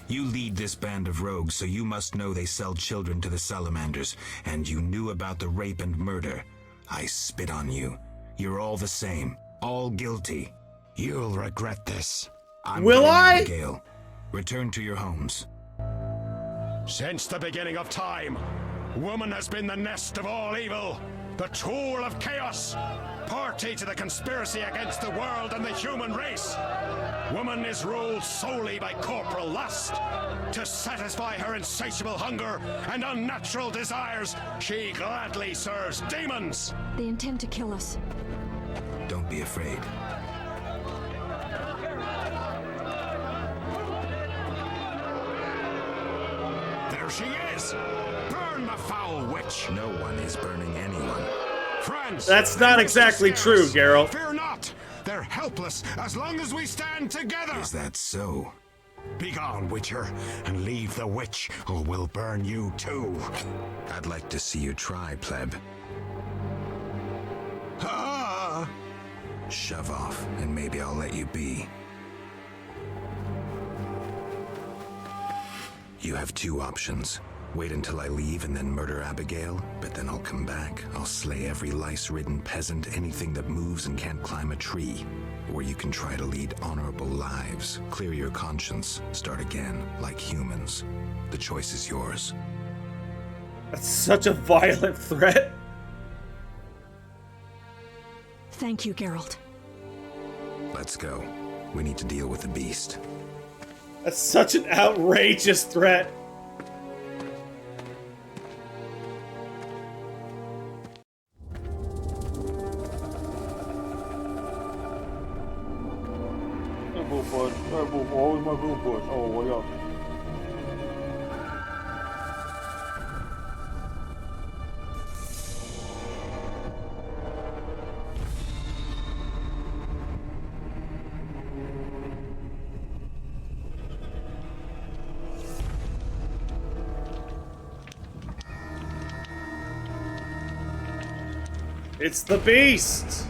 You lead this band of rogues, so you must know they sell children to the salamanders, and you knew about the rape and murder. I spit on you. You're all the same. All guilty. You'll regret this. Will I? Abigail. Return to your homes. Since the beginning of time, woman has been the nest of all evil, the tool of chaos, party to the conspiracy against the world and the human race. Woman is ruled solely by corporal lust. To satisfy her insatiable hunger and unnatural desires, she gladly serves demons. They intend to kill us. Don't be afraid. There she is! Burn the foul witch! No one is burning anyone. Friends! That's not exactly true, Geralt. Fear not! They're helpless as long as we stand together! Is that so? Begone, Witcher, and leave the witch, or we'll burn you too. I'd like to see you try, pleb. Ah! Shove off, and maybe I'll let you be. You have two options. Wait until I leave and then murder Abigail, but then I'll come back. I'll slay every lice-ridden peasant, anything that moves and can't climb a tree. Or you can try to lead honorable lives, clear your conscience, start again, like humans. The choice is yours. That's such a violent threat. Thank you, Geralt. Let's go. We need to deal with the beast. That's such an outrageous threat. It's the beast!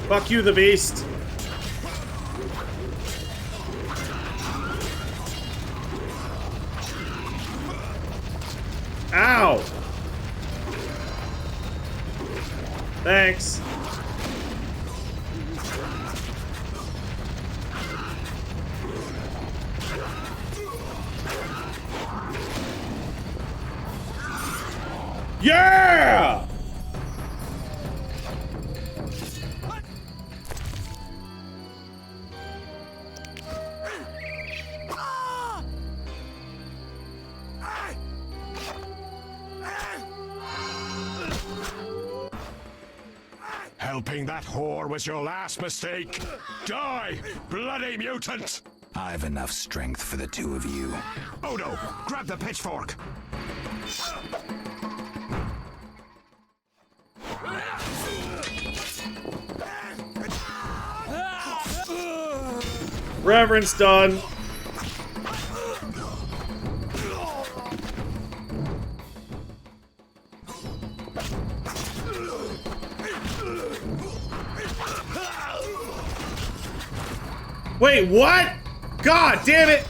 Fuck you, the beast. Ow! Thanks. Yeah! Helping that whore was your last mistake. Die, bloody mutant! I've enough strength for the two of you. Odo, grab the pitchfork. Reverend's done. Wait, what? God damn it!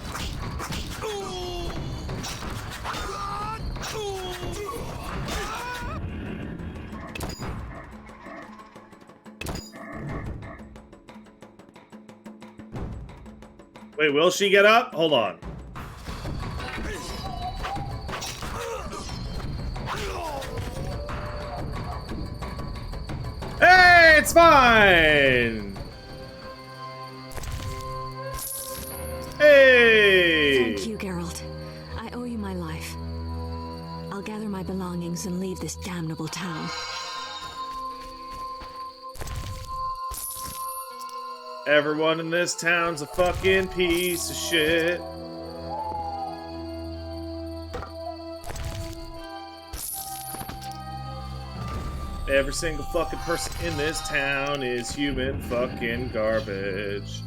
Wait, will she get up? Hold on. Hey, it's fine! Hey! Thank you, Geralt. I owe you my life. I'll gather my belongings and leave this damnable town. Everyone in this town's a fucking piece of shit. Every single fucking person in this town is human fucking garbage.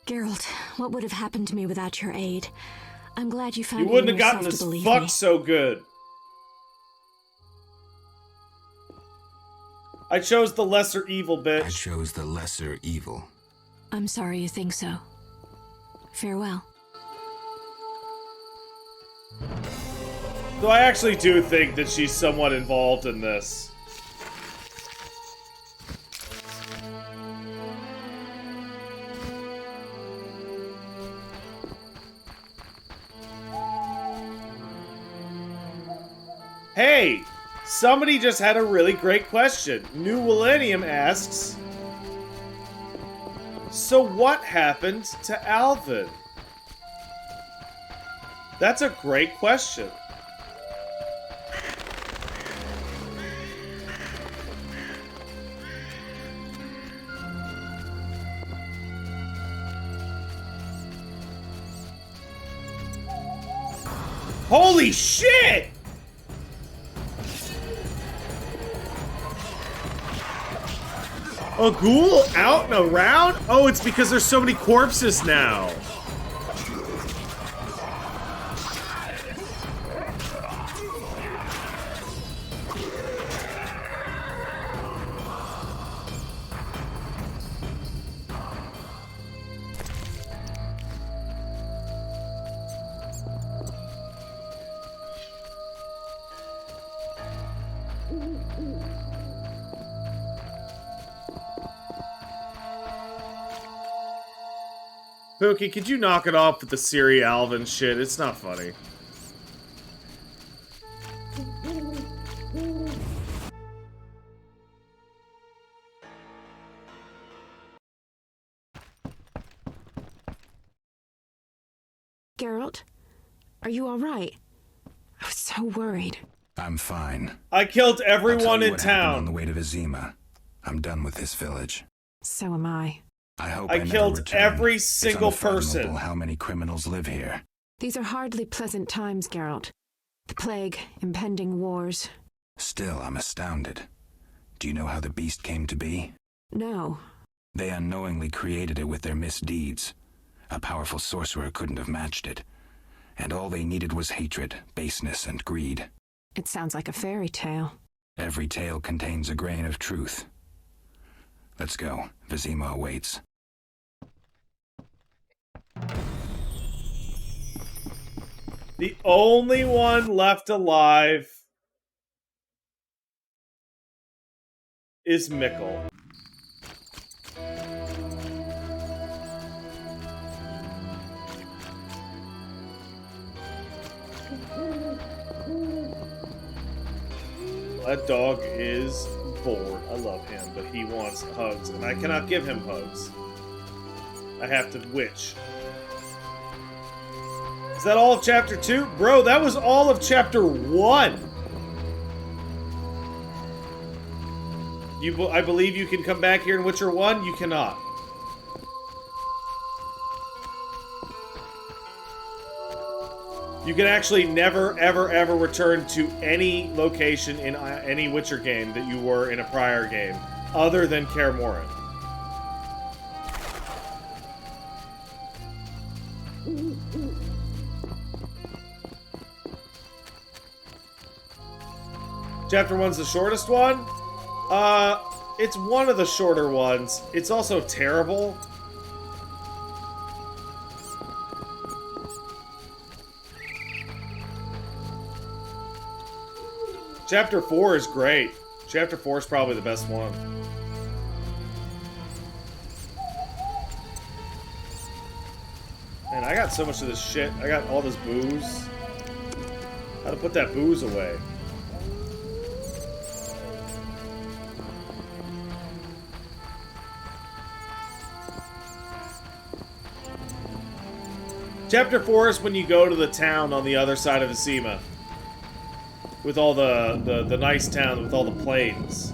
Geralt, what would have happened to me without your aid? I'm glad you found You wouldn't have yourself gotten to this believe fucked me. so good. I chose the lesser evil, bitch. I chose the lesser evil. I'm sorry you think so. Farewell. Though I actually do think that she's somewhat involved in this. Hey! Somebody just had a really great question. New Millennium asks, so what happened to Alvin? That's a great question. Holy shit! A ghoul out and around? Oh, it's because there's so many corpses now. Pookie, could you knock it off with the Siri Alvin shit? It's not funny. Geralt, are you all right? I was so worried. I'm fine. I killed everyone I'll tell you in what happened town. on the way to Vizima. I'm done with this village. So am I. I hope I never killed return. every It's single person. unfathomable how many criminals live here. These are hardly pleasant times, Geralt. The plague, impending wars. Still, I'm astounded. Do you know how the beast came to be? No. They unknowingly created it with their misdeeds. A powerful sorcerer couldn't have matched it. And all they needed was hatred, baseness, and greed. It sounds like a fairy tale. Every tale contains a grain of truth. Let's go. Vizima awaits. The only one left alive is Mikkel. That dog is bored. I love him, but he wants hugs, and I cannot give him hugs. I have to witch. Is that all of chapter 2? Bro, that was all of chapter 1! I believe you can come back here in Witcher 1? You cannot. You can actually never, ever, ever return to any location in any Witcher game that you were in a prior game, other than Kaer Morhen. Chapter 1's the shortest one? It's one of the shorter ones. It's also terrible. Chapter 4 is great. Chapter 4 is probably the best one. Man, I got so much of this shit. I got all this booze. How to put that booze away. Chapter 4 is when you go to the town on the other side of Vizima. With all the nice town with all the plains.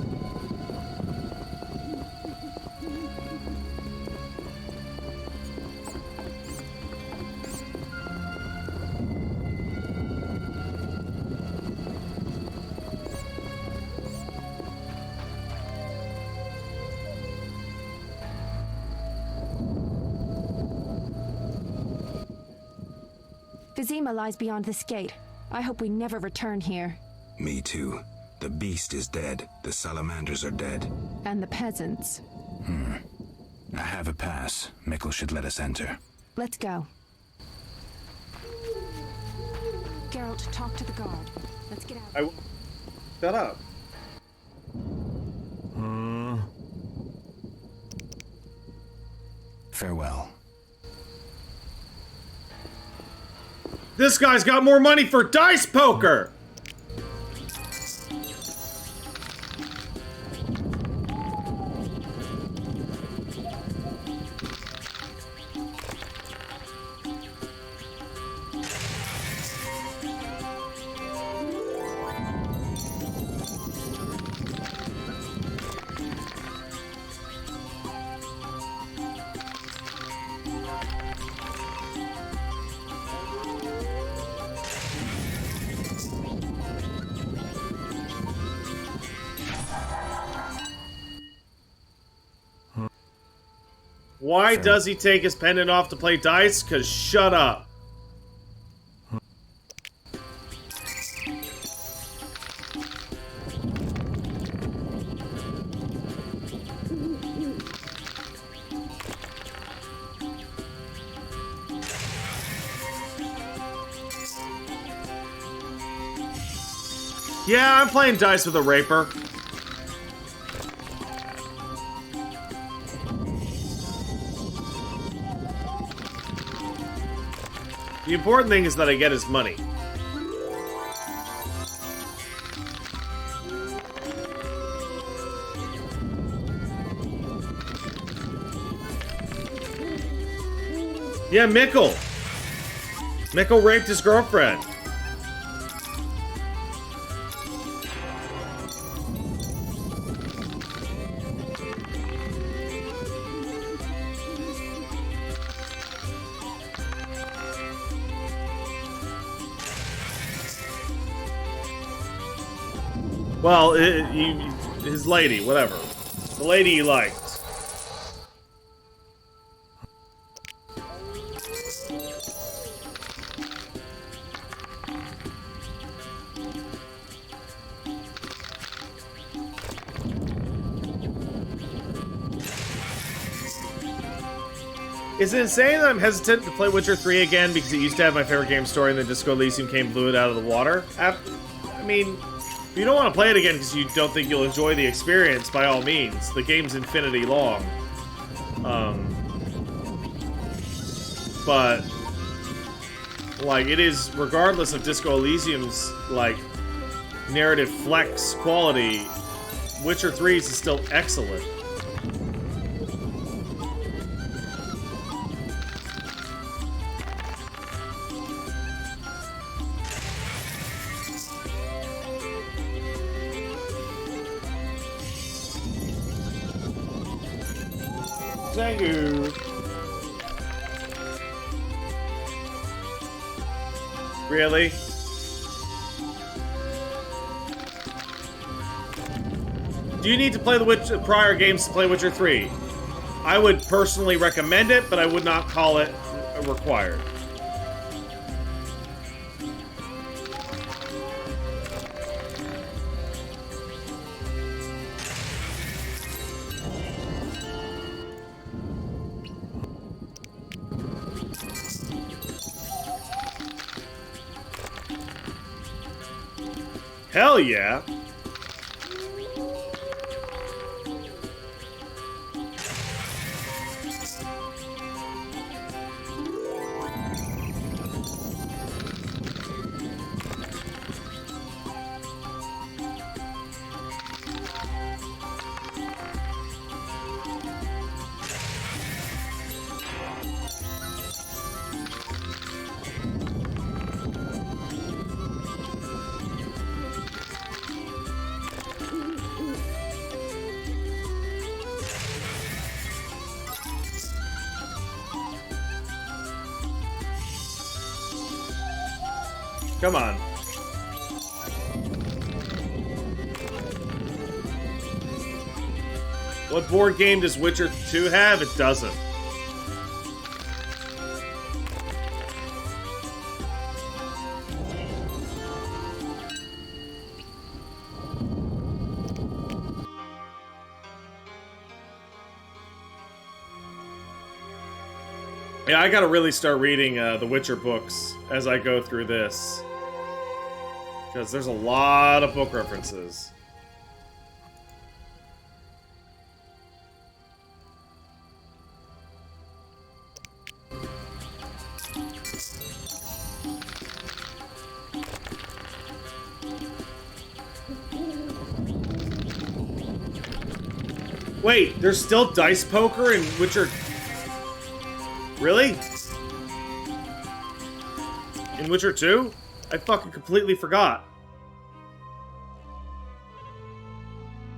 Vizima lies beyond this gate. I hope we never return here. Me too. The beast is dead. The salamanders are dead. And the peasants. I have a pass. Mikkel should let us enter. Let's go. Geralt, talk to the guard. Let's get out. Shut up. Farewell. This guy's got more money for dice poker! Why does he take his pendant off to play dice? Cause shut up. Yeah, I'm playing dice with a raper. The important thing is that I get his money. Yeah, Mikkel. Mikkel raped his girlfriend. Well, his lady, whatever. The lady he liked. Is it insane that I'm hesitant to play Witcher 3 again because it used to have my favorite game story and then Disco Elysium came blew it out of the water? I mean... If you don't want to play it again because you don't think you'll enjoy the experience, by all means. The game's infinity long. But, like, it is, regardless of Disco Elysium's, like, narrative flex quality, Witcher 3 is still excellent. Thank you. Really? Do you need to play the prior games to play Witcher 3? I would personally recommend it, but I would not call it required. Hell yeah! Come on. What board game does Witcher 2 have? It doesn't. Yeah, I gotta really start reading the Witcher books as I go through this. Because there's a lot of book references. Wait, there's still dice poker in Witcher... Really? In Witcher 2? I fucking completely forgot.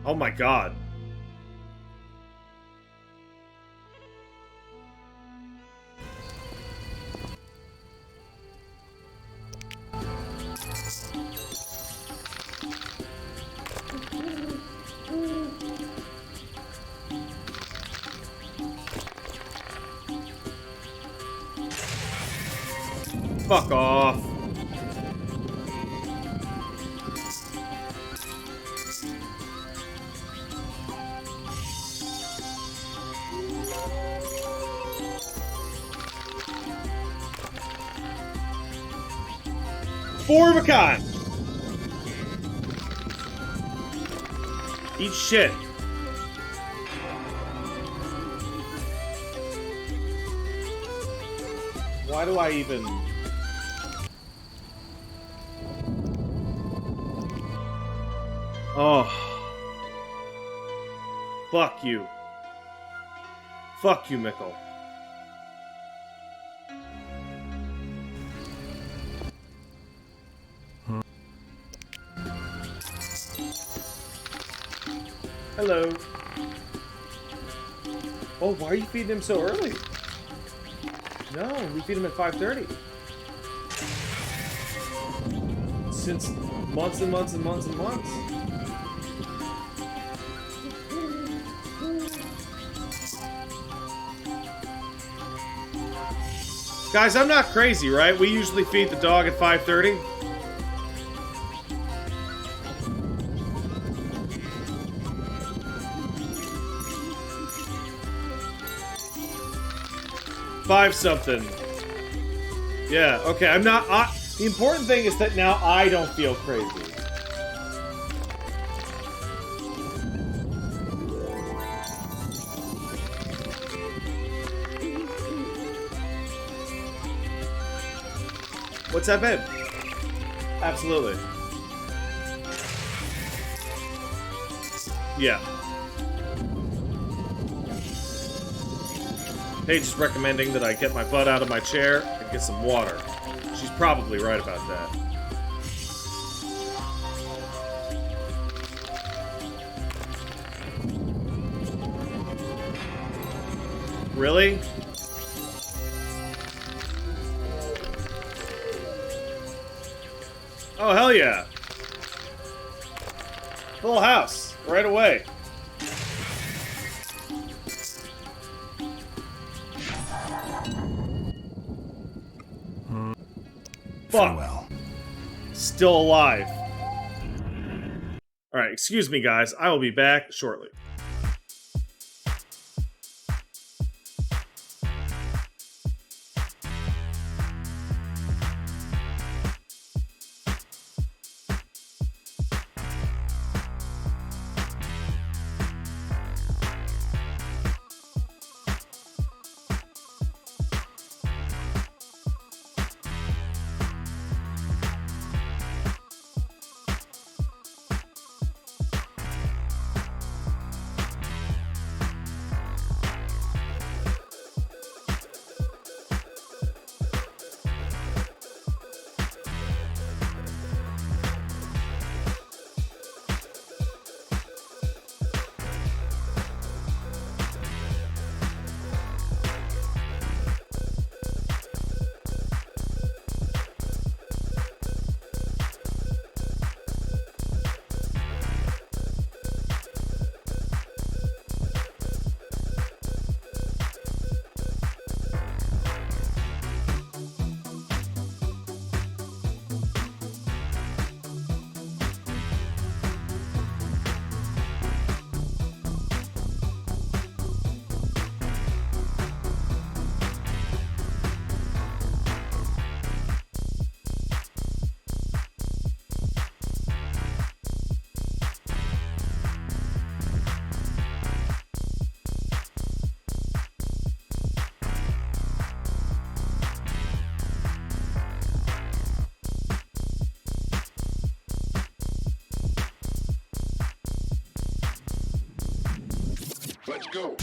Oh my god. Fuck off. Four of a kind. Eat shit. Why do I even... Oh. Fuck you. Fuck you, Mikkel. Hello. Oh, why are you feeding him so early? No, we feed him at 5:30. Since months and months and months and months. Guys, I'm not crazy, right? We usually feed the dog at 5:30. Five something. Yeah, okay, I'm not... the important thing is that now I don't feel crazy. What's that, babe? Absolutely. Yeah. Paige is recommending that I get my butt out of my chair and get some water. She's probably right about that. Really? Oh, hell yeah. Full house, right away. Fuck. Still alive. Alright, excuse me, guys. I will be back shortly. Let's go.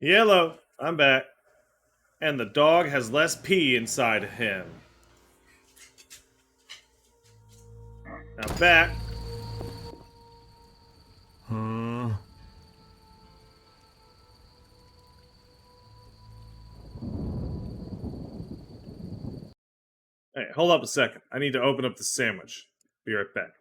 Yellow, I'm back. And the dog has less pee inside him. Now back. Hey, hold up a second. I need to open up the sandwich. Be right back.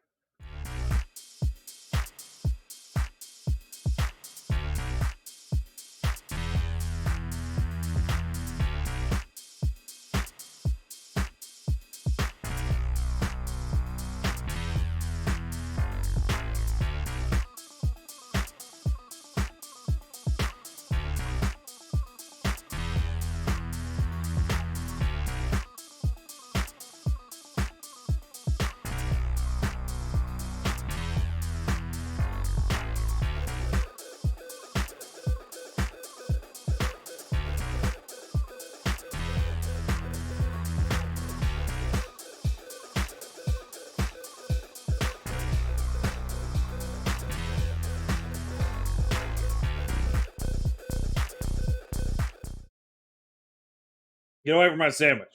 Get away from my sandwich.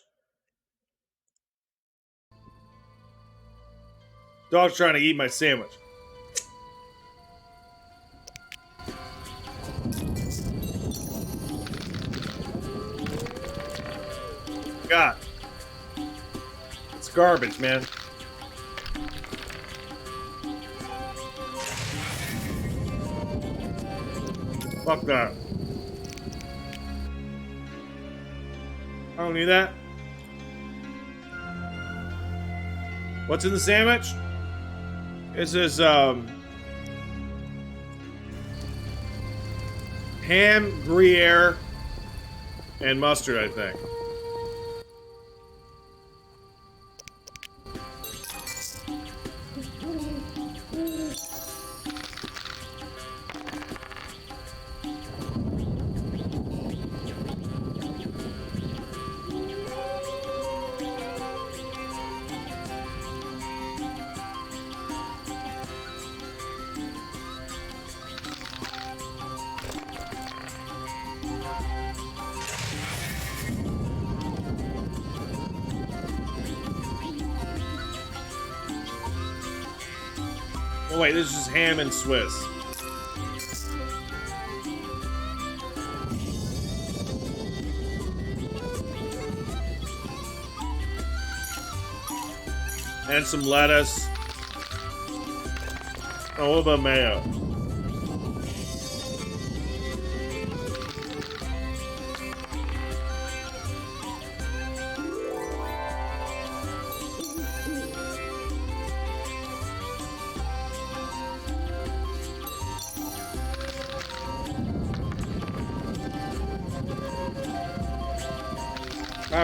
Dog's trying to eat my sandwich. God. It's garbage, man. Fuck that. I don't need that. What's in the sandwich? This is ham, Gruyere, and mustard, I think. Oh wait, this is ham and Swiss. And some lettuce. Oh, what about mayo?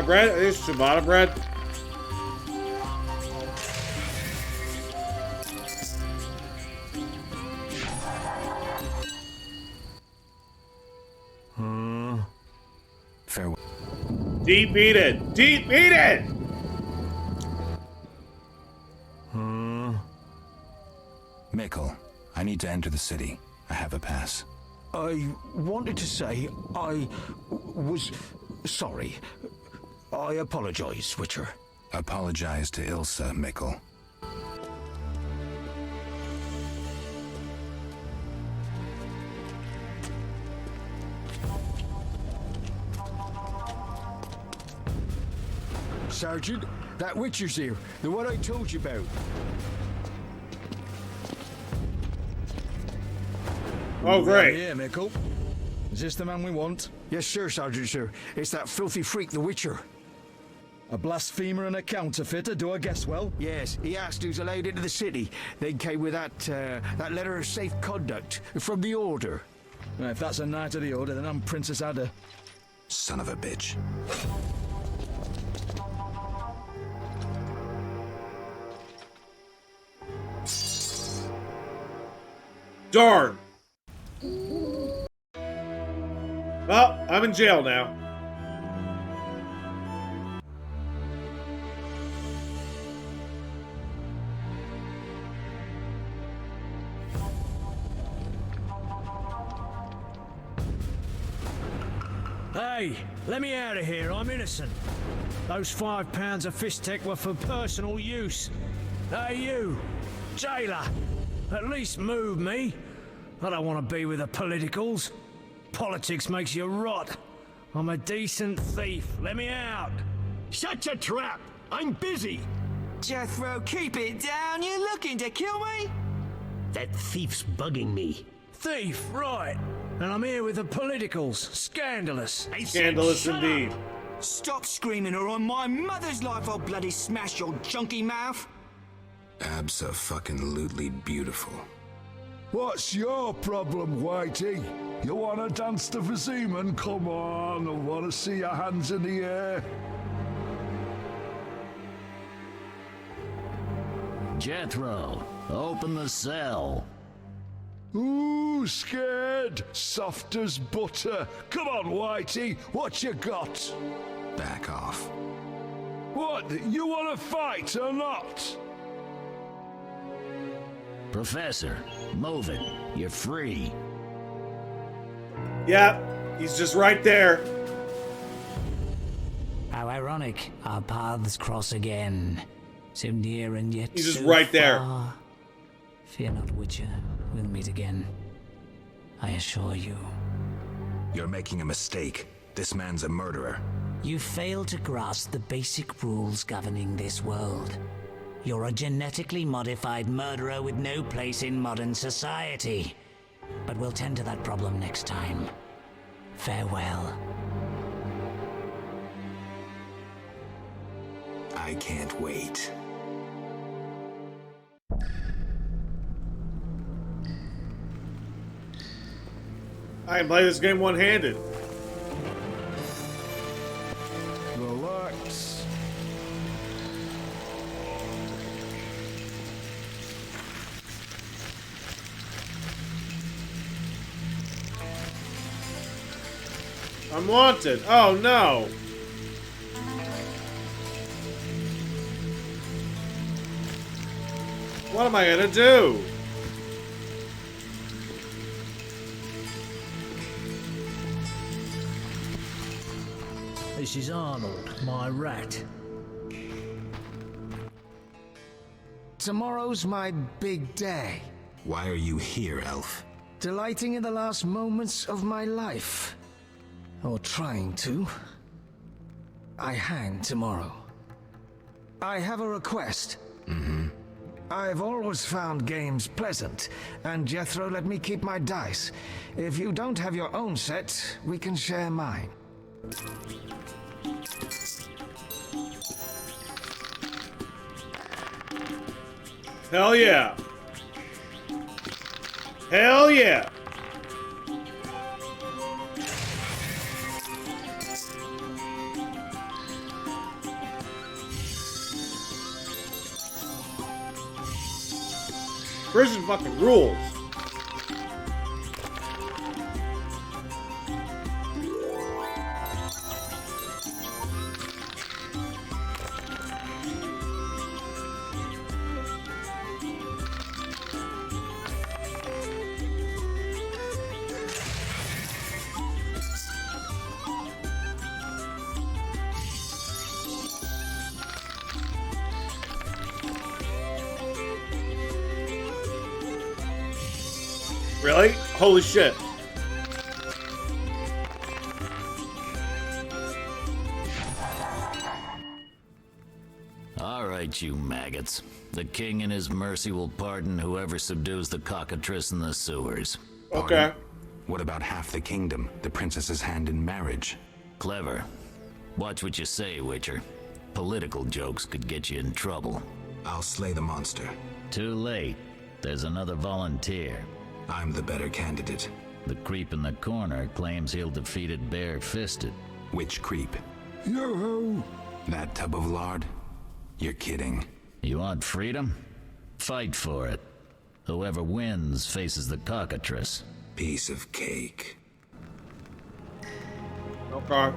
Bread? Is this ciabatta bread? Farewell. Deep eat it! Deep eat it! Mikkel, I need to enter the city. I have a pass. I wanted to say I was sorry. I apologize, Witcher. Apologize to Ilsa, Mikkel. Sergeant, that Witcher's here. The one I told you about. Oh, great. Yeah, Mikkel. Is this the man we want? Yes, sir, Sergeant, sir. It's that filthy freak, the Witcher. A blasphemer and a counterfeiter, do I guess well? Yes, he asked who's allowed into the city. They came with that letter of safe conduct from the Order. Well, if that's a knight of the Order, then I'm Princess Ada. Son of a bitch. Darn! Well, I'm in jail now. Hey, let me out of here. I'm innocent. Those 5 pounds of fish tech were for personal use. Hey, you, jailer, at least move me. I don't want to be with the politicals. Politics makes you rot. I'm a decent thief. Let me out. Shut your trap. I'm busy. Jethro, keep it down. You're looking to kill me? That thief's bugging me. Thief, right. And I'm here with the politicals. Scandalous. Scandalous indeed. Stop screaming or on my mother's life I'll bloody smash your junky mouth. Abso-fucking-lutely beautiful. What's your problem, Whitey? You wanna dance the Viziman? Come on, I wanna see your hands in the air. Jethro, open the cell. Ooh, scared. Soft as butter. Come on, Whitey, what you got? Back off. What, you wanna fight or not? Professor, move it. You're free. Yeah, he's just right there. How ironic. Our paths cross again. So near and yet He's just so right there. far. Fear not, Witcher. We'll meet again. I assure you. You're making a mistake. This man's a murderer. You fail to grasp the basic rules governing this world. You're a genetically modified murderer with no place in modern society. But we'll tend to that problem next time. Farewell. I can't wait. I can play this game one-handed. Relax. I'm wanted. Oh no. What am I gonna do? This is Arnold, my rat. Tomorrow's my big day. Why are you here, Elf? Delighting in the last moments of my life. Or trying to. I hang tomorrow. I have a request. Mm-hmm. I've always found games pleasant, and Jethro let me keep my dice. If you don't have your own set, we can share mine. Hell yeah. Hell yeah. Prison fucking rules. Really? Holy shit. All right, you maggots. The king in his mercy will pardon whoever subdues the cockatrice in the sewers. Okay. What about half the kingdom? The princess's hand in marriage? Clever. Watch what you say, Witcher. Political jokes could get you in trouble. I'll slay the monster. Too late. There's another volunteer. I'm the better candidate. The creep in the corner claims he'll defeat it bare-fisted. Which creep? Yo-ho! That tub of lard? You're kidding. You want freedom? Fight for it. Whoever wins faces the cockatrice. Piece of cake. Okay.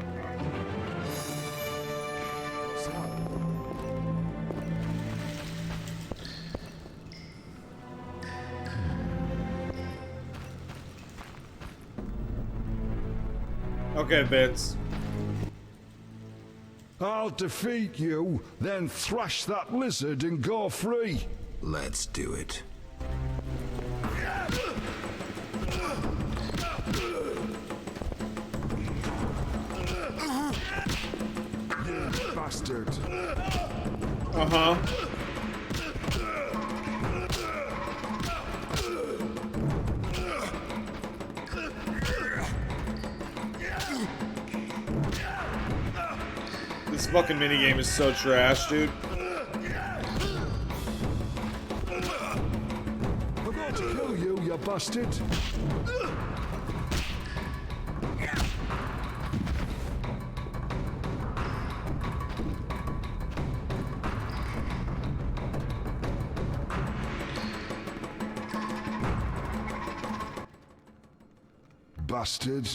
Okay, Vince. I'll defeat you, then thrash that lizard and go free. Let's do it. Bastard. Uh-huh. This fucking minigame is so trash, dude. I'm going to kill you, you bastard. Bastard.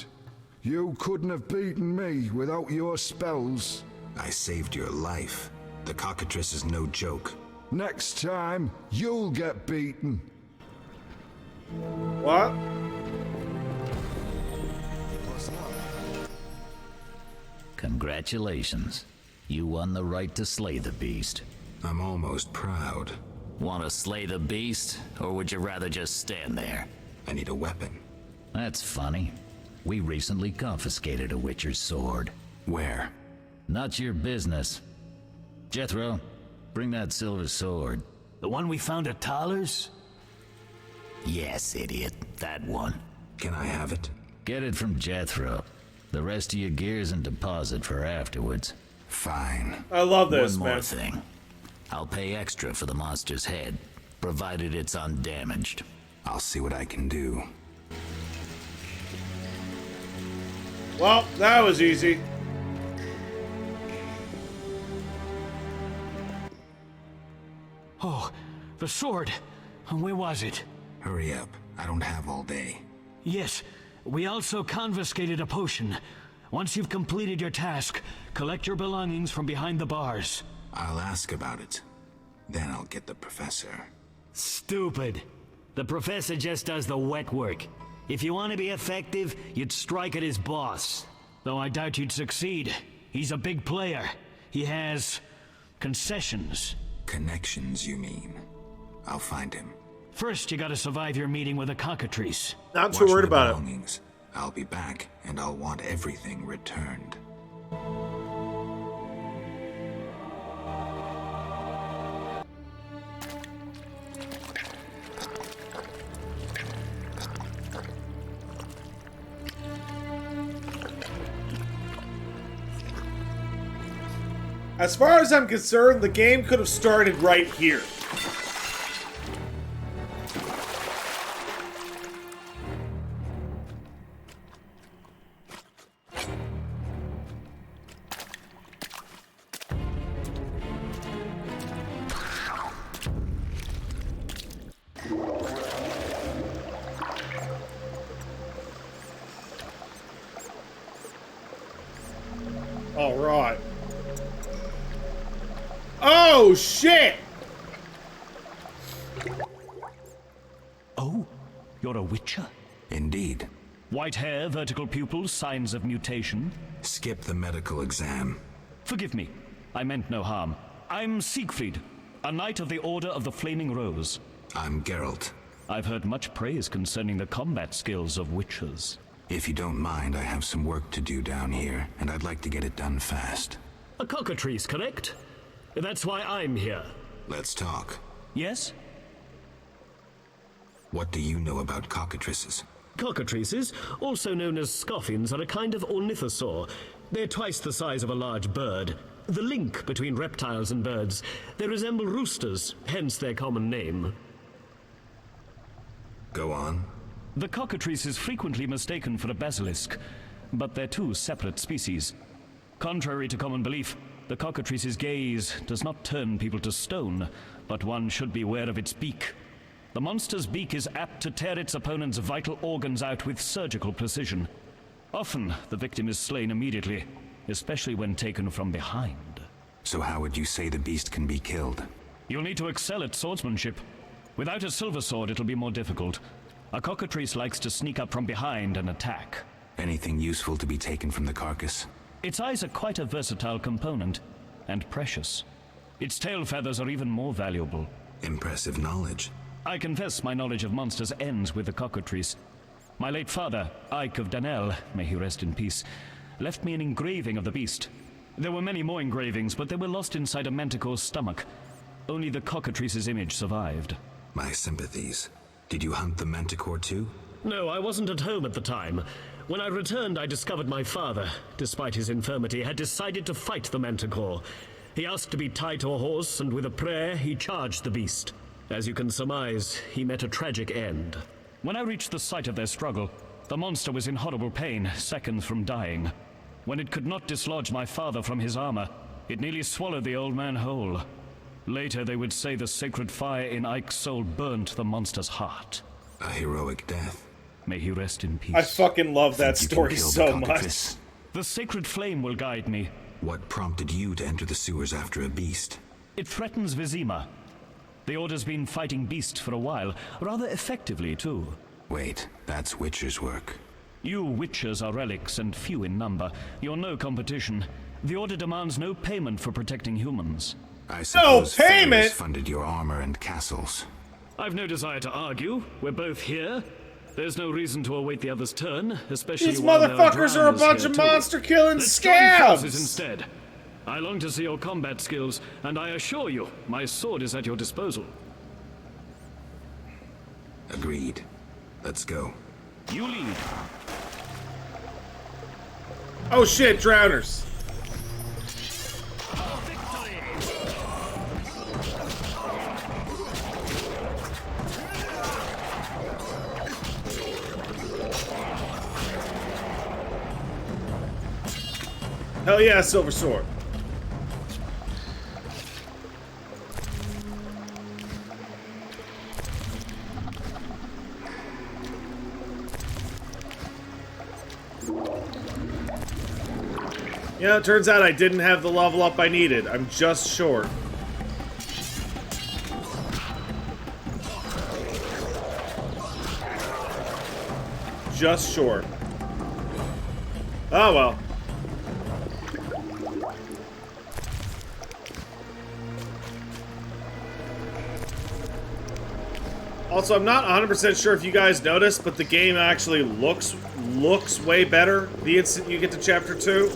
You couldn't have beaten me without your spells. I saved your life. The cockatrice is no joke. Next time, you'll get beaten. What? Congratulations. You won the right to slay the beast. I'm almost proud. Want to slay the beast, or would you rather just stand there? I need a weapon. That's funny. We recently confiscated a Witcher's sword. Where? Not your business. Jethro, bring that silver sword. The one we found at Tyler's? Yes, idiot. That one. Can I have it? Get it from Jethro. The rest of your gear's in deposit for afterwards. Fine. I love this, One more man. thing. I'll pay extra for the monster's head, provided it's undamaged. I'll see what I can do. Well, that was easy. Oh, the sword. Where was it? Hurry up. I don't have all day. Yes, we also confiscated a potion. Once you've completed your task, collect your belongings from behind the bars. I'll ask about it. Then I'll get the professor. Stupid. The professor just does the wet work. If you want to be effective, you'd strike at his boss. Though I doubt you'd succeed. He's a big player. He has concessions. Connections, you mean? I'll find him. First, you gotta survive your meeting with the cockatrice. Not too worried about it. Belongings. I'll be back, and I'll want everything returned. As far as I'm concerned, the game could have started right here. All right. Oh, shit! Oh, you're a witcher? Indeed. White hair, vertical pupils, signs of mutation. Skip the medical exam. Forgive me. I meant no harm. I'm Siegfried, a knight of the Order of the Flaming Rose. I'm Geralt. I've heard much praise concerning the combat skills of witchers. If you don't mind, I have some work to do down here, and I'd like to get it done fast. A cockatrice, correct? That's why I'm here. Let's talk. Yes? What do you know about cockatrices? Cockatrices, also known as scoffins, are a kind of ornithosaur. They're twice the size of a large bird. The link between reptiles and birds. They resemble roosters, hence their common name. Go on. The cockatrice is frequently mistaken for a basilisk, but they're two separate species. Contrary to common belief, the cockatrice's gaze does not turn people to stone, but one should be aware of its beak. The monster's beak is apt to tear its opponent's vital organs out with surgical precision. Often, the victim is slain immediately, especially when taken from behind. So how would you say the beast can be killed? You'll need to excel at swordsmanship. Without a silver sword, it'll be more difficult. A cockatrice likes to sneak up from behind and attack. Anything useful to be taken from the carcass? Its eyes are quite a versatile component, and precious. Its tail feathers are even more valuable. Impressive knowledge. I confess my knowledge of monsters ends with the cockatrice. My late father, Ike of Danel, may he rest in peace, left me an engraving of the beast. There were many more engravings, but they were lost inside a manticore's stomach. Only the cockatrice's image survived. My sympathies. Did you hunt the manticore too? No, I wasn't at home at the time. When I returned, I discovered my father, despite his infirmity, had decided to fight the manticore. He asked to be tied to a horse, and with a prayer, he charged the beast. As you can surmise, he met a tragic end. When I reached the site of their struggle, the monster was in horrible pain, seconds from dying. When it could not dislodge my father from his armor, it nearly swallowed the old man whole. Later, they would say the sacred fire in Ike's soul burnt the monster's heart. A heroic death. May he rest in peace. I fucking love that story so much. The sacred flame will guide me. What prompted you to enter the sewers after a beast? It threatens Vizima. The Order's been fighting beasts for a while, rather effectively, too. Wait, that's Witcher's work. You Witchers are relics and few in number. You're no competition. The Order demands no payment for protecting humans. I suppose fairies funded your armor and castles. I've no desire to argue. We're both here. There's no reason to await the other's turn, especially These while motherfuckers are a bunch of monster-killing scabs! Instead. I long to see your combat skills, and I assure you, my sword is at your disposal. Agreed. Let's go. You lead. Oh shit, drowners. Hell yeah, Silver Sword. Yeah, it turns out I didn't have the level up I needed. I'm just short. Just short. Oh well. Also, I'm not 100% sure if you guys noticed, but the game actually looks way better the instant you get to Chapter 2.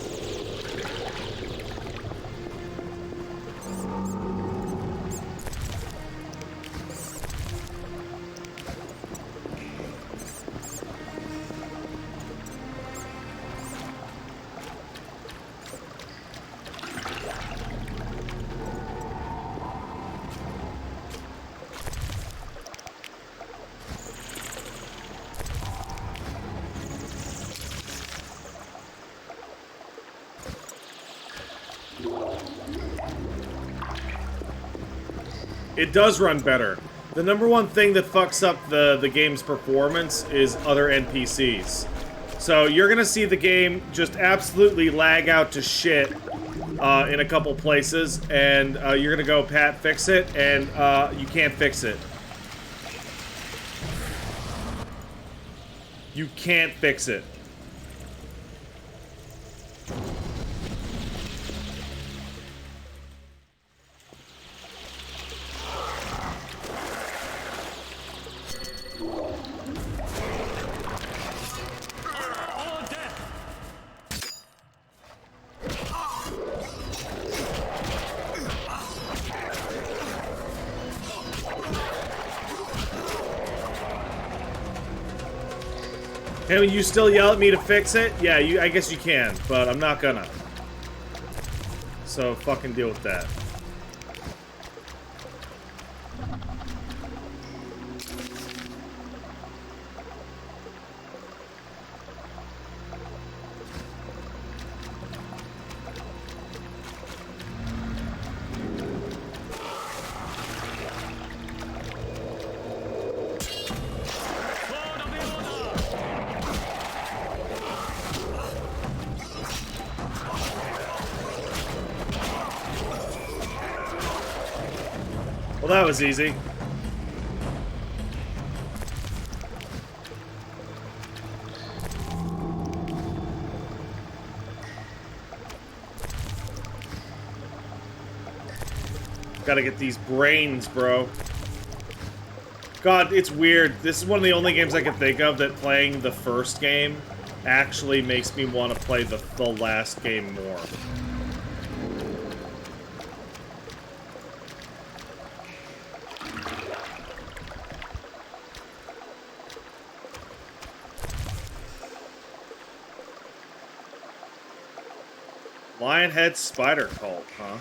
It does run better. The number one thing that fucks up the game's performance is other NPCs. So you're gonna see the game just absolutely lag out to shit in a couple places, and you're gonna go, Pat, fix it, and you can't fix it. You can't fix it. Can you still yell at me to fix it? Yeah, I guess you can, but I'm not gonna. So fucking deal with that. Well, that was easy. Gotta get these brains, bro. God, it's weird. This is one of the only games I can think of that playing the first game actually makes me want to play the last game more. Lionhead Spider Cult, huh?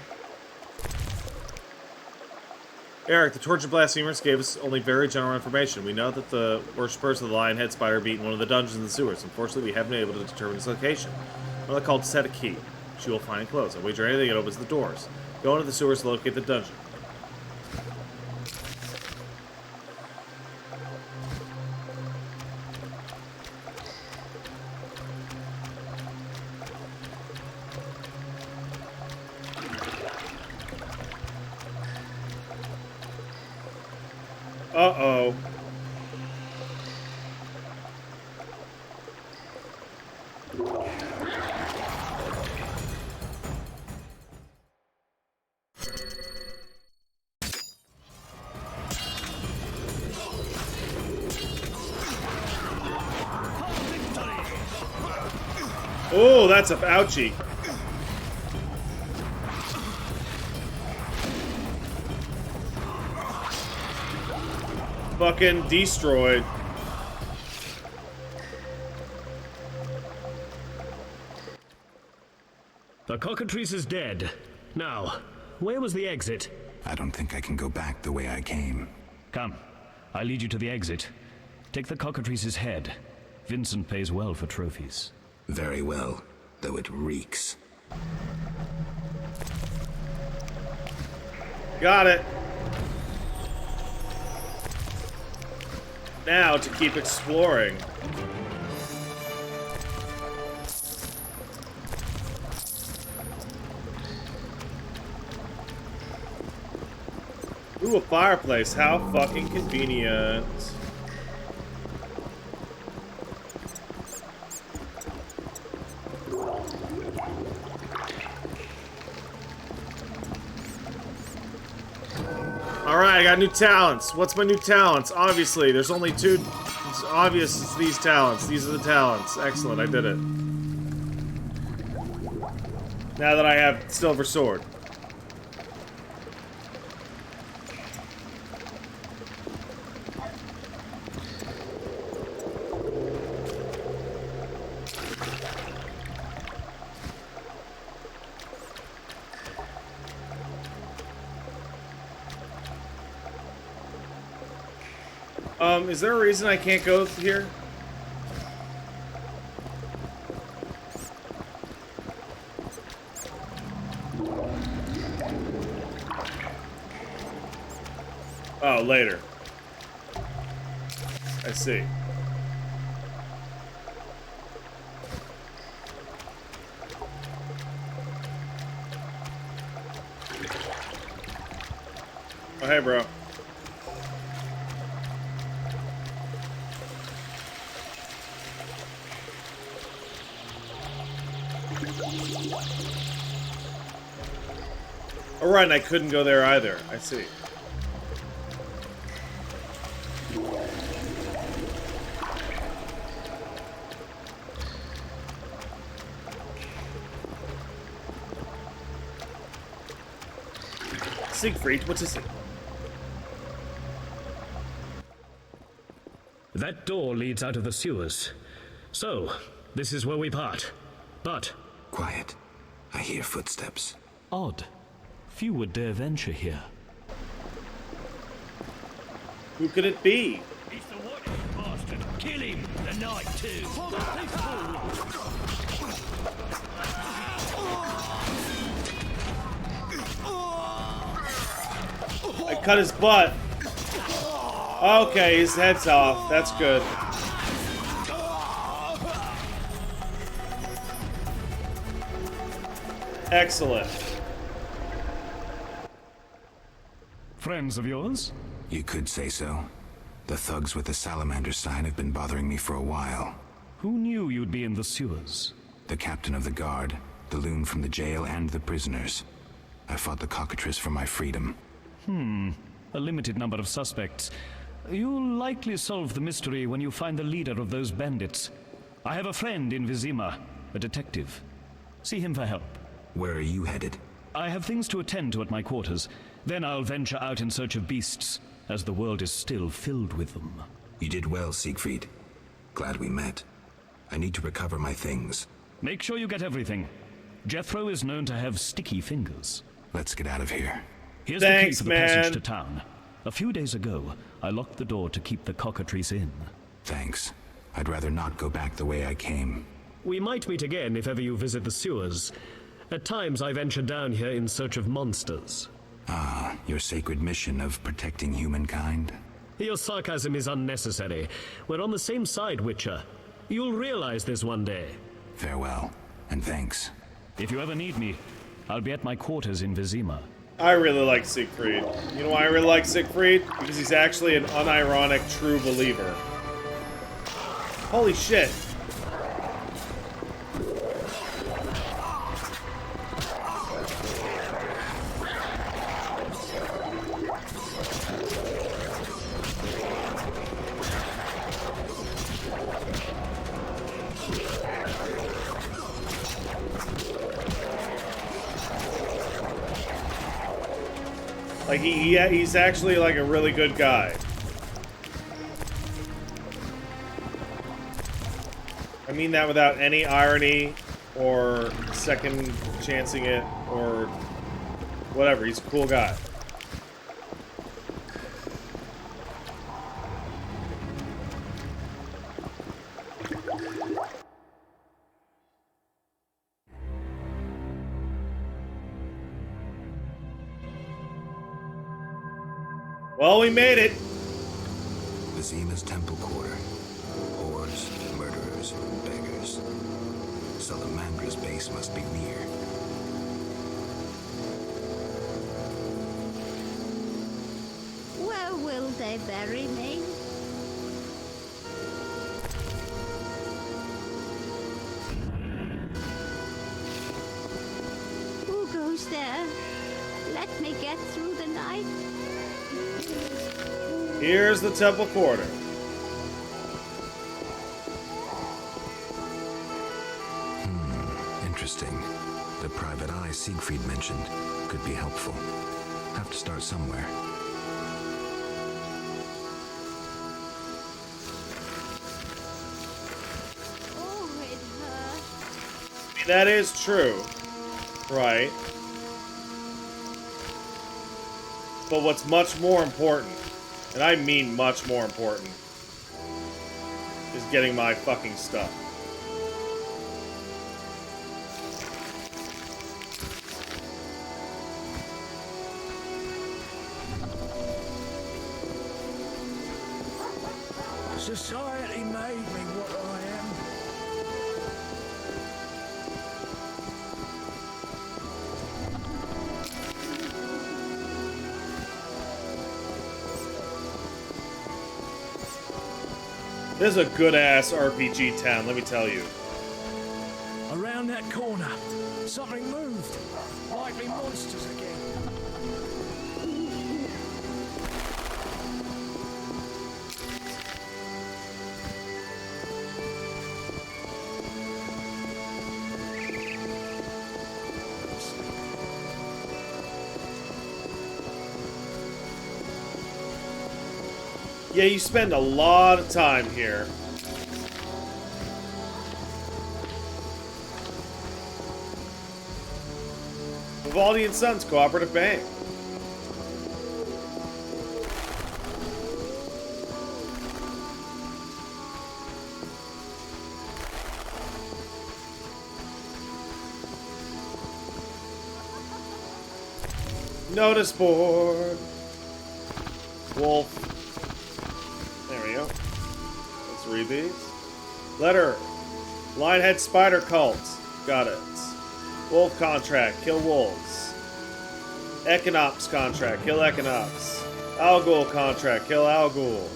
Eric, the tortured blasphemers gave us only very general information. We know that the worshippers of the Lionhead Spider beat in one of the dungeons in the sewers. Unfortunately, we haven't been able to determine its location. One of the cultists had a key. She will find and close. I wager anything, it opens the doors. Go into the sewers to locate the dungeon. Uh-oh. Oh, that's a ouchie. Fucking destroyed. The cockatrice is dead. Now, where was the exit? I don't think I can go back the way I came. Come, I'll lead you to the exit. Take the cockatrice's head. Vincent pays well for trophies. Very well, though it reeks. Got it. Now to keep exploring. Ooh, a fireplace. How fucking convenient. Alright, I got new talents. What's my new talents? Obviously, there's only two. It's obvious it's these talents. These are the talents. Excellent, I did it. Now that I have Silver Sword. Is there a reason I can't go here? Oh, later. I see. Oh, hey, bro. Oh, right, and I couldn't go there either. I see. Siegfried, what is it? That door leads out of the sewers. So, this is where we part. But... Quiet. I hear footsteps. Odd. Few would dare venture here. Who could it be? He's the whitest bastard. Kill him. The night too. I cut his butt. Okay, his head's off. That's good. Excellent. Friends of yours? You could say so. The thugs with the salamander sign have been bothering me for a while. Who knew you'd be in the sewers? The captain of the guard, the loon from the jail, and the prisoners. I fought the cockatrice for my freedom. A limited number of suspects. You'll likely solve the mystery when you find the leader of those bandits. I have a friend in Vizima, a detective. See him for help. Where are you headed? I have things to attend to at my quarters. Then I'll venture out in search of beasts, as the world is still filled with them. You did well, Siegfried. Glad we met. I need to recover my things. Make sure you get everything. Jethro is known to have sticky fingers. Let's get out of here. Here's the key for the passage to town. A few days ago, I locked the door to keep the cockatrice in. Thanks. I'd rather not go back the way I came. We might meet again if ever you visit the sewers. At times I venture down here in search of monsters. Ah, your sacred mission of protecting humankind? Your sarcasm is unnecessary. We're on the same side, Witcher. You'll realize this one day. Farewell, and thanks. If you ever need me, I'll be at my quarters in Vizima. I really like Siegfried. You know why I really like Siegfried? Because he's actually an unironic true believer. Holy shit. Like, he's actually, like, a really good guy. I mean that without any irony or second chancing it or whatever. He's a cool guy. Well, we made it. Vizima's temple quarter. Whores, murderers, beggars. Salamandra's base must be near. Where will they bury me? Who goes there? Let me get through the night. Here's the temple quarter. Interesting. The private eye Siegfried mentioned could be helpful. Have to start somewhere. Oh, it hurts. That is true. Right. But what's much more important, and I mean much more important, is getting my fucking stuff. Society made me what I am. This is a good-ass RPG town, let me tell you. Around that corner, something moved. Likely monsters again. Yeah, you spend a lot of time here. Vivaldi and Sons Cooperative Bank. Notice board. Wolf. There we go. Let's read these. Letter. Lionhead Spider Cult. Got it. Wolf contract. Kill wolves. Equinox contract. Kill Equinox. Alghoul contract. Kill Alghoul.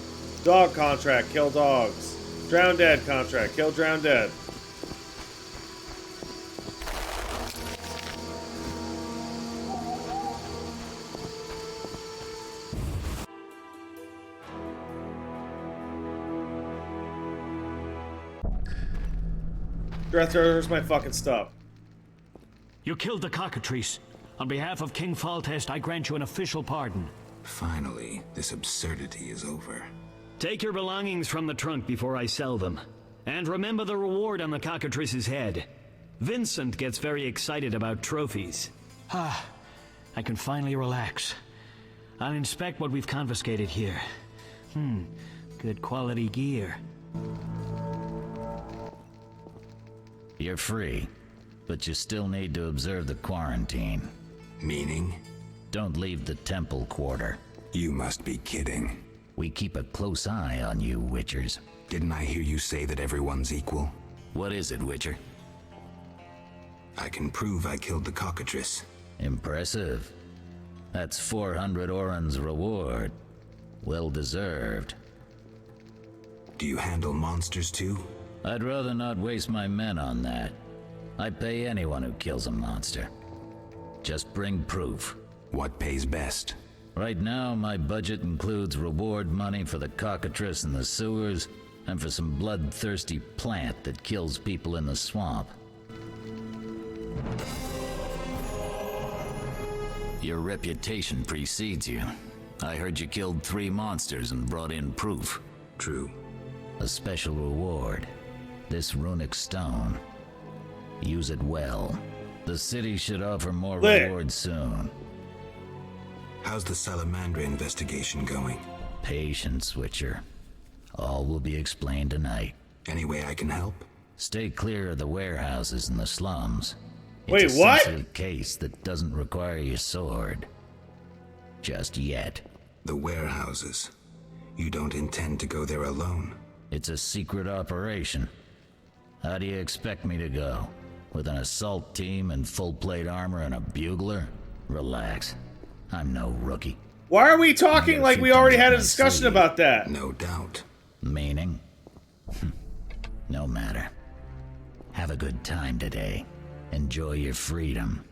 Dog contract. Kill dogs. Drown Dead contract. Kill Drown Dead. Where's my fucking stuff? You killed the cockatrice. On behalf of King Foltest, I grant you an official pardon. Finally, this absurdity is over. Take your belongings from the trunk before I sell them. And remember the reward on the cockatrice's head. Vincent gets very excited about trophies. Ah, I can finally relax. I'll inspect what we've confiscated here. Good quality gear. You're free, but you still need to observe the quarantine. Meaning? Don't leave the temple quarter. You must be kidding. We keep a close eye on you, Witchers. Didn't I hear you say that everyone's equal? What is it, Witcher? I can prove I killed the cockatrice. Impressive. That's 400 Oren's reward. Well deserved. Do you handle monsters too? I'd rather not waste my men on that. I pay anyone who kills a monster. Just bring proof. What pays best? Right now, my budget includes reward money for the cockatrice in the sewers and for some bloodthirsty plant that kills people in the swamp. Your reputation precedes you. I heard you killed 3 monsters and brought in proof. True. A special reward. This runic stone. Use it well. The city should offer more rewards soon. How's the Salamandra investigation going? Patience, Witcher. All will be explained tonight. Any way I can help? Stay clear of the warehouses and the slums. Wait, it's a what? sensitive case that doesn't require your sword. Just yet. The warehouses. You don't intend to go there alone? It's a secret operation. How do you expect me to go? With an assault team and full plate armor and a bugler? Relax. I'm no rookie. Why are we talking like we already had a discussion about that? No doubt. Meaning? No matter. Have a good time today. Enjoy your freedom.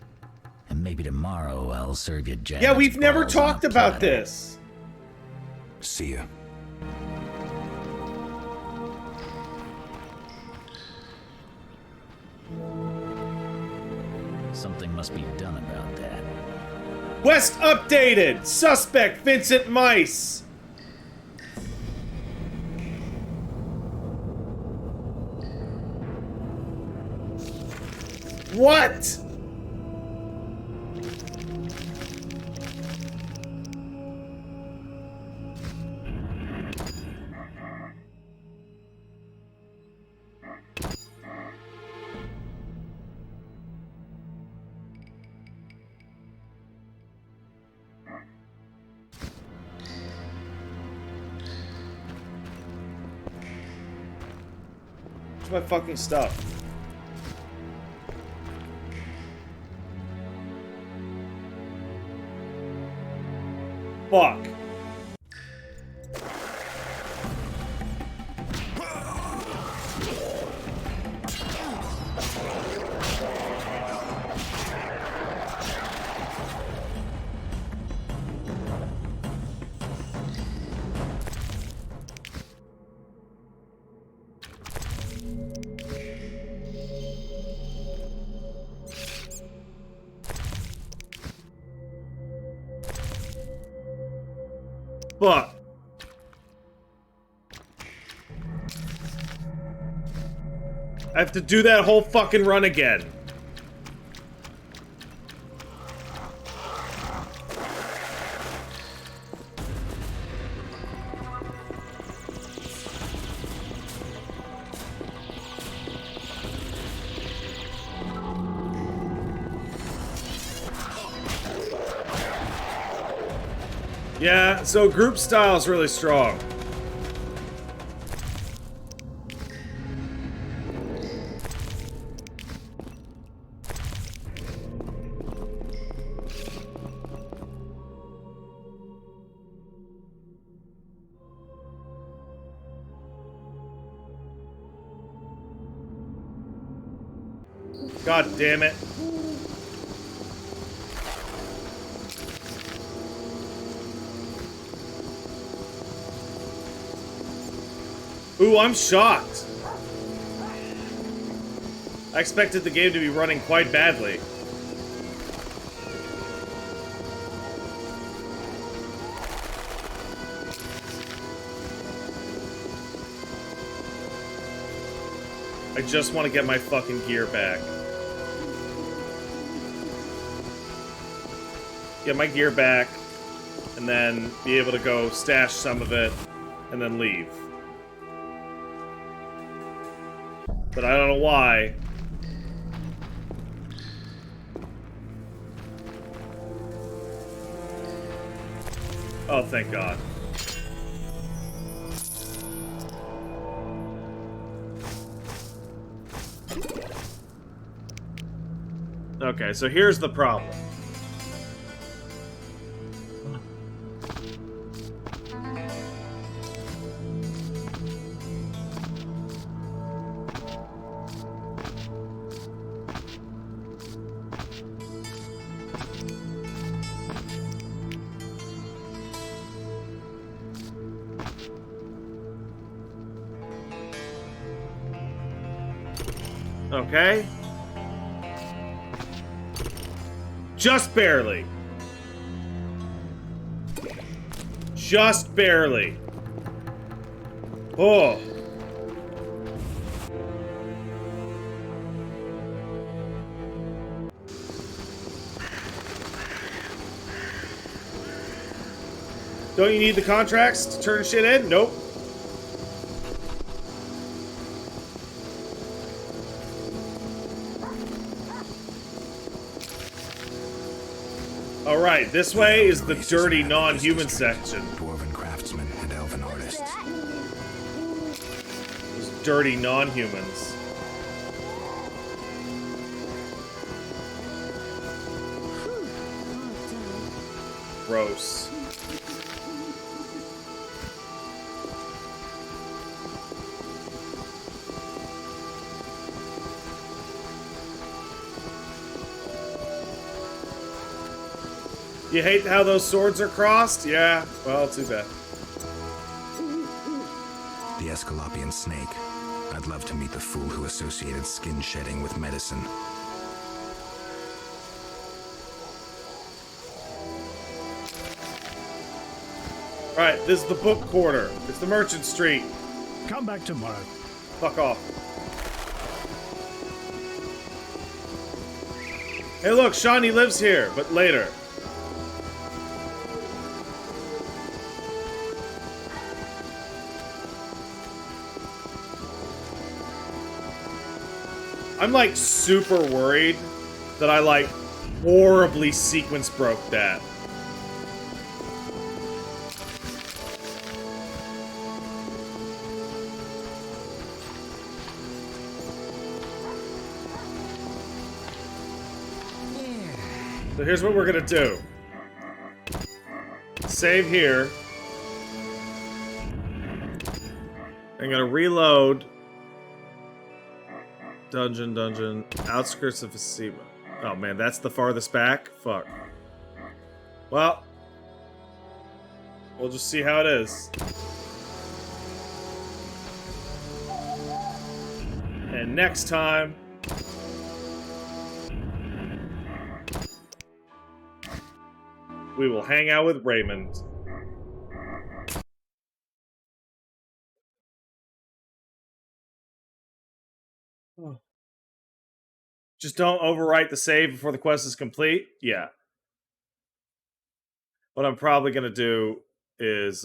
And maybe tomorrow I'll serve you jackets. Yeah, we've never balls on talked a about platter. this. See ya. Something must be done about that. Quest updated! Suspect Vincent Mice! What? Where's my fucking stuff? Fuck. Fuck. I have to do that whole fucking run again. Yeah, so group style is really strong. God damn it. Ooh, I'm shocked. I expected the game to be running quite badly. I just want to get my fucking gear back. Get my gear back, and then be able to go stash some of it, and then leave. But I don't know why. Oh, thank God. Okay, so here's the problem. Okay. Just barely. Just barely. Oh. Don't you need the contracts to turn shit in? Nope. Alright, this way is the dirty non-human section. Dwarven craftsmen and elven artists. Those dirty non-humans. Gross. You hate how those swords are crossed? Yeah, well, too bad. The Escalopian snake. I'd love to meet the fool who associated skin shedding with medicine. Alright, this is the book quarter. It's the Merchant Street. Come back tomorrow. Fuck off. Hey look, Shawnee lives here, but later. I'm like super worried that I like horribly sequence broke that. So here's what we're gonna do. Save here. I'm gonna reload. Dungeon. Outskirts of Vizima. Oh man, that's the farthest back? Fuck. Well. We'll just see how it is. And next time... we will hang out with Raymond. Just don't overwrite the save before the quest is complete? Yeah. What I'm probably gonna do is,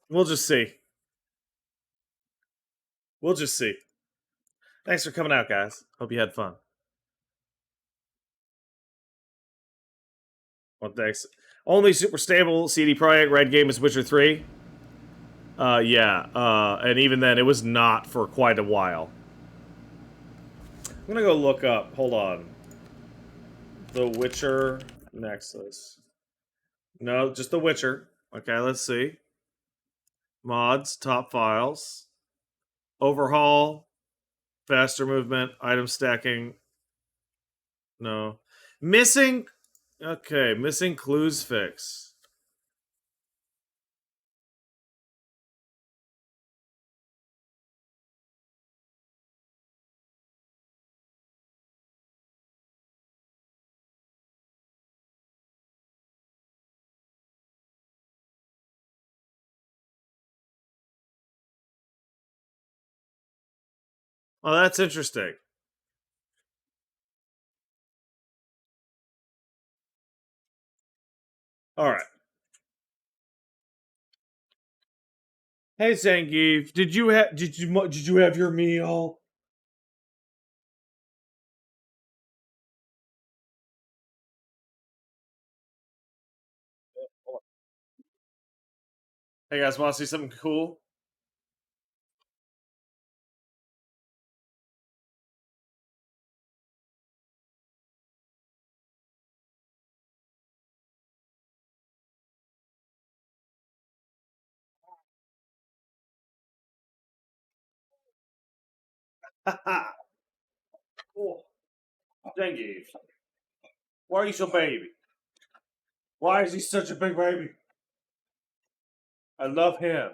we'll just see. We'll just see. Thanks for coming out, guys. Hope you had fun. Well, thanks. Only super stable CD Projekt Red game is Witcher 3. Yeah. And even then, it was not for quite a while. I'm gonna go look up. Hold on. The Witcher Nexus. No, just The Witcher. Okay, let's see. Mods, top files. Overhaul. Faster movement. Item stacking. No. Missing Okay, missing clues fix. Oh, that's interesting. All right. Hey Zangief, did you have your meal? Hey guys, want to see something cool? Cool. Zangief, why are you so baby? Why is he such a big baby? I love him.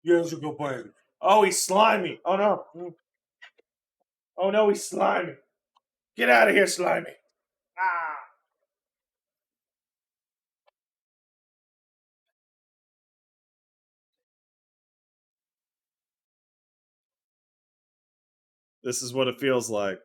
Yes, a good baby. Oh, he's slimy. Oh no. Oh no, he's slimy. Get out of here, slimy. Ah. This is what it feels like.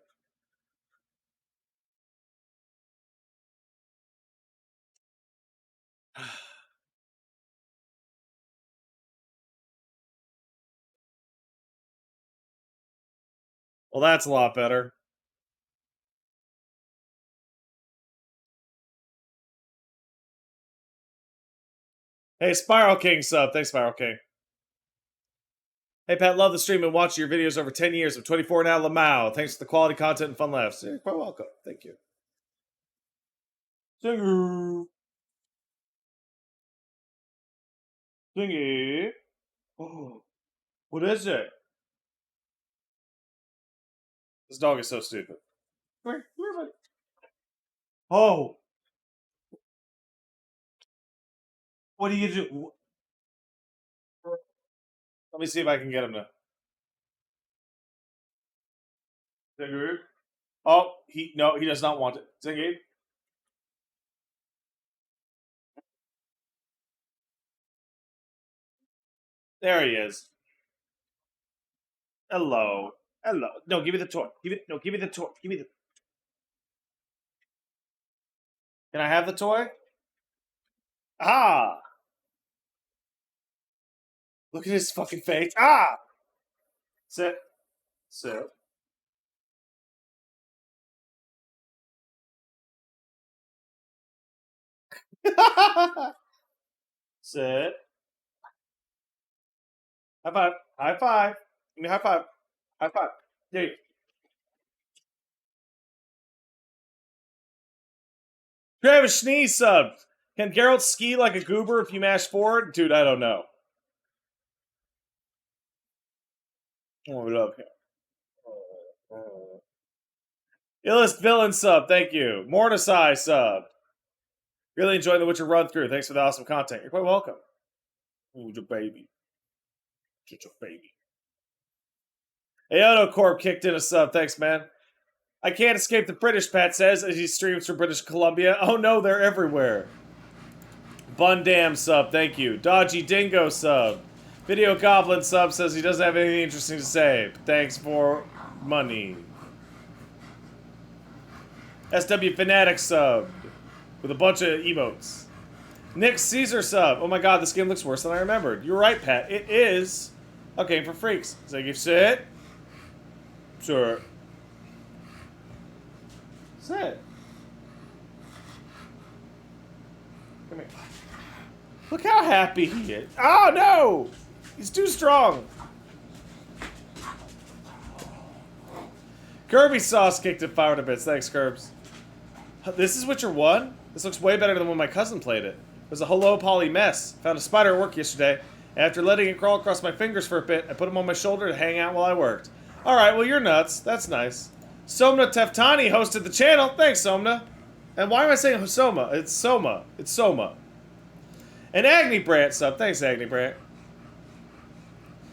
Well, that's a lot better. Hey, Spiral King sub. Thanks, Spiral King. Hey, Pat, love the stream and watch your videos over 10 years. I'm 24 now, Lamau. Thanks for the quality content and fun laughs. You're quite welcome. Thank you. Zingy. Zingy. Oh, what is it? This dog is so stupid. Come here, buddy. Oh. What do you do? Let me see if I can get him to. Zingy. Oh, he does not want it. Zingy. There he is. Hello. Hello. No, give me the toy. Give me the toy. Give me the. Can I have the toy? Ah! Look at his fucking face. Ah! Sit. Sit. Sit. High five. High five. Give me a high five. High five. There you go. Travis Sneeze sub. Can Geralt ski like a goober if you mash forward? Dude, I don't know. Oh, we love him. Illest Villain sub, thank you. Mortisai sub. Really enjoying the Witcher run through. Thanks for the awesome content. You're quite welcome. Ooh, your baby. Get your baby. Aono Corp kicked in a sub. Thanks, man. I can't escape the British, Pat says, as he streams from British Columbia. Oh no, they're everywhere. Bundam sub, thank you. Dodgy Dingo sub. Video Goblin sub says he doesn't have anything interesting to say. But thanks for money. SW Fanatic sub. With a bunch of emotes. Nick Caesar sub. Oh my god, this game looks worse than I remembered. You're right, Pat. It is a game for freaks. Zangief, sit. Sure. Sit. Come here. Look how happy he is. Oh no! He's too strong. Kirby Sauce kicked it 500 bits. Thanks, Curbs. This is Witcher 1? This looks way better than when my cousin played it. It was a hello poly mess. Found a spider at work yesterday. After letting it crawl across my fingers for a bit, I put him on my shoulder to hang out while I worked. Alright, well, you're nuts. That's nice. Somna Teftani hosted the channel. Thanks, Somna. And why am I saying Soma? It's Soma. It's Soma. And Agni Brant sub. Thanks, Agni Brant.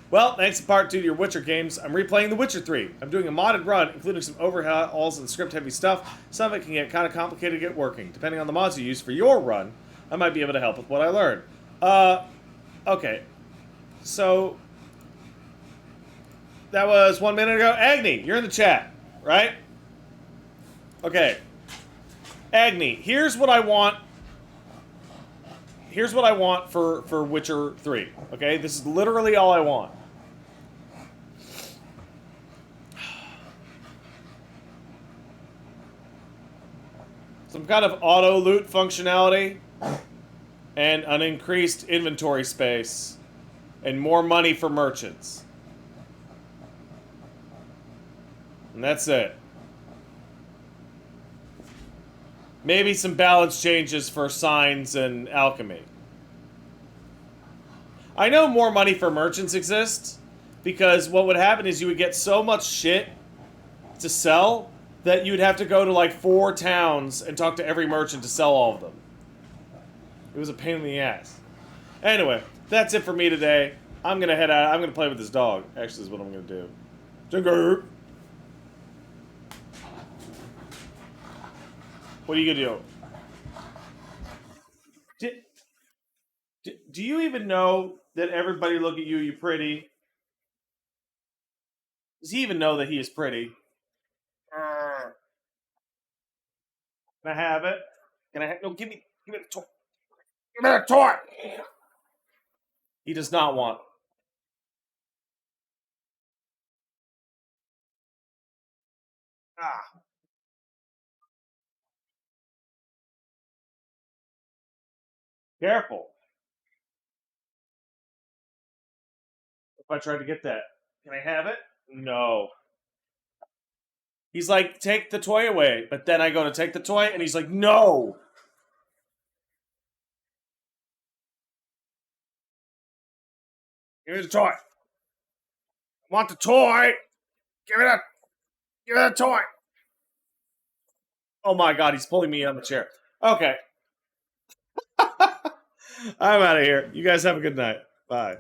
Well, thanks in part to your Witcher games, I'm replaying The Witcher 3. I'm doing a modded run, including some overhauls and script-heavy stuff. Some of it can get kind of complicated to get working. Depending on the mods you use for your run, I might be able to help with what I learned. Okay. So, that was 1 minute ago. Agni, you're in the chat, right? Okay. Agni, here's what I want. Here's what I want for Witcher 3. Okay? This is literally all I want. Some kind of auto loot functionality and an increased inventory space and more money for merchants. And that's it. Maybe some balance changes for signs and alchemy. I know more money for merchants exists because what would happen is you would get so much shit to sell that you'd have to go to like 4 towns and talk to every merchant to sell all of them. It was a pain in the ass. Anyway, that's it for me today. I'm gonna head out. I'm gonna play with this dog. Actually, is what I'm gonna do. Jingle. What are you gonna do? Do you even know that everybody look at you, you pretty? Does he even know that he is pretty? Can I have it? Can I have... No, give me the toy. Give me the toy! He does not want. Ah. Careful. If I tried to get that. Can I have it? No. He's like, take the toy away. But then I go to take the toy, and he's like, no! Give me the toy. I want the toy! Give me the toy! Oh my god, he's pulling me on the chair. Okay. I'm out of here. You guys have a good night. Bye.